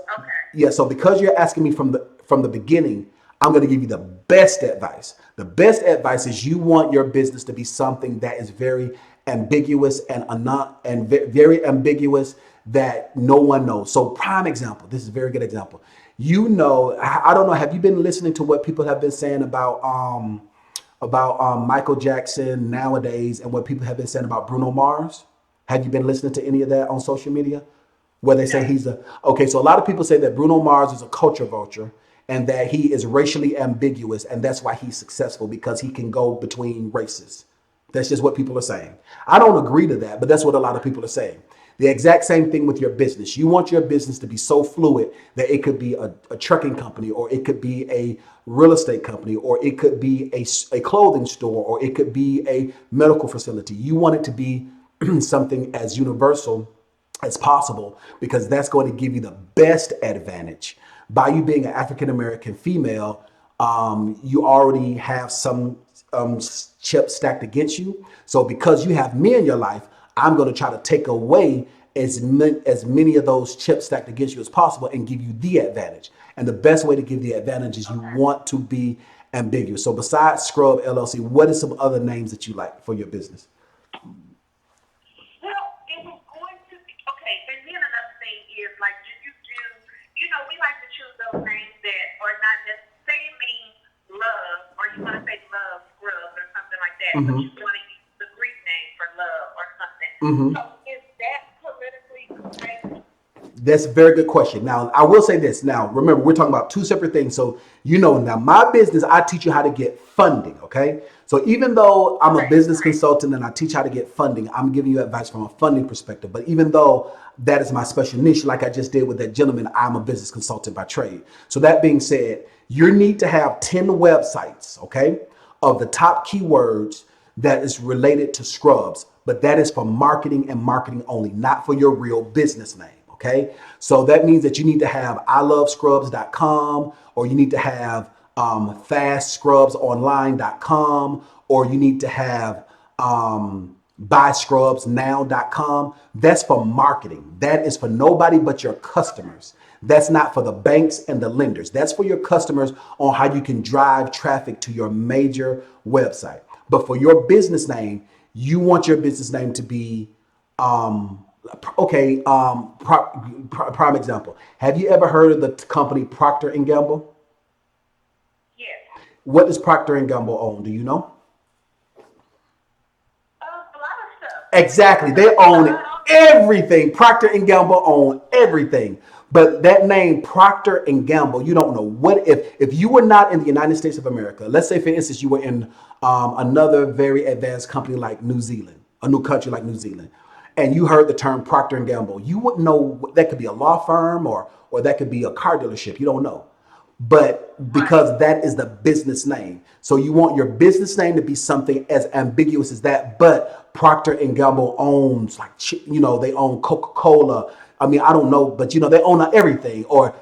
you're asking me from the beginning, I'm going to give you the best advice. The best advice is you want your business to be something that is very ambiguous and very ambiguous that no one knows. So prime example, this is a very good example. You know, I don't know, have you been listening to what people have been saying about Michael Jackson nowadays and what people have been saying about Bruno Mars? Have you been listening to any of that on social media? Where they say okay, so a lot of people say that Bruno Mars is a culture vulture and that he is racially ambiguous, and that's why he's successful, because he can go between races. That's just what people are saying. I don't agree to that, but that's what a lot of people are saying. The exact same thing with your business. You want your business to be so fluid that it could be a trucking company, or it could be a real estate company, or it could be a clothing store, or it could be a medical facility. You want it to be something as universal as possible, because that's going to give you the best advantage. By you being an African-American female, you already have some chips stacked against you. So because you have me in your life, I'm going to try to take away as many of those chips stacked against you as possible and give you the advantage. And the best way to give the advantage is you want to be ambiguous. So besides Scrub LLC, what are some other names that you like for your business? Well, it was going to be, okay, and then another thing is, like, we like to choose those names that are not necessarily mean love, or you want to say love scrubs or something like that, but you want to use the Greek name for love or something. So is that politically correct? That's a very good question. Now, I will say this. Now, remember, we're talking about two separate things. So, now my business, I teach you how to get funding. Okay. So even though I'm a business consultant and I teach how to get funding, I'm giving you advice from a funding perspective. But even though that is my special niche, like I just did with that gentleman, I'm a business consultant by trade. So that being said, you need to have 10 websites, okay, of the top keywords that is related to scrubs. But that is for marketing and marketing only, not for your real business name. Okay, so that means that you need to have ilovescrubs.com, or you need to have fastscrubsonline.com, or you need to have buyscrubsnow.com. That's for marketing. That is for nobody but your customers. That's not for the banks and the lenders. That's for your customers on how you can drive traffic to your major website. But for your business name, you want your business name to be prime example. Have you ever heard of the company Procter and Gamble? Yes. What does Procter and Gamble own? Do you know? A lot of stuff. Exactly. They own everything. Procter and Gamble own everything. But that name Procter and Gamble, you don't know what if you were not in the United States of America. Let's say, for instance, you were in another very advanced company like New Zealand, a new country like New Zealand, and you heard the term Procter and Gamble. You wouldn't know that could be a law firm or that could be a car dealership. You don't know. But because that is the business name. So you want your business name to be something as ambiguous as that. But Procter and Gamble owns, like, they own Coca-Cola. I mean, I don't know, but they own everything, or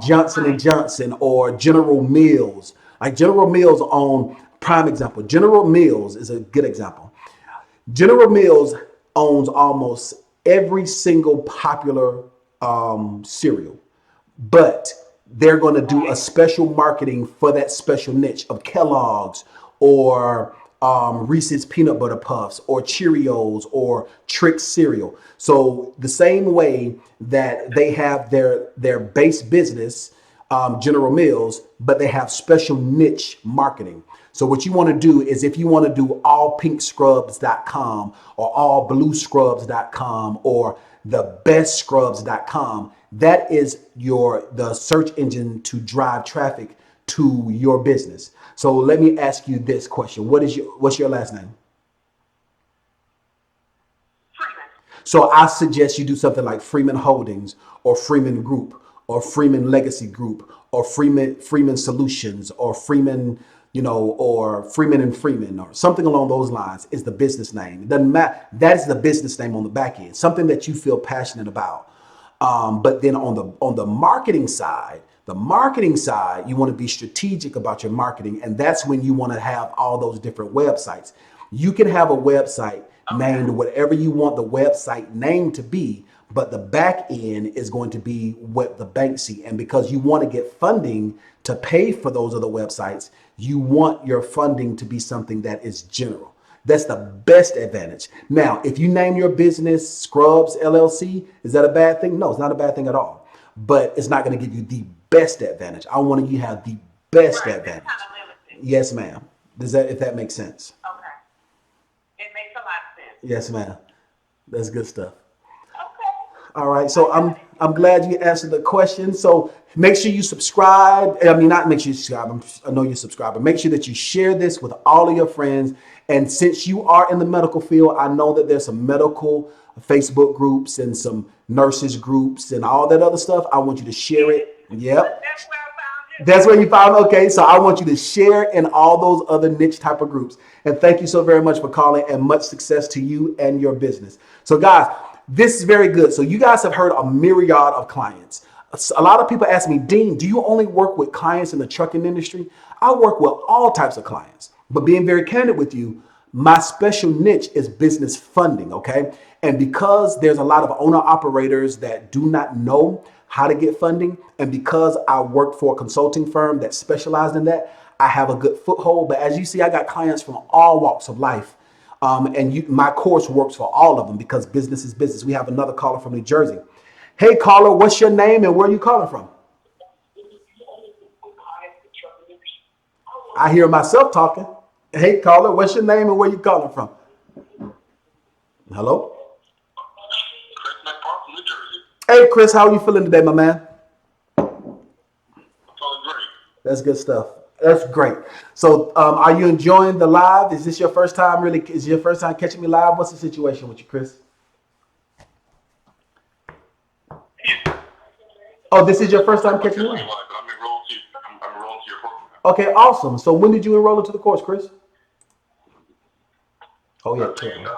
Johnson and Johnson, or General Mills. Like General Mills own, prime example. General Mills is a good example. General Mills owns almost every single popular cereal, but they're going to do a special marketing for that special niche of Kellogg's, or Reese's Peanut Butter Puffs, or Cheerios, or Trix cereal. So the same way that they have their base business, General Mills, but they have special niche marketing. So what you want to do is, if you want to do allpinkscrubs.com or allbluescrubs.com or thebestscrubs.com, that is the search engine to drive traffic to your business. So let me ask you this question. What's your last name? Freeman. So I suggest you do something like Freeman Holdings, or Freeman Group, or Freeman Legacy Group, or Freeman Solutions, or Freeman, or Freeman and Freeman, or something along those lines is the business name. It doesn't matter. That is the business name on the back end, something that you feel passionate about. But then on the marketing side, you want to be strategic about your marketing, and that's when you want to have all those different websites. You can have a website named whatever you want the website name to be, but the back end is going to be what the banks see. And because you want to get funding to pay for those other websites, you want your funding to be something that is general. That's the best advantage. Now, if you name your business Scrubs LLC, is that a bad thing? No, it's not a bad thing at all. But it's not going to give you the best advantage. I want you to have the best advantage. Kind of limited. Yes, ma'am. If that makes sense? Okay. It makes a lot of sense. Yes, ma'am. That's good stuff. Okay. All right. So I'm glad you answered the question. So make sure you subscribe. I mean, not make sure you subscribe. I know you're subscribed, but make sure that you share this with all of your friends. And since you are in the medical field, I know that there's some medical Facebook groups and some nurses groups and all that other stuff. I want you to share it. Yep. That's where I found you. That's where you found. Okay. So I want you to share in all those other niche type of groups. And thank you so very much for calling, and much success to you and your business. So guys, this is very good. So you guys have heard a myriad of clients. A lot of people ask me, Dean, do you only work with clients in the trucking industry? I work with all types of clients, but being very candid with you, my special niche is business funding. Okay. And because there's a lot of owner operators that do not know how to get funding, and because I work for a consulting firm that specialized in that, I have a good foothold. But as you see, I got clients from all walks of life. My course works for all of them, because business is business. We have another caller from New Jersey. Hey, caller, what's your name and where are you calling from? I hear myself talking. Hey, caller, what's your name and where you calling from? Hello? Chris McPark from New Jersey. Hey, Chris, how are you feeling today, my man? I'm feeling great. That's good stuff. That's great. So, are you enjoying the live? Is this your first time? Really, is it your first time catching me live? What's the situation with you, Chris? Oh, this is your first time catching me live. I'm enrolled to your program. Okay, awesome. So, when did you enroll into the course, Chris? Oh, yeah, I think about 2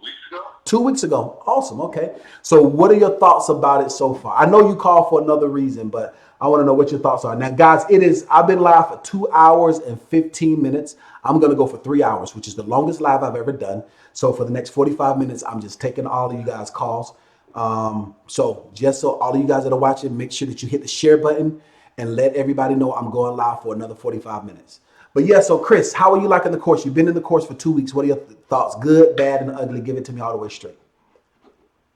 weeks ago. 2 weeks ago. Awesome. Okay. So, what are your thoughts about it so far? I know you called for another reason, but I want to know what your thoughts are. Now, guys, I've been live for 2 hours and 15 minutes. I'm going to go for 3 hours, which is the longest live I've ever done. So, for the next 45 minutes, I'm just taking all of you guys' calls. So, just so all of you guys that are watching, make sure that you hit the share button and let everybody know I'm going live for another 45 minutes. But yeah, so Chris, how are you liking the course? You've been in the course for 2 weeks. What are your thoughts? Good, bad, and ugly? Give it to me all the way straight.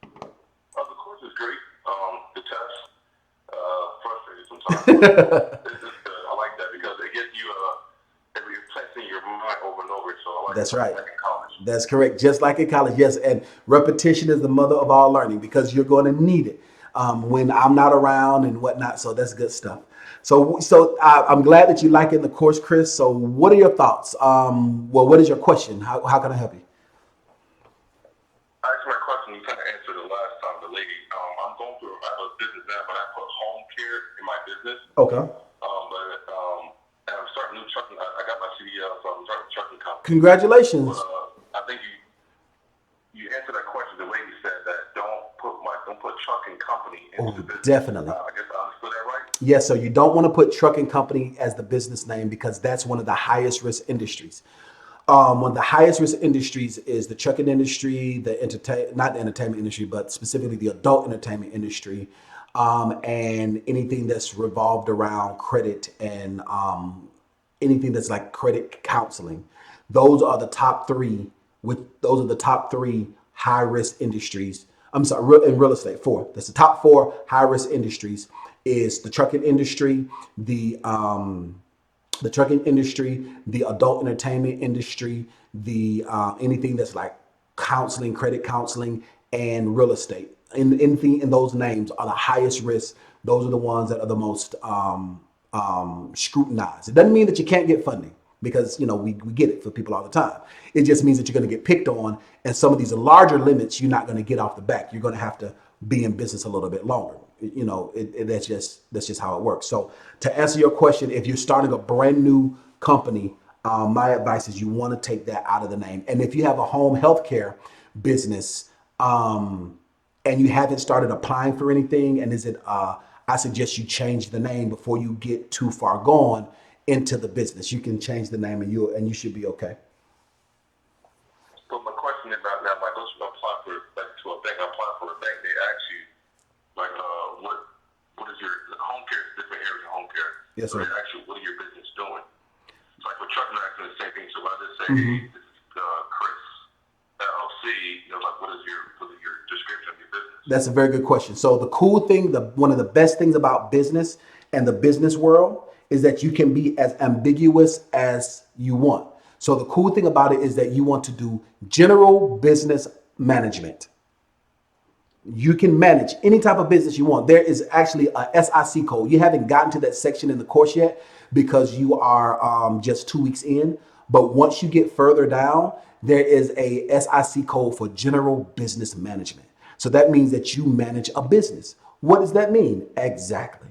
The course is great. The test, frustrating sometimes. This is good. I like that because it gets you, you're testing your mind over and over. So I like That's it. right. Like in college. That's correct. Just like in college, yes. And repetition is the mother of all learning because you're going to need it when I'm not around and whatnot. So that's good stuff. So I'm glad that you like it in the course, Chris. So what are your thoughts? Well, what is your question? How can I help you? Actually, my question you kind of answered the last time, the lady. I'm going through. I have a business now, but I put home care in my business. Okay. And I'm starting new trucking. I got my CDL, so I'm starting a trucking company. Congratulations. But I think you answered that question. The lady said that don't put trucking company into the business. Definitely. I guess I understood that right. Yes, so you don't want to put trucking company as the business name because that's one of the highest risk industries. One of the highest risk industries is the trucking industry, not the entertainment industry, but specifically the adult entertainment industry, and anything that's revolved around credit and anything that's like credit counseling. Those are the top three. Those are the top three high risk industries. I'm sorry, in real estate, four. That's the top four high risk industries is the trucking industry, the trucking industry, the adult entertainment industry, the anything that's like counseling, credit counseling, and real estate. Anything in those names are the highest risk. Those are the ones that are the most scrutinized. It doesn't mean that you can't get funding because we get it for people all the time. It just means that you're going to get picked on, and some of these larger limits you're not going to get off the back. You're going to have to be in business a little bit longer. That's just how it works. So to answer your question, if you're starting a brand new company, my advice is you want to take that out of the name. And if you have a home healthcare business and you haven't started applying for anything, and I suggest you change the name before you get too far gone into the business. You can change the name and you should be okay. So my question is about now, like, let's apply for to a bank. I apply for a bank. They ask you, like, what is your home care? Is different areas of home care. Yes, sir. So they ask you, what are your business doing? It's like for trucking accidents, same thing. So I just say, hey, this is Chris LLC. Like, what is your description of your business? That's a very good question. So the cool thing, one of the best things about business and the business world is that you can be as ambiguous as you want. So the cool thing about it is that you want to do general business management. You can manage any type of business you want. There is actually a SIC code. You haven't gotten to that section in the course yet because you are just 2 weeks in. But once you get further down, there is a SIC code for general business management. So that means that you manage a business. What does that mean? Exactly.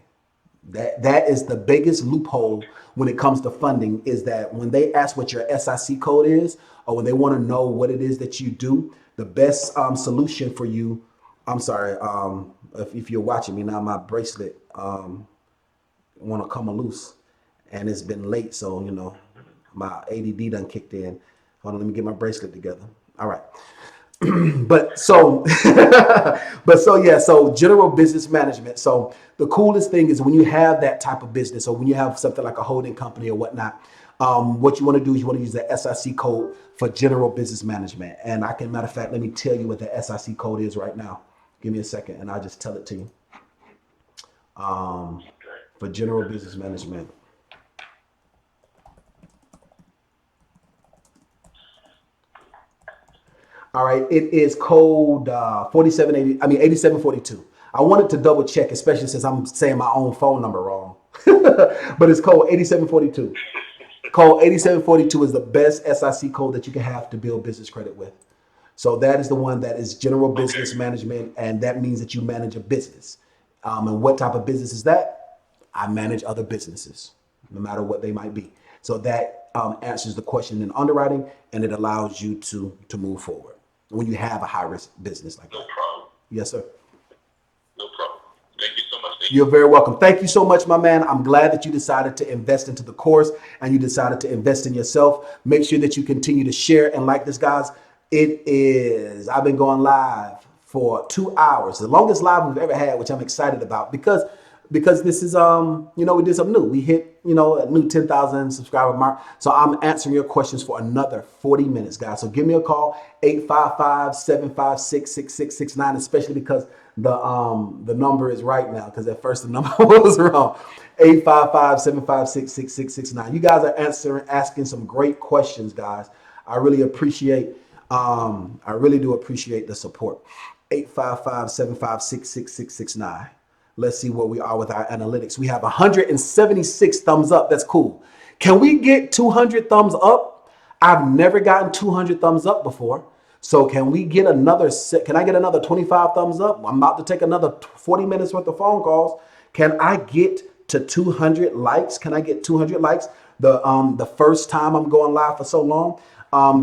That is the biggest loophole when it comes to funding, is that when they ask what your SIC code is, or when they want to know what it is that you do, the best solution for you, I'm sorry, if you're watching me now, my bracelet want to come loose and it's been late. So, my ADD done kicked in. Hold on, let me get my bracelet together. All right. So general business management. So the coolest thing is when you have that type of business, or when you have something like a holding company or whatnot, what you want to do is you want to use the SIC code for general business management. And matter of fact, let me tell you what the SIC code is right now. Give me a second and I'll just tell it to you. For general business management. All right, it is code 8742. I wanted to double check, especially since I'm saying my own phone number wrong. but it's code 8742. Code 8742 is the best SIC code that you can have to build business credit with. So that is the one that is general business management, and that means that you manage a business. And what type of business is that? I manage other businesses, no matter what they might be. So that answers the question in underwriting, and it allows you to move forward when you have a high risk business like that. No problem. Yes, sir. No problem. Thank you so much. You're very welcome. Thank you so much, my man. I'm glad that you decided to invest into the course and you decided to invest in yourself. Make sure that you continue to share and like this, guys. I've been going live for 2 hours, the longest live we've ever had, which I'm excited about because this is, we did something new. We hit, a new 10,000 subscriber mark. So I'm answering your questions for another 40 minutes, guys. So give me a call, 855-756-6669, especially because the number is right now, because at first the number was wrong. 855-756-6669. You guys are asking some great questions, guys. I really do appreciate the support. 855-756-6669. Let's see where we are with our analytics. We have 176 thumbs up. That's cool. Can we get 200 thumbs up? I've never gotten 200 thumbs up before. So can we get another can I get another 25 thumbs up? I'm about to take another 40 minutes worth of phone calls. Can I get to 200 likes? Can I get 200 likes? The first time I'm going live for so long.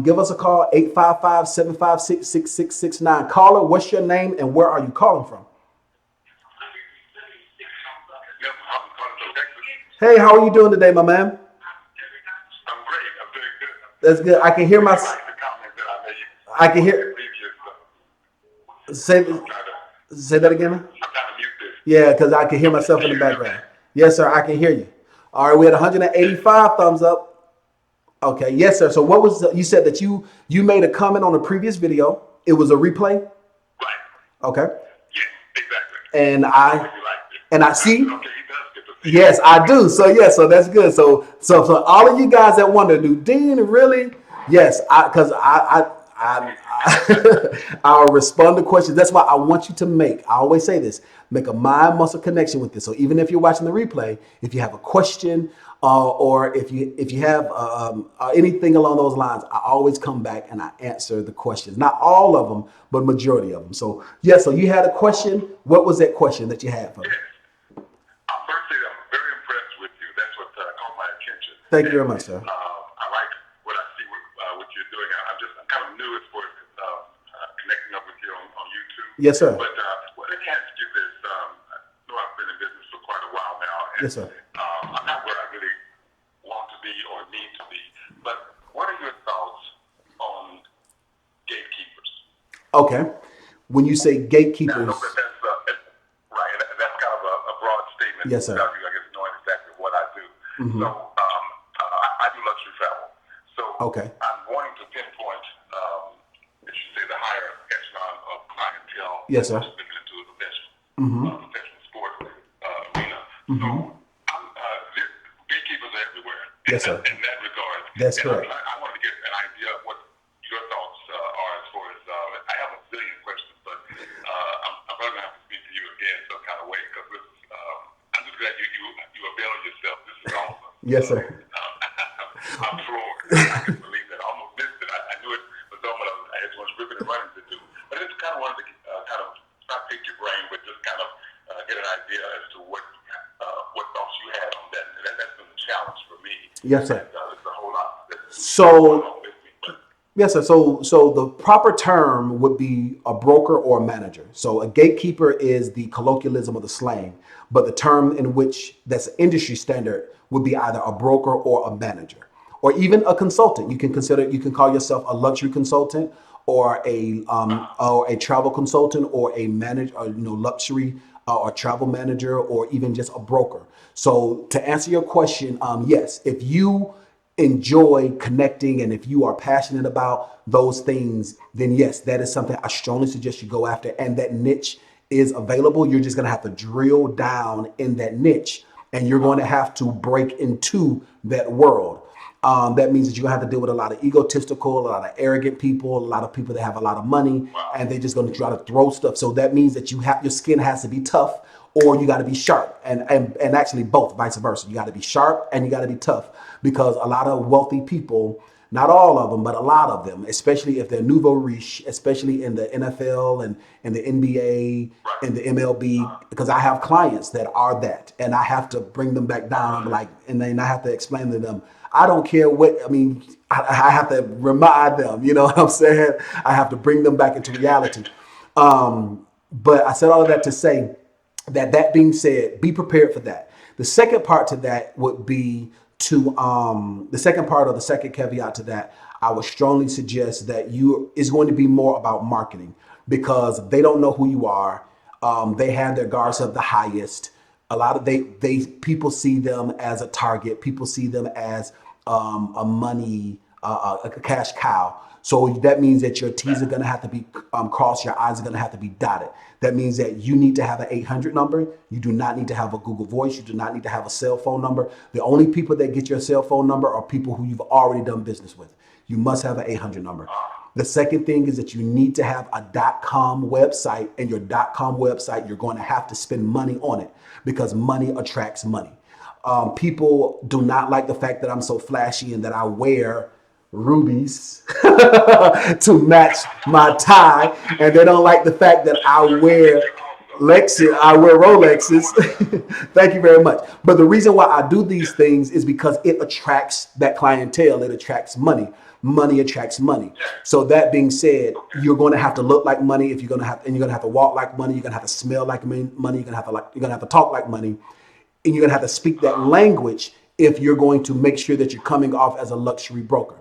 Give us a call, 855-756-6669. Caller, what's your name and where are you calling from? Hey, how are you doing today, my man? I'm great. I'm very good. That's good. I can hear my. I like the comment that I made. I can hear. Say that again. I'm trying to mute this. Yeah, because I can hear myself in the background. Yes, sir. I can hear you. All right, we had 185 thumbs up. Okay. Yes, sir. So what was you said that you made a comment on a previous video? It was a replay. Right. Okay. Yes, exactly. And You I liked it. and I see. Okay, he does get to see. Yes, I do. So yeah, so that's good. So all of you guys that wonder, do Dean really? Yes, I'll respond to questions. That's why I want you to I always say this, make a mind muscle connection with this. So even if you're watching the replay, if you have a question or if you have anything along those lines, I always come back and I answer the questions. Not all of them, but majority of them. So yeah, so you had a question. What was that question that you had for me? Firstly, I'm very impressed with you. That's what caught my attention. Thank you very much, sir. I like what I see what you're doing. I'm kind of new as far as connecting up with you on YouTube. Yes, sir. But let me ask you this. I know I've been in business for quite a while now. And, Yes, sir. I'm not where I really want to be or need to be. But what are your thoughts on gatekeepers? Okay. When you say Now, I gatekeepers, know that that's right. That's kind of a broad statement. Yes, sir. Without you, I guess, knowing exactly what I do. Mhm. So I do luxury travel. So Okay. I'm wanting to pinpoint, as you say, the higher echelon of clientele. Yes, sir. That's limited to the Mhm. professional sport arena. Mhm. So gatekeepers are everywhere. Yes, sir. In that regard. That's And correct. I wanted to get an idea of what your thoughts are as far as I have a zillion questions, but I'm probably gonna have to speak to you again some kind of way because this is, I'm just glad you avail yourself. This is awesome. Yes, sir. I'm floored. I couldn't believe that. I almost missed it. I knew it was almost I had so much ripping and running to do, but I just kind of wanted to kind of not pick your brain, but just kind of get an idea as to what thoughts you had on that. And that's been a challenge for me. Yes, sir. There's a whole lot that's So going on with me, but yes, sir. So the proper term would be a broker or a manager. So a gatekeeper is the colloquialism of the slang, but the term in which that's industry standard would be either a broker or a manager, or even a consultant. You can call yourself a luxury consultant or a travel consultant or a manager, luxury or travel manager, or even just a broker. So to answer your question, yes, if you enjoy connecting and if you are passionate about those things, then yes, that is something I strongly suggest you go after. And that niche is available. You're just going to have to drill down in that niche and you're going to have to break into that world. That means that you're going to have to deal with a lot of egotistical, a lot of arrogant people, a lot of people that have a lot of money, and they're just going to try to throw stuff. So that means that your skin has to be tough, or you got to be sharp, and actually both, vice versa. You got to be sharp and you got to be tough, because a lot of wealthy people, not all of them, but a lot of them, especially if they're nouveau riche, especially in the NFL and in the NBA and the MLB, because I have clients that are that, and I have to bring them back down. I'm like, and then I have to explain to them, I don't care what, I mean, I have to remind them, you know what I'm saying? I have to bring them back into reality. But I said all of that to say that being said, be prepared for that. The second part to that would be to the second part, or the second caveat to that, I would strongly suggest that you is going to be more about marketing, because they don't know who you are. They have their guards up the highest. A lot of they people see them as a target. People see them as a money a cash cow. So that means that your T's are going to have to be crossed, your I's are going to have to be dotted. That means that you need to have an 800 number. You do not need to have a Google Voice. You do not need to have a cell phone number. The only people that get your cell phone number are people who you've already done business with. You must have an 800 number. The second thing is that you need to have a .com website, and your .com website, you're going to have to spend money on it, because money attracts money. People do not like the fact that I'm so flashy and that I wear rubies to match my tie, and they don't like the fact that I wear Rolexes. Thank you very much. But the reason why I do these things is because it attracts that clientele. It attracts money. Money attracts money. So that being said, you're going to have to look like money. If you're going to have, and you're going to have to walk like money. You're going to have to smell like money. You're going to have to you're going to have to talk like money, and you're going to have to speak that language if you're going to make sure that you're coming off as a luxury broker.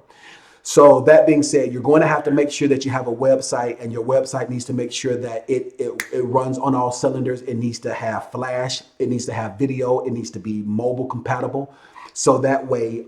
So that being said, you're going to have to make sure that you have a website, and your website needs to make sure that it runs on all cylinders. It needs to have flash. It needs to have video. It needs to be mobile compatible. So that way,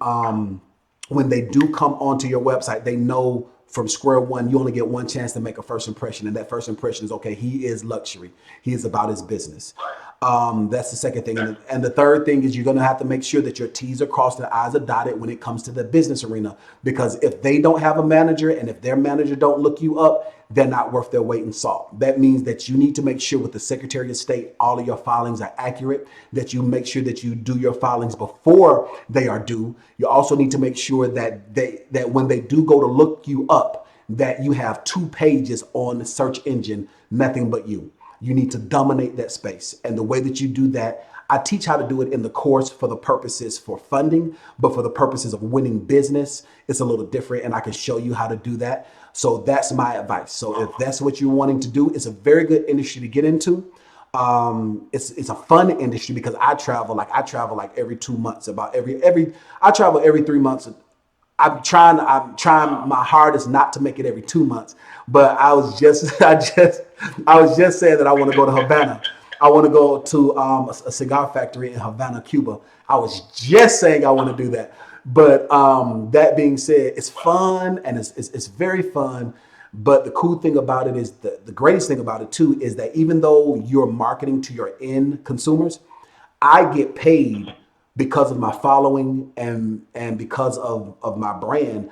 when they do come onto your website, they know from square one, you only get one chance to make a first impression. And that first impression is, okay, he is luxury. He is about his business. That's the second thing. And the third thing is you're going to have to make sure that your T's are crossed and I's are dotted when it comes to the business arena. Because if they don't have a manager, and if their manager don't look you up, they're not worth their weight in salt. That means that you need to make sure with the Secretary of State, all of your filings are accurate, that you make sure that you do your filings before they are due. You also need to make sure that that when they do go to look you up, that you have 2 pages on the search engine, nothing but you. You need to dominate that space. And the way that you do that, I teach how to do it in the course for the purposes for funding, but for the purposes of winning business, it's a little different, and I can show you how to do that. So that's my advice. So if that's what you're wanting to do, it's a very good industry to get into. It's a fun industry, because I travel like every 2 months, I travel every 3 months. I'm trying my hardest not to make it every 2 months, but I was just saying that I want to go to Havana. I want to go to a cigar factory in Havana, Cuba. I was just saying I want to do that. But that being said, it's fun, and it's very fun. But the cool thing about it is, the greatest thing about it too, is that even though you're marketing to your end consumers, I get paid because of my following and because of my brand.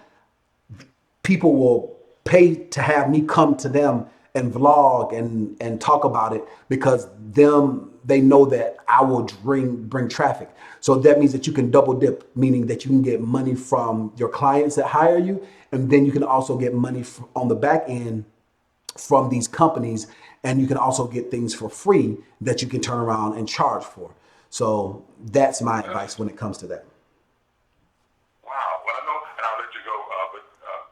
People will pay to have me come to them and vlog and talk about it, because they know that I will bring traffic. So that means that you can double dip, meaning that you can get money from your clients that hire you, and then you can also get money on the back end from these companies, and you can also get things for free that you can turn around and charge for. So that's my advice when it comes to that. Wow. Well, I know, and I'll let you go, but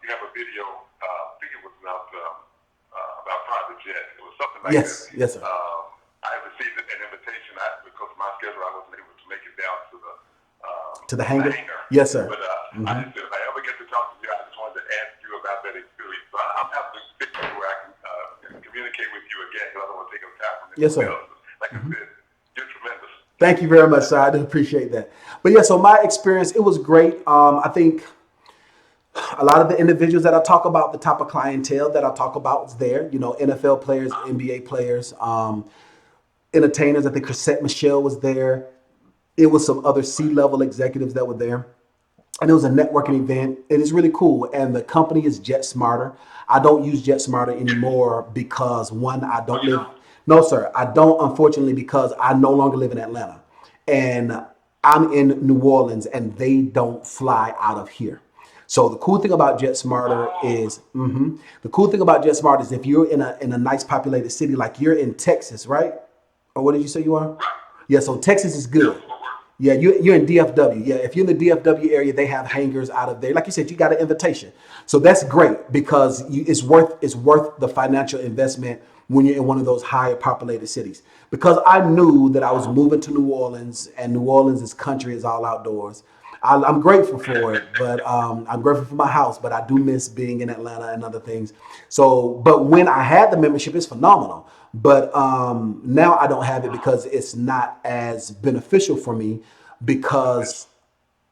you have a video, I think it was about private jet. It was something like Yes, that. yes, sir. I received an invitation. Because of my schedule, I wasn't able to make it down To the hangar? Yes, sir. But I just said, if I ever get to talk to you, I just wanted to ask you about that experience. So I'm having to stick to where I can communicate with you again, because I don't want to take up time from Yes, sir. else. Like I said, you're tremendous. Thank you very much, sir. I do appreciate that. But yeah, so my experience, it was great. I think a lot of the individuals that I talk about, the type of clientele that I talk about is there. You know, NFL players, NBA players, entertainers. I think Chrisette Michelle was there. It was some other C-level executives that were there. And it was a networking event. It is really cool. And the company is Jet Smarter. I don't use Jet Smarter anymore because, one, I don't live No, sir, I don't, unfortunately, because I no longer live in Atlanta, and I'm in New Orleans, and they don't fly out of here. So the cool thing about JetSmarter is, the cool thing about JetSmarter is if you're in a nice populated city, like you're in Texas, right? Or what did you say you are? Yeah, so Texas is good. Yeah, you're in DFW. Yeah, if you're in the DFW area, they have hangars out of there. Like you said, you got an invitation, so that's great because it's worth the financial investment when you're in one of those higher populated cities. Because I knew that I was moving to New Orleans, and New Orleans is country, is all outdoors. I'm grateful for it, but I'm grateful for my house. But I do miss being in Atlanta and other things. So, but when I had the membership, it's phenomenal. But now I don't have it because it's not as beneficial for me because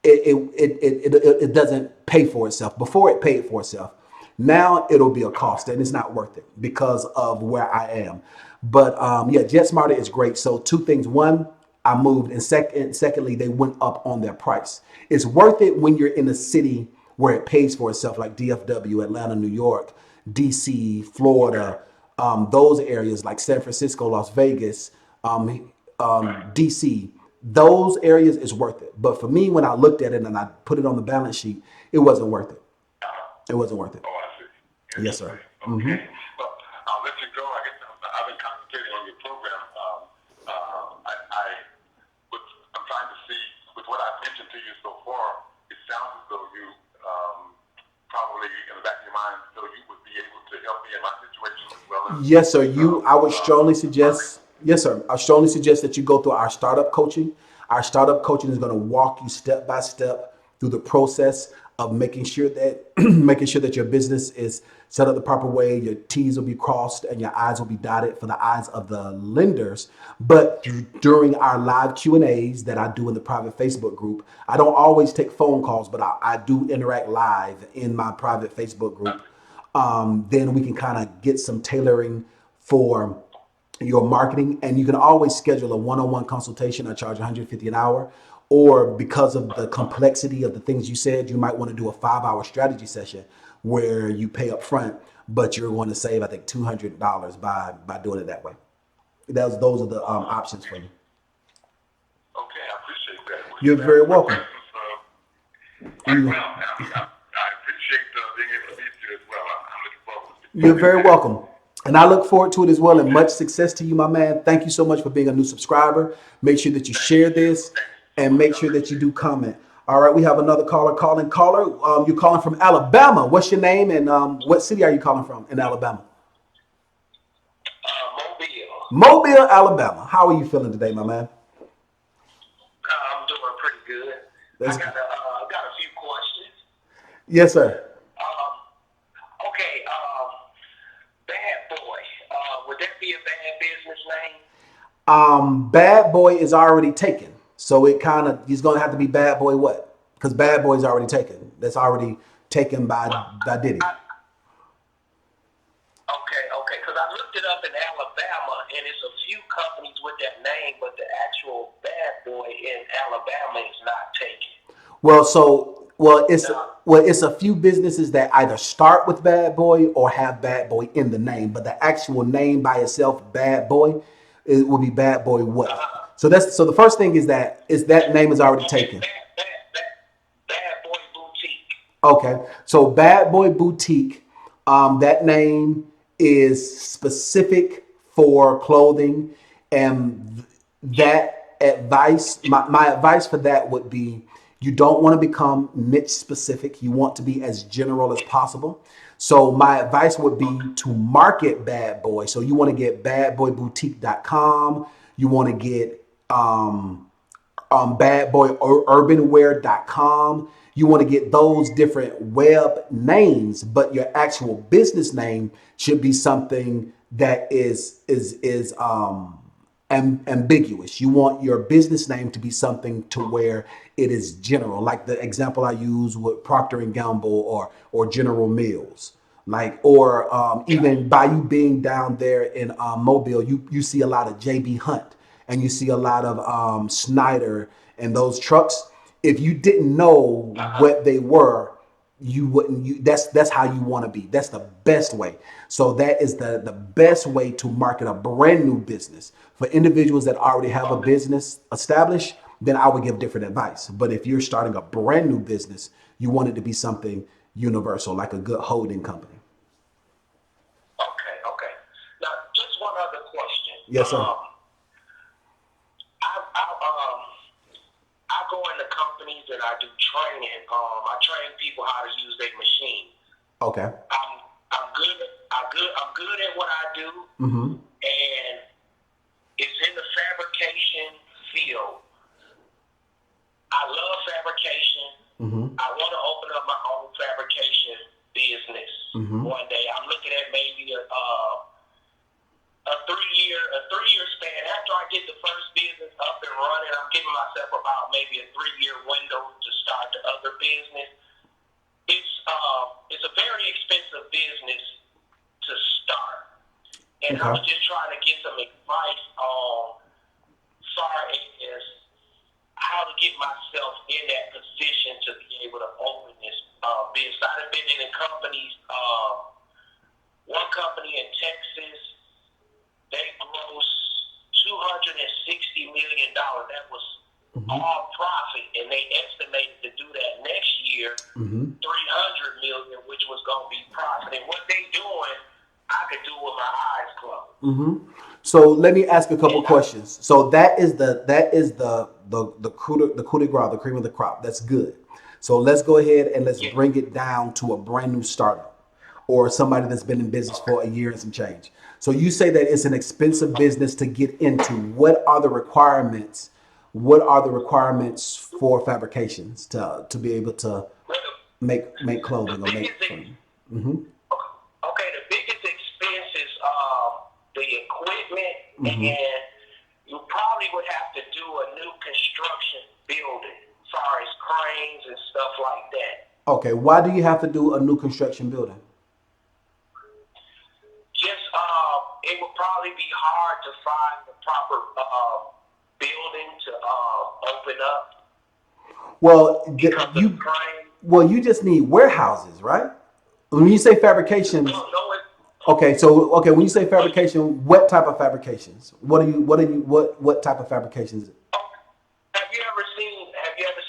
it doesn't pay for itself. Before it paid for itself. Now it'll be a cost and it's not worth it because of where I am. But yeah, JetSmarter is great. So two things. One, I moved, and secondly, they went up on their price. It's worth it when you're in a city where it pays for itself, like DFW, Atlanta, New York, DC, Florida, those areas like San Francisco, Las Vegas, DC. Those areas is worth it. But for me, when I looked at it and I put it on the balance sheet, it wasn't worth it. It wasn't worth it. Oh, I see. Yes, sir. Okay. Well, I'll let you go. I guess I've been concentrating on your program. I'm trying to see, with what I've mentioned to you so far, it sounds as though you probably, in the back of your mind, so you would be able to help me in my situation as well as... Yes, sir. I would strongly suggest, yes, sir. I strongly suggest that you go through our startup coaching. Our startup coaching is going to walk you step by step through the process of making sure that making sure that your business is set up the proper way, your T's will be crossed and your I's will be dotted for the eyes of the lenders. But during our live Q&As that I do in the private Facebook group, I don't always take phone calls, but I do interact live in my private Facebook group. Then we can kind of get some tailoring for your marketing, and you can always schedule a one-on-one consultation. I charge $150 an hour. Or because of the complexity of the things you said, you might want to do a 5-hour strategy session where you pay up front, but you're going to save, I think, $200 by doing it that way. Those are the options for you. Okay, I appreciate that. Well, You're very welcome. I appreciate being able to meet you as well. I'm looking forward to it. You're very welcome. And I look forward to it as well, and much success to you, my man. Thank you so much for being a new subscriber. Make sure that you share this and make sure that you do comment. All right, we have another caller calling. Caller, you're calling from Alabama. What's your name and what city are you calling from in Alabama? Mobile. Mobile, Alabama. How are you feeling today, my man? I'm doing pretty good. I got a few questions. Yes, sir. Okay, Bad Boy. Would that be a bad business name? Bad Boy is already taken. So he's going to have to be Bad Boy what? Because Bad Boy is already taken. That's already taken by Diddy. Okay, because I looked it up in Alabama, and it's a few companies with that name, but the actual Bad Boy in Alabama is not taken. It's a few businesses that either start with Bad Boy or have Bad Boy in the name, but the actual name by itself, Bad Boy, it will be Bad Boy what? So the first thing is that name is already taken. Bad Boy Boutique. Okay, so Bad Boy Boutique, that name is specific for clothing, and that advice, my advice for that would be, you don't want to become niche specific. You want to be as general as possible. So my advice would be to market Bad Boy. So you want to get badboyboutique.com. You want to get badboyurbanwear.com. You want to get those different web names, but your actual business name should be something that is ambiguous. You want your business name to be something to where it is general, like the example I use with Procter and Gamble or General Mills, even by you being down there in Mobile, you see a lot of JB Hunt and you see a lot of Snyder and those trucks. If you didn't know what they were, you wouldn't, that's how you want to be. That's the best way. So that is the best way to market a brand new business. For individuals that already have a business established, then I would give different advice. But if you're starting a brand new business, you want it to be something universal, like a good holding company. Okay. Now, just one other question. Yes, sir. I go into companies and I do training. I train people how to use their machine. Okay. I'm good at what I do, and it's in the fabrication field. I love fabrication. I want to open up my own fabrication business one day. I'm looking at maybe a 3-year span. After I get the first business up and running, I'm giving myself about maybe a 3-year window to start the other business. It's a very expensive business to start, and I was just trying to get some advice on far as how to get myself in that position to be able to open this business. I've been in companies. One company in Texas, they grossed $260 million. That was all profit, and they estimated to do that next year, $300 million, which was going to be profit. And what they doing, I could do with my eyes closed. So let me ask a couple questions. So that is the coup de grace, the cream of the crop. That's good. So let's go ahead and let's bring it down to a brand new startup or somebody that's been in business for a year and some change. So you say that it's an expensive business to get into. What are the requirements? What are the requirements for fabrications to be able to make clothing or make something? Okay, the biggest expense is the equipment, and you probably would have to do a new construction building as far as cranes and stuff like that. Okay, why do you have to do a new construction building? Just it would probably be hard to find the proper building to open up. Well, you just need warehouses, right? When you say fabrications, when you say fabrication, what type of fabrications? What type of fabrications? Have you ever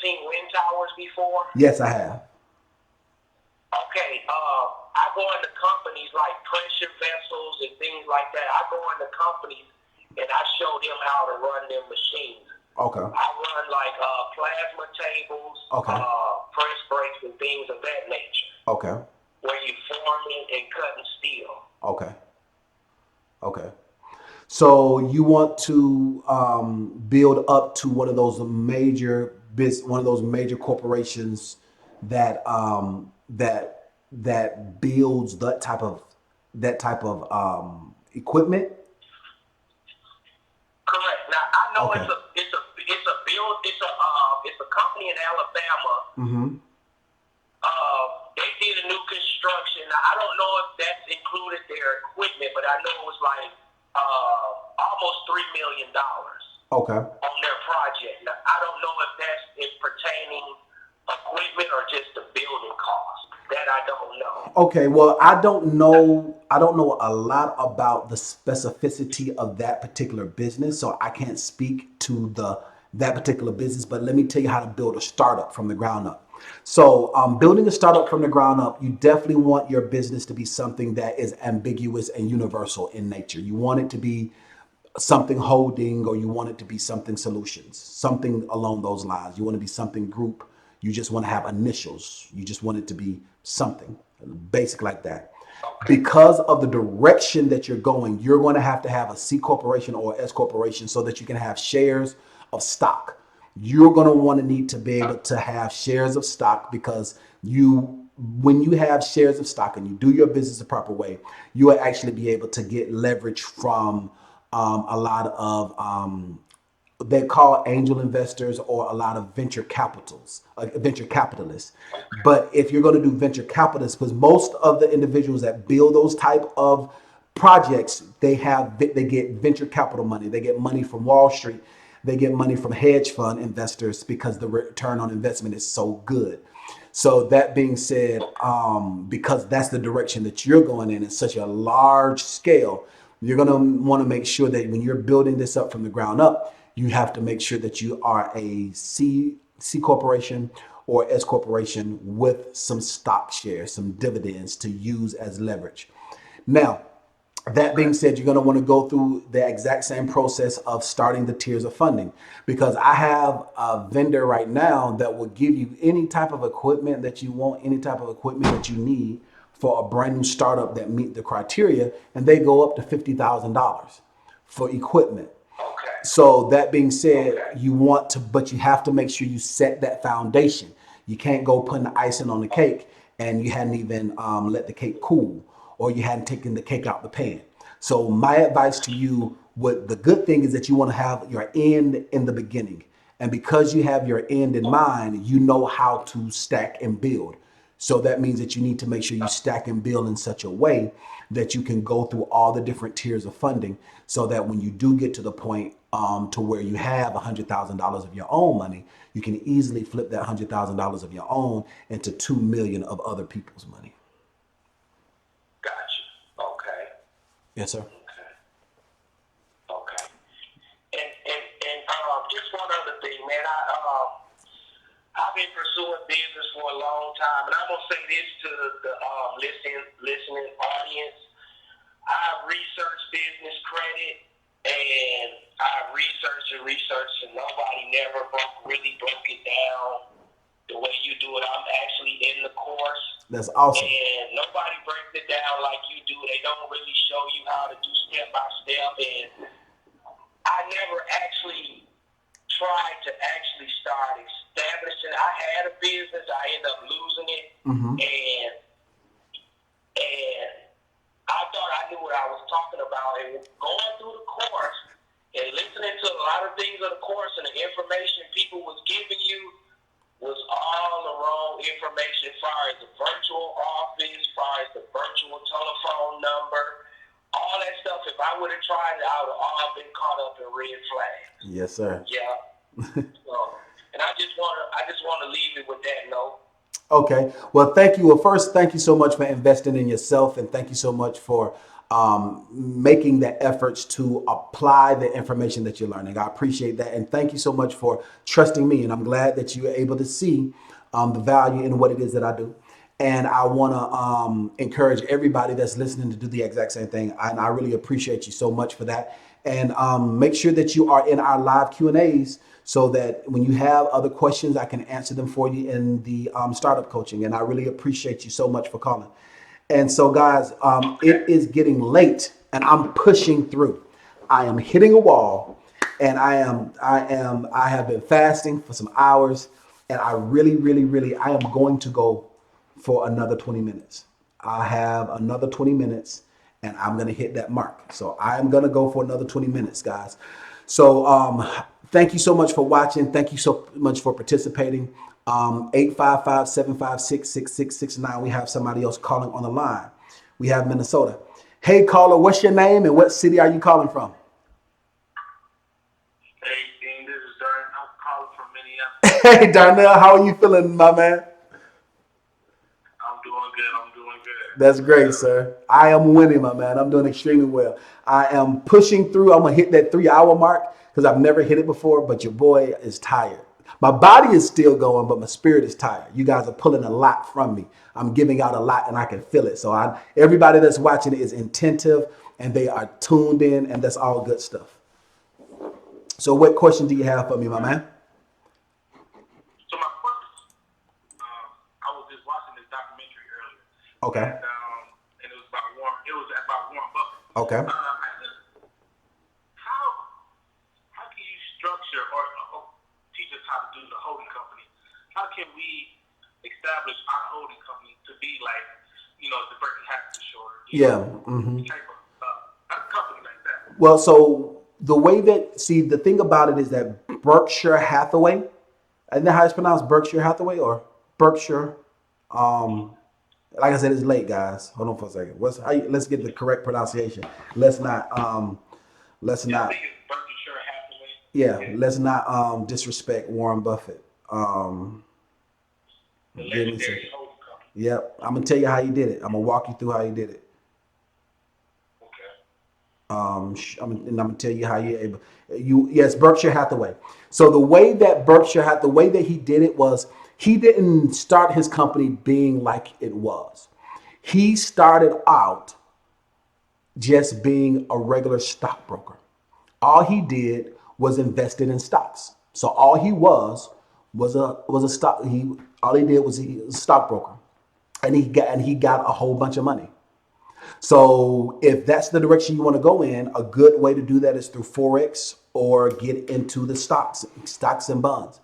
seen wind towers before? Yes, I have. Okay, I go into companies like pressure vessels and things like that. I go into companies and I show them how to run their machines. Okay. I run like plasma tables, press brakes, and things of that nature. Okay. Where you forming and cutting steel. Okay. So you want to build up to one of those major corporations that builds that type of equipment. Correct. Now I know it's a company in Alabama. They did a new construction. Now I don't know if that's included their equipment, but I know it was like almost $3 million. Okay. On their project. Now I don't know if that's pertaining equipment or just the building cost. That I don't know. Okay, well, I don't know a lot about the specificity of that particular business, so I can't speak to that particular business, but let me tell you how to build a startup from the ground up. So building a startup from the ground up, you definitely want your business to be something that is ambiguous and universal in nature. You want it to be something holding, or you want it to be something solutions, something along those lines. You want to be something group. You just want to have initials. You just want it to be something basic like that. Because of the direction that you're going to have a C corporation or S corporation so that you can have shares of stock. You're going to want to need to be able to have shares of stock, because when you have shares of stock and you do your business the proper way, you will actually be able to get leverage from a lot of they call angel investors, or a lot of venture capitalists. But if you're going to do venture capitalists, because most of the individuals that build those type of projects, they get venture capital money. They get money from Wall Street. They get money from hedge fund investors because the return on investment is so good. So that being said, because that's the direction that you're going in, it's such a large scale, you're going to want to make sure that when you're building this up from the ground up, you have to make sure that you are a C corporation or S corporation with some stock shares, some dividends to use as leverage. Now, that being said, you're going to want to go through the exact same process of starting the tiers of funding, because I have a vendor right now that will give you any type of equipment that you want, any type of equipment that you need for a brand new startup that meet the criteria, and they go up to $50,000 for equipment. Okay. So that being said, you want to, but you have to make sure you set that foundation. You can't go putting the icing on the cake and you hadn't even let the cake cool, or you hadn't taken the cake out the pan. So my advice to you, what the good thing is that you want to have your end in the beginning. And because you have your end in mind, you know how to stack and build. So that means that you need to make sure you stack and build in such a way that you can go through all the different tiers of funding, so that when you do get to the point to where you have $100,000 of your own money, you can easily flip that $100,000 of your own into 2 million of other people's money. Gotcha. Okay. Yes, sir. Okay. Okay. And just one other thing, man. I've been pursuing business for a long time, and I'm gonna say this to the listening audience. I've researched business credit, and I've researched and nobody never really broke it down the way you do it. I'm actually in the course. That's awesome. And nobody breaks it down like you do. They don't really show you how to do step by step. And I never actually tried to start establishing. I had a business. I ended up losing it. And I thought I knew what I was talking about. And going through the course and listening to a lot of things of the course and the information people was giving you was all the wrong information as far as the virtual office, as far as the virtual telephone number, all that stuff. If I would have tried it, I would have all been caught up in red flags. Yes, sir. Yeah. And I just want to leave it with that note. Okay. Well, thank you. Well, first, thank you so much for investing in yourself, and thank you so much for making the efforts to apply the information that you're learning. I appreciate that, and thank you so much for trusting me. And I'm glad that you are able to see the value in what it is that I do. And I want to encourage everybody that's listening to do the exact same thing. And I really appreciate you so much for that. And make sure that you are in our live Q&As, so that when you have other questions, I can answer them for you in the startup coaching. And I really appreciate you so much for calling. And so, guys, it is getting late, and I'm pushing through. I am hitting a wall, and I have been fasting for some hours, and I am going to go for another 20 minutes. I have another 20 minutes, and I'm going to hit that mark. So I'm going to go for another 20 minutes, guys. So thank you so much for watching. Thank you so much for participating. 855-756-6669. We have somebody else calling on the line. We have Minnesota. Hey, caller, what's your name and what city are you calling from? Hey, Dean, this is Darren. I'm calling from Minneapolis. Hey, Darnell, how are you feeling, my man? I'm doing good. That's great, sir. I am winning, my man. I'm doing extremely well. I am pushing through. I'm going to hit that 3-hour mark because I've never hit it before, but your boy is tired. My body is still going, but my spirit is tired. You guys are pulling a lot from me. I'm giving out a lot, and I can feel it. So everybody that's watching is attentive, and they are tuned in, and that's all good stuff. So what question do you have for me, my man? So my question, I was just watching this documentary earlier. Okay. And it was about Warren Buffett. Okay. How can you structure or teach us how to do the holding company? How can we establish our holding company to be like, the Berkeley Hathaway or type of a company like that? Well, so the way that, the thing about it is that Berkshire Hathaway, isn't that how it's pronounced, Berkshire Hathaway or Berkshire? Like I said, it's late, guys. Hold on for a second. Let's get the correct pronunciation. Let's not. I think it's Berkshire Hathaway. Let's not disrespect Warren Buffett. The Give me a legendary second. holding company. Yep. I'm gonna tell you how he did it. I'm gonna walk you through how he did it. Okay. And I'm gonna tell you how you're able. Yes, Berkshire Hathaway. So the way that the way that he did it was he didn't start his company being like it was. He started out just being a regular stockbroker. All he did was invested in stocks. So all he was a stock. All he did was he was a stockbroker, and he got a whole bunch of money. So if that's the direction you want to go in, a good way to do that is through Forex or get into the stocks and bonds.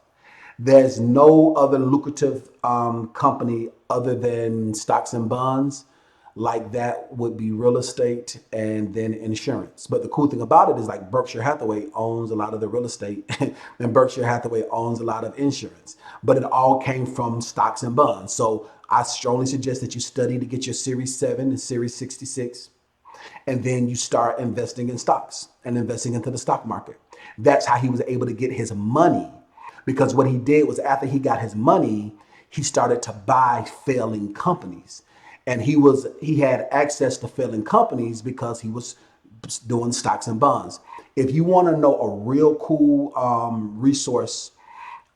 There's no other lucrative company other than stocks and bonds. Like that would be real estate and then insurance. But the cool thing about it is like Berkshire Hathaway owns a lot of the real estate and Berkshire Hathaway owns a lot of insurance. But it all came from stocks and bonds. So I strongly suggest that you study to get your Series 7 and Series 66 and then you start investing in stocks and investing into the stock market. That's how he was able to get his money. Because what he did was after he got his money, he started to buy failing companies. And he had access to failing companies because he was doing stocks and bonds. If you want to know a real cool resource,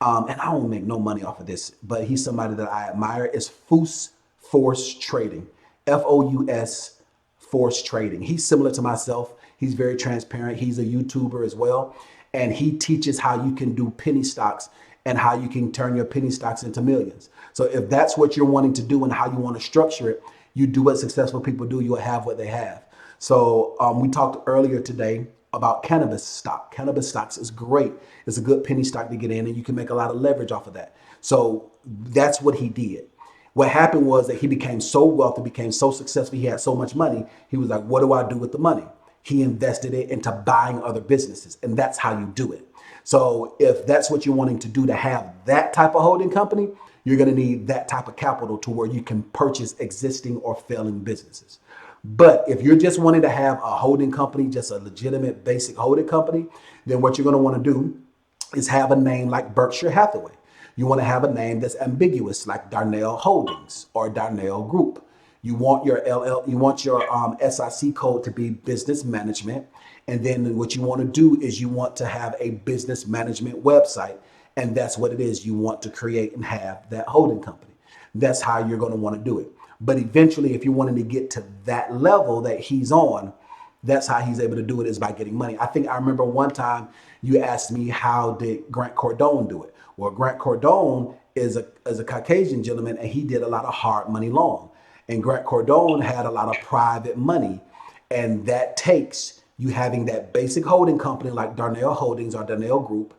and I don't make no money off of this, but he's somebody that I admire, is Foos Force Trading. FOUS Force Trading. He's similar to myself. He's very transparent. He's a YouTuber as well. And he teaches how you can do penny stocks and how you can turn your penny stocks into millions. So if that's what you're wanting to do and how you want to structure it, you do what successful people do, you'll have what they have. So we talked earlier today about cannabis stock. Cannabis stocks is great. It's a good penny stock to get in and you can make a lot of leverage off of that. So that's what he did. What happened was that he became so wealthy, became so successful, he had so much money. He was like, what do I do with the money? He invested it into buying other businesses. And that's how you do it. So if that's what you're wanting to do to have that type of holding company, you're going to need that type of capital to where you can purchase existing or failing businesses. But if you're just wanting to have a holding company, just a legitimate basic holding company, then what you're going to want to do is have a name like Berkshire Hathaway. You want to have a name that's ambiguous like Darnell Holdings or Darnell Group. You want your you want your SIC code to be business management. And then what you want to do is you want to have a business management website. And that's what it is. You want to create and have that holding company. That's how you're going to want to do it. But eventually, if you're wanting to get to that level that he's on, that's how he's able to do it is by getting money. I think I remember one time you asked me how did Grant Cardone do it? Well, Grant Cardone is a Caucasian gentleman and he did a lot of hard money loan. And Grant Cardone had a lot of private money. And that takes you having that basic holding company like Darnell Holdings or Darnell Group,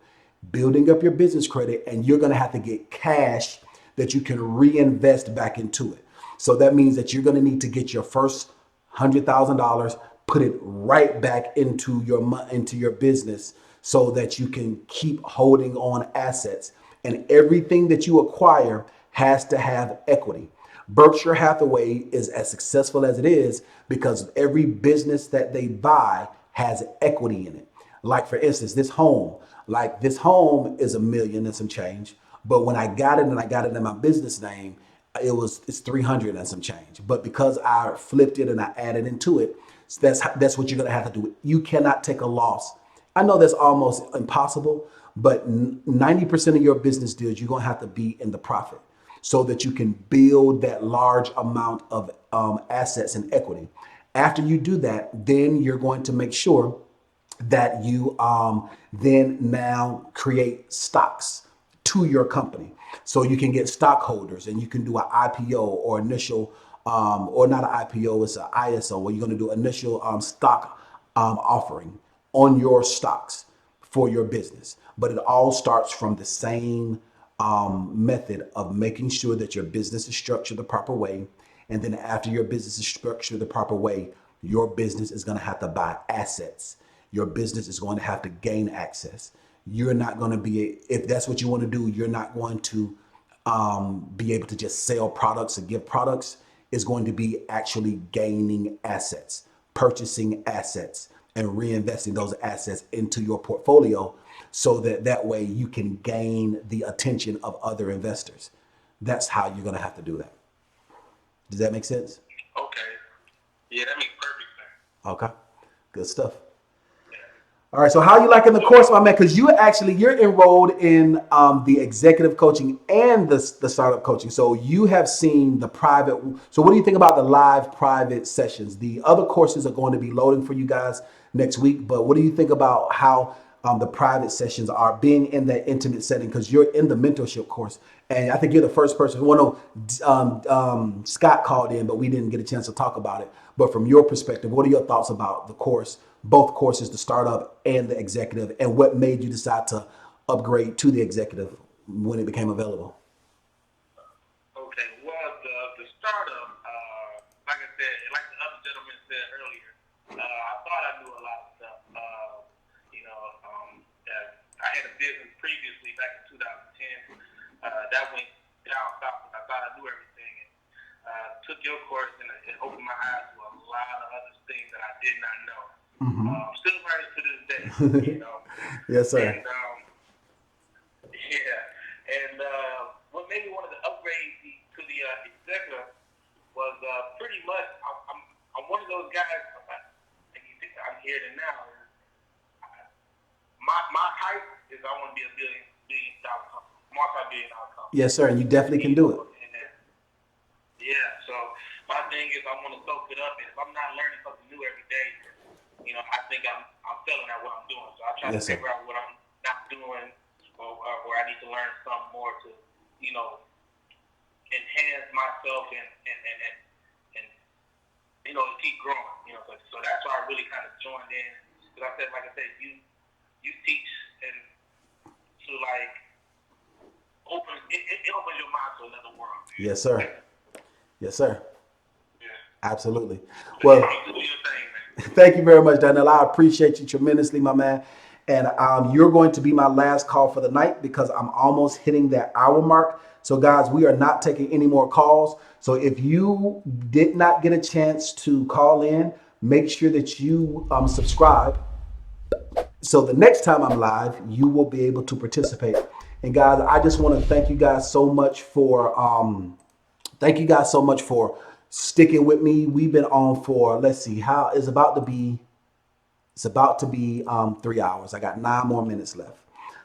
building up your business credit, and you're going to have to get cash that you can reinvest back into it. So that means that you're going to need to get your first $100,000, put it right back into your business so that you can keep holding on assets. And everything that you acquire has to have equity. Berkshire Hathaway is as successful as it is because every business that they buy has equity in it. Like for instance, this home is $1 million and some change. But when I got it and I got it in my business name, it's 300 and some change. But because I flipped it and I added into it, that's what you're gonna have to do. You cannot take a loss. I know that's almost impossible, but 90% of your business deals, you're gonna have to be in the profit so that you can build that large amount of assets and equity. After you do that, then you're going to make sure that you then now create stocks to your company. So you can get stockholders and you can do an IPO or initial, or not an IPO, it's an ISO, where you're going to do initial stock offering on your stocks for your business. But it all starts from the same method of making sure that your business is structured the proper way. And then after your business is structured the proper way, your business is going to have to buy assets. Your business is going to have to gain access. You're not going to be, if that's what you want to do, you're not going to be able to just sell products and give products. It's going to be actually gaining assets, purchasing assets, and reinvesting those assets into your portfolio so that way you can gain the attention of other investors. that's how you're going to have to do that. Does that make sense? Okay. Yeah, that makes perfect sense. Okay, good stuff. All right, so how you liking the course, my man? Because you're enrolled in the executive coaching and the startup coaching. So you have seen the private. So what do you think about the live private sessions? The other courses are going to be loading for you guys next week. But what do you think about how the private sessions are being in that intimate setting? Because you're in the mentorship course, and I think you're the first person. Well, no, Scott called in, but we didn't get a chance to talk about it. But from your perspective, what are your thoughts about the course? Both courses, the startup and the executive, and what made you decide to upgrade to the executive when it became available? Okay, well, the startup, like I said, like the other gentleman said earlier, I thought I knew a lot of stuff. I had a business previously back in 2010 that went down south, and I thought I knew everything. And took your course and it opened my eyes to a lot of other things that I did not know. Still learning to this day, Yes, sir. And what made me want to upgrade to the executive was pretty much I'm one of those guys. I'm here to now. My hype is I want to be a billion-dollar company, multi-billion-dollar company. Yes, sir, and you definitely can do it. Yeah. So my thing is I want to soak it up, and if I'm not learning something new every day, I think I'm failing at what I'm doing. So I try to figure out what I'm not doing, or where I need to learn something more to, enhance myself and keep growing. So that's why I really kind of joined in. Because like I said, you teach and to it opens your mind to another world. Yes, sir. Yes, sir. Yeah. Absolutely. So Well, you do your thing, man. thank you very much, Daniel. I appreciate you tremendously, my man. And you're going to be my last call for the night because I'm almost hitting that hour mark. So, guys, we are not taking any more calls. So if you did not get a chance to call in, make sure that you subscribe. So the next time I'm live, you will be able to participate. And guys, I just want to thank you guys so much for sticking with me. We've been on for, let's see, it's about to be 3 hours. I got 9 more minutes left.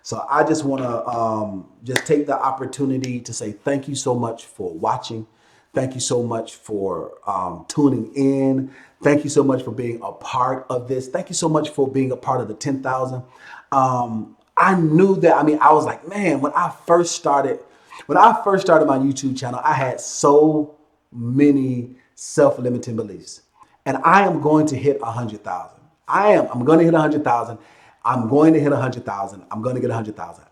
So I just want to just take the opportunity to say thank you so much for watching. Thank you so much for tuning in. Thank you so much for being a part of this. Thank you so much for being a part of the 10,000. I knew that, I was like, man, when I first started my YouTube channel, I had so many self-limiting beliefs. And I am going to hit 100,000. I'm going to hit 100,000. I'm going to hit 100,000. I'm going to get 100,000.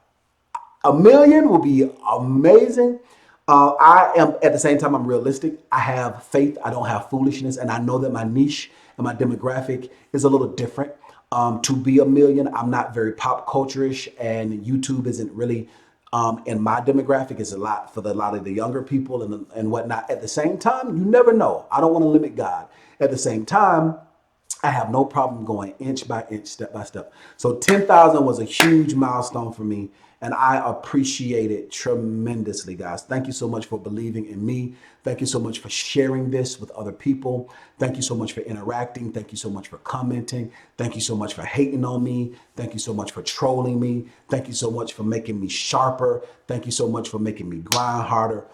1,000,000 will be amazing. I am, at the same time, I'm realistic. I have faith. I don't have foolishness. And I know that my niche and my demographic is a little different. To be 1,000,000, I'm not very pop culture-ish, and YouTube isn't really in my demographic. It's a lot for a lot of the younger people and whatnot. At the same time, you never know. I don't want to limit God. At the same time, I have no problem going inch by inch, step by step. So 10,000 was a huge milestone for me, and I appreciate it tremendously, guys. Thank you so much for believing in me. Thank you so much for sharing this with other people. Thank you so much for interacting. Thank you so much for commenting. Thank you so much for hating on me. Thank you so much for trolling me. Thank you so much for making me sharper. Thank you so much for making me grind harder.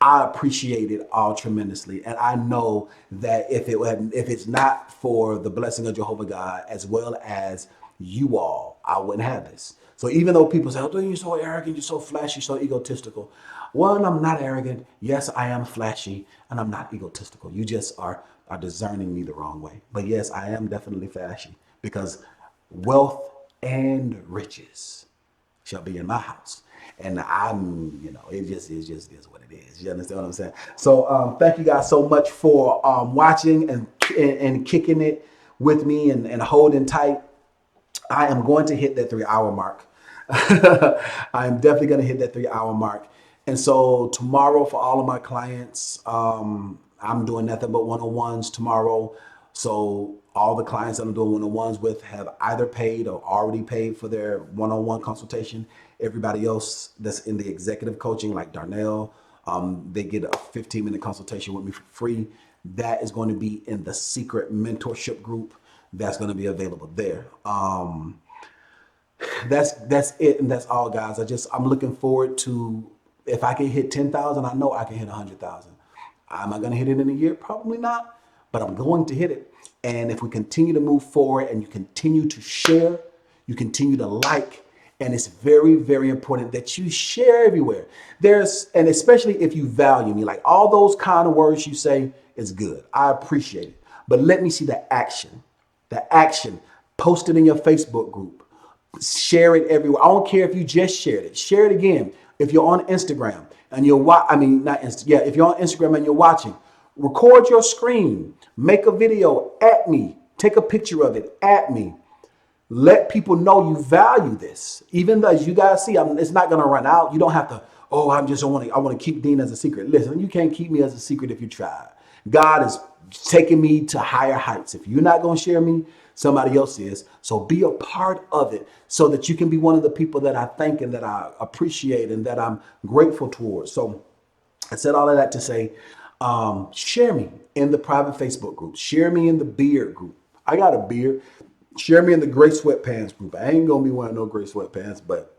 I appreciate it all tremendously. And I know that if it's not for the blessing of Jehovah God, as well as you all, I wouldn't have this. So even though people say, oh, you're so arrogant, you're so flashy, so egotistical. One, I'm not arrogant. Yes, I am flashy, and I'm not egotistical. You just are discerning me the wrong way. But yes, I am definitely flashy, because wealth and riches shall be in my house. And it just is what it is. You understand what I'm saying? So thank you guys so much for watching and kicking it with me and holding tight. I am going to hit that 3-hour mark. I am definitely going to hit that 3-hour mark. And so tomorrow, for all of my clients, I'm doing nothing but one-on-ones tomorrow. So all the clients that I'm doing one-on-ones with have either paid or already paid for their one-on-one consultation. Everybody else that's in the executive coaching, like Darnell, They get a 15-minute consultation with me for free. That is going to be in the secret mentorship group. That's going to be available there. That's it, and that's all, guys. I'm looking forward to, if I can hit 10,000, I know I can hit 100,000. Am I going to hit it in a year? Probably not, but I'm going to hit it. And if we continue to move forward and you continue to share, you continue to like, and it's very, very important that you share everywhere. And especially if you value me, like all those kind of words you say is good. I appreciate it. But let me see the action. The action. Post it in your Facebook group. Share it everywhere. I don't care if you just shared it. Share it again. If you're on Instagram and you're if you're on Instagram and you're watching, record your screen, make a video at me, take a picture of it at me. Let people know you value this. Even though, as you guys see, it's not going to run out. You don't have to, I want to keep Dean as a secret. Listen, you can't keep me as a secret if you try. God is taking me to higher heights. If you're not going to share me, somebody else is. So be a part of it so that you can be one of the people that I thank and that I appreciate and that I'm grateful towards. So I said all of that to say, share me in the private Facebook group. Share me in the beard group. I got a beard. Share me in the gray sweatpants group. I ain't going to be wearing no gray sweatpants, but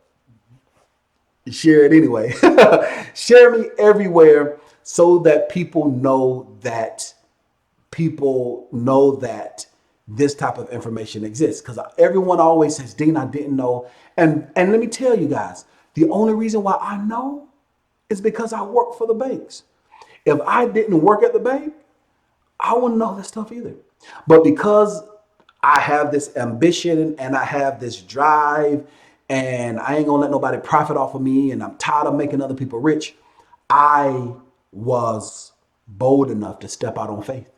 share it anyway. Share me everywhere so that people know that this type of information exists. Because everyone always says, Dean, I didn't know. And let me tell you guys, the only reason why I know is because I work for the banks. If I didn't work at the bank, I wouldn't know this stuff either. But because I have this ambition and I have this drive and I ain't gonna let nobody profit off of me and I'm tired of making other people rich, I was bold enough to step out on faith.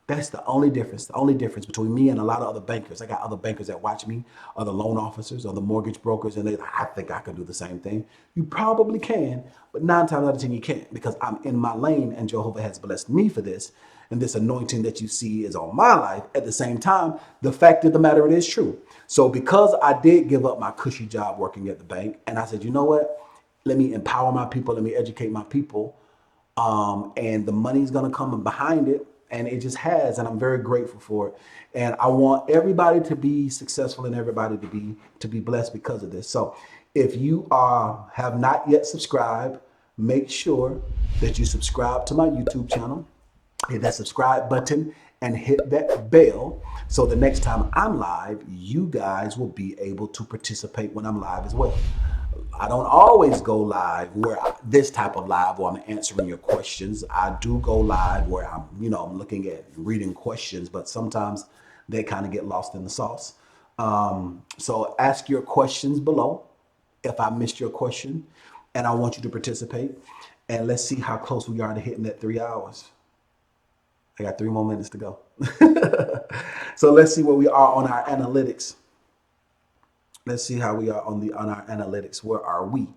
That's the only difference. The only difference between me and a lot of other bankers. I got other bankers that watch me, other loan officers, other mortgage brokers, and I think I can do the same thing. You probably can, but 9 times out of 10 you can't, because I'm in my lane and Jehovah has blessed me for this. And this anointing that you see is on my life. At the same time, the fact of the matter, it is true. So because I did give up my cushy job working at the bank, and I said, you know what? Let me empower my people. Let me educate my people. And the money's going to come behind it. And it just has, and I'm very grateful for it. And I want everybody to be successful and everybody to be blessed because of this. So if you have not yet subscribed, make sure that you subscribe to my YouTube channel. Hit that subscribe button and hit that bell so the next time I'm live, you guys will be able to participate when I'm live as well. I don't always go live this type of live where I'm answering your questions. I do go live where I'm looking at reading questions, but sometimes they kind of get lost in the sauce. So ask your questions below if I missed your question, and I want you to participate. And let's see how close we are to hitting that 3 hours. I got 3 more minutes to go. So let's see where we are on our analytics. Let's see how we are on our analytics. Where are we?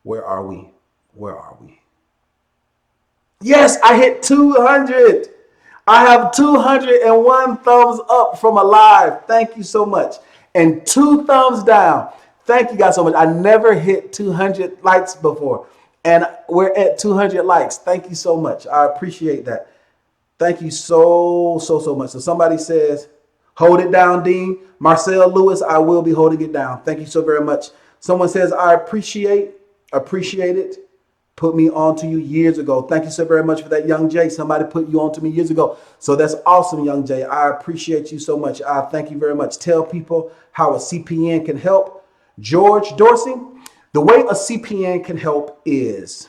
Where are we? Where are we? Yes, I hit 200. I have 201 thumbs up from a live. Thank you so much. And 2 thumbs down. Thank you guys so much. I never hit 200 likes before. And we're at 200 likes. Thank you so much. I appreciate that. Thank you so much. So somebody says, hold it down, Dean. Marcel Lewis, I will be holding it down. Thank you so very much. Someone says, I appreciate it. Put me on to you years ago. Thank you so very much for that, Young Jay. Somebody put you on to me years ago. So that's awesome, Young Jay. I appreciate you so much. Thank you very much. Tell people how a CPN can help. George Dorsey, the way a CPN can help is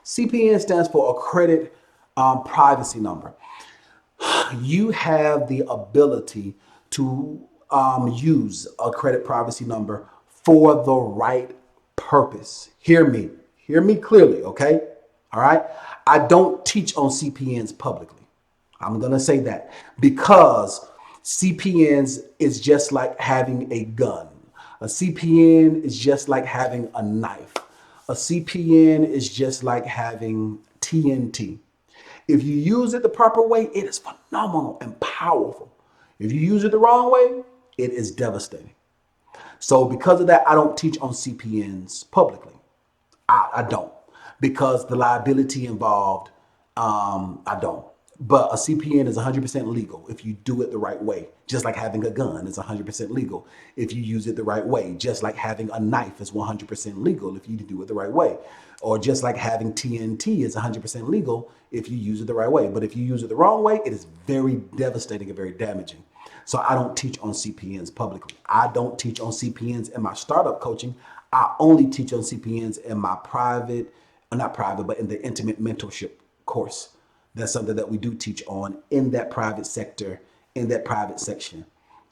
CPN stands for a credit privacy number. You have the ability to use a credit privacy number for the right purpose. Hear me clearly, okay? All right. I don't teach on CPNs publicly. I'm going to say that because CPNs is just like having a gun. A CPN is just like having a knife. A CPN is just like having TNT. If you use it the proper way, it is phenomenal and powerful. If you use it the wrong way, it is devastating. So because of that, I don't teach on CPNs publicly. I don't. because the liability involved, I don't. But a CPN is 100% legal if you do it the right way. Just like having a gun is 100% legal if you use it the right way. Just like having a knife is 100% legal if you do it the right way. Or just like having TNT is 100% legal if you use it the right way. But if you use it the wrong way, it is very devastating and very damaging. So I don't teach on CPNs publicly. I don't teach on CPNs in my startup coaching. I only teach on CPNs in my private, not private, but in the intimate mentorship course. That's something that we do teach on in that private sector, in that private section.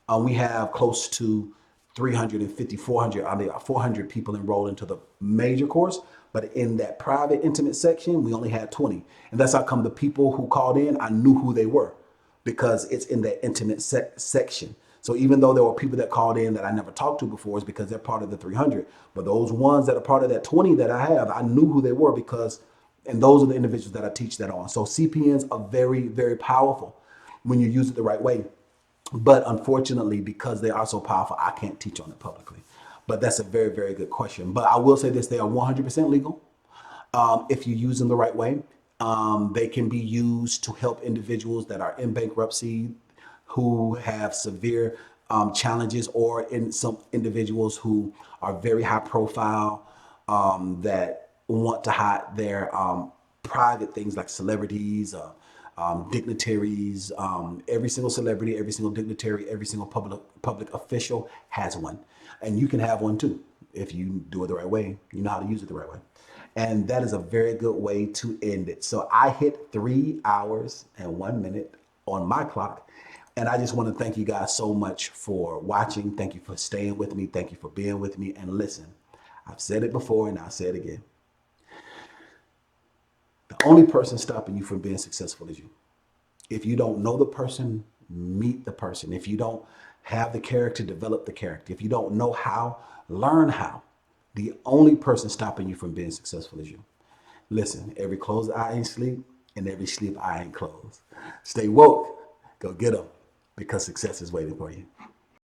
We have close to 350, 400, 400 people enrolled into the major course. But in that private, intimate section, we only had 20. And that's how come the people who called in, I knew who they were because it's in that intimate section. So even though there were people that called in that I never talked to before, it's because they're part of the 300. But those ones that are part of that 20 that I have, I knew who they were because, and those are the individuals that I teach that on. So CPNs are very, very powerful when you use it the right way. But unfortunately, because they are so powerful, I can't teach on it publicly. But that's a very, very good question. But I will say this, they are 100% legal if you use them the right way. They can be used to help individuals that are in bankruptcy, who have severe challenges, or in some individuals who are very high profile that want to hide their private things like celebrities, dignitaries. Every single celebrity, every single dignitary, every single public official has one, and you can have one too if you do it the right way. You know how to use it the right way. And that is a very good way to end it. So I hit 3 hours and 1 minute on my clock. And I just want to thank you guys so much for watching. Thank you for staying with me. Thank you for being with me. And listen, I've said it before and I'll say it again. The only person stopping you from being successful is you. If you don't know the person, meet the person. If you don't have the character, develop the character. If you don't know how, learn how. The only person stopping you from being successful is you. Listen, every closed eye ain't sleep, and every sleep eye ain't closed. Stay woke. Go get them, because success is waiting for you.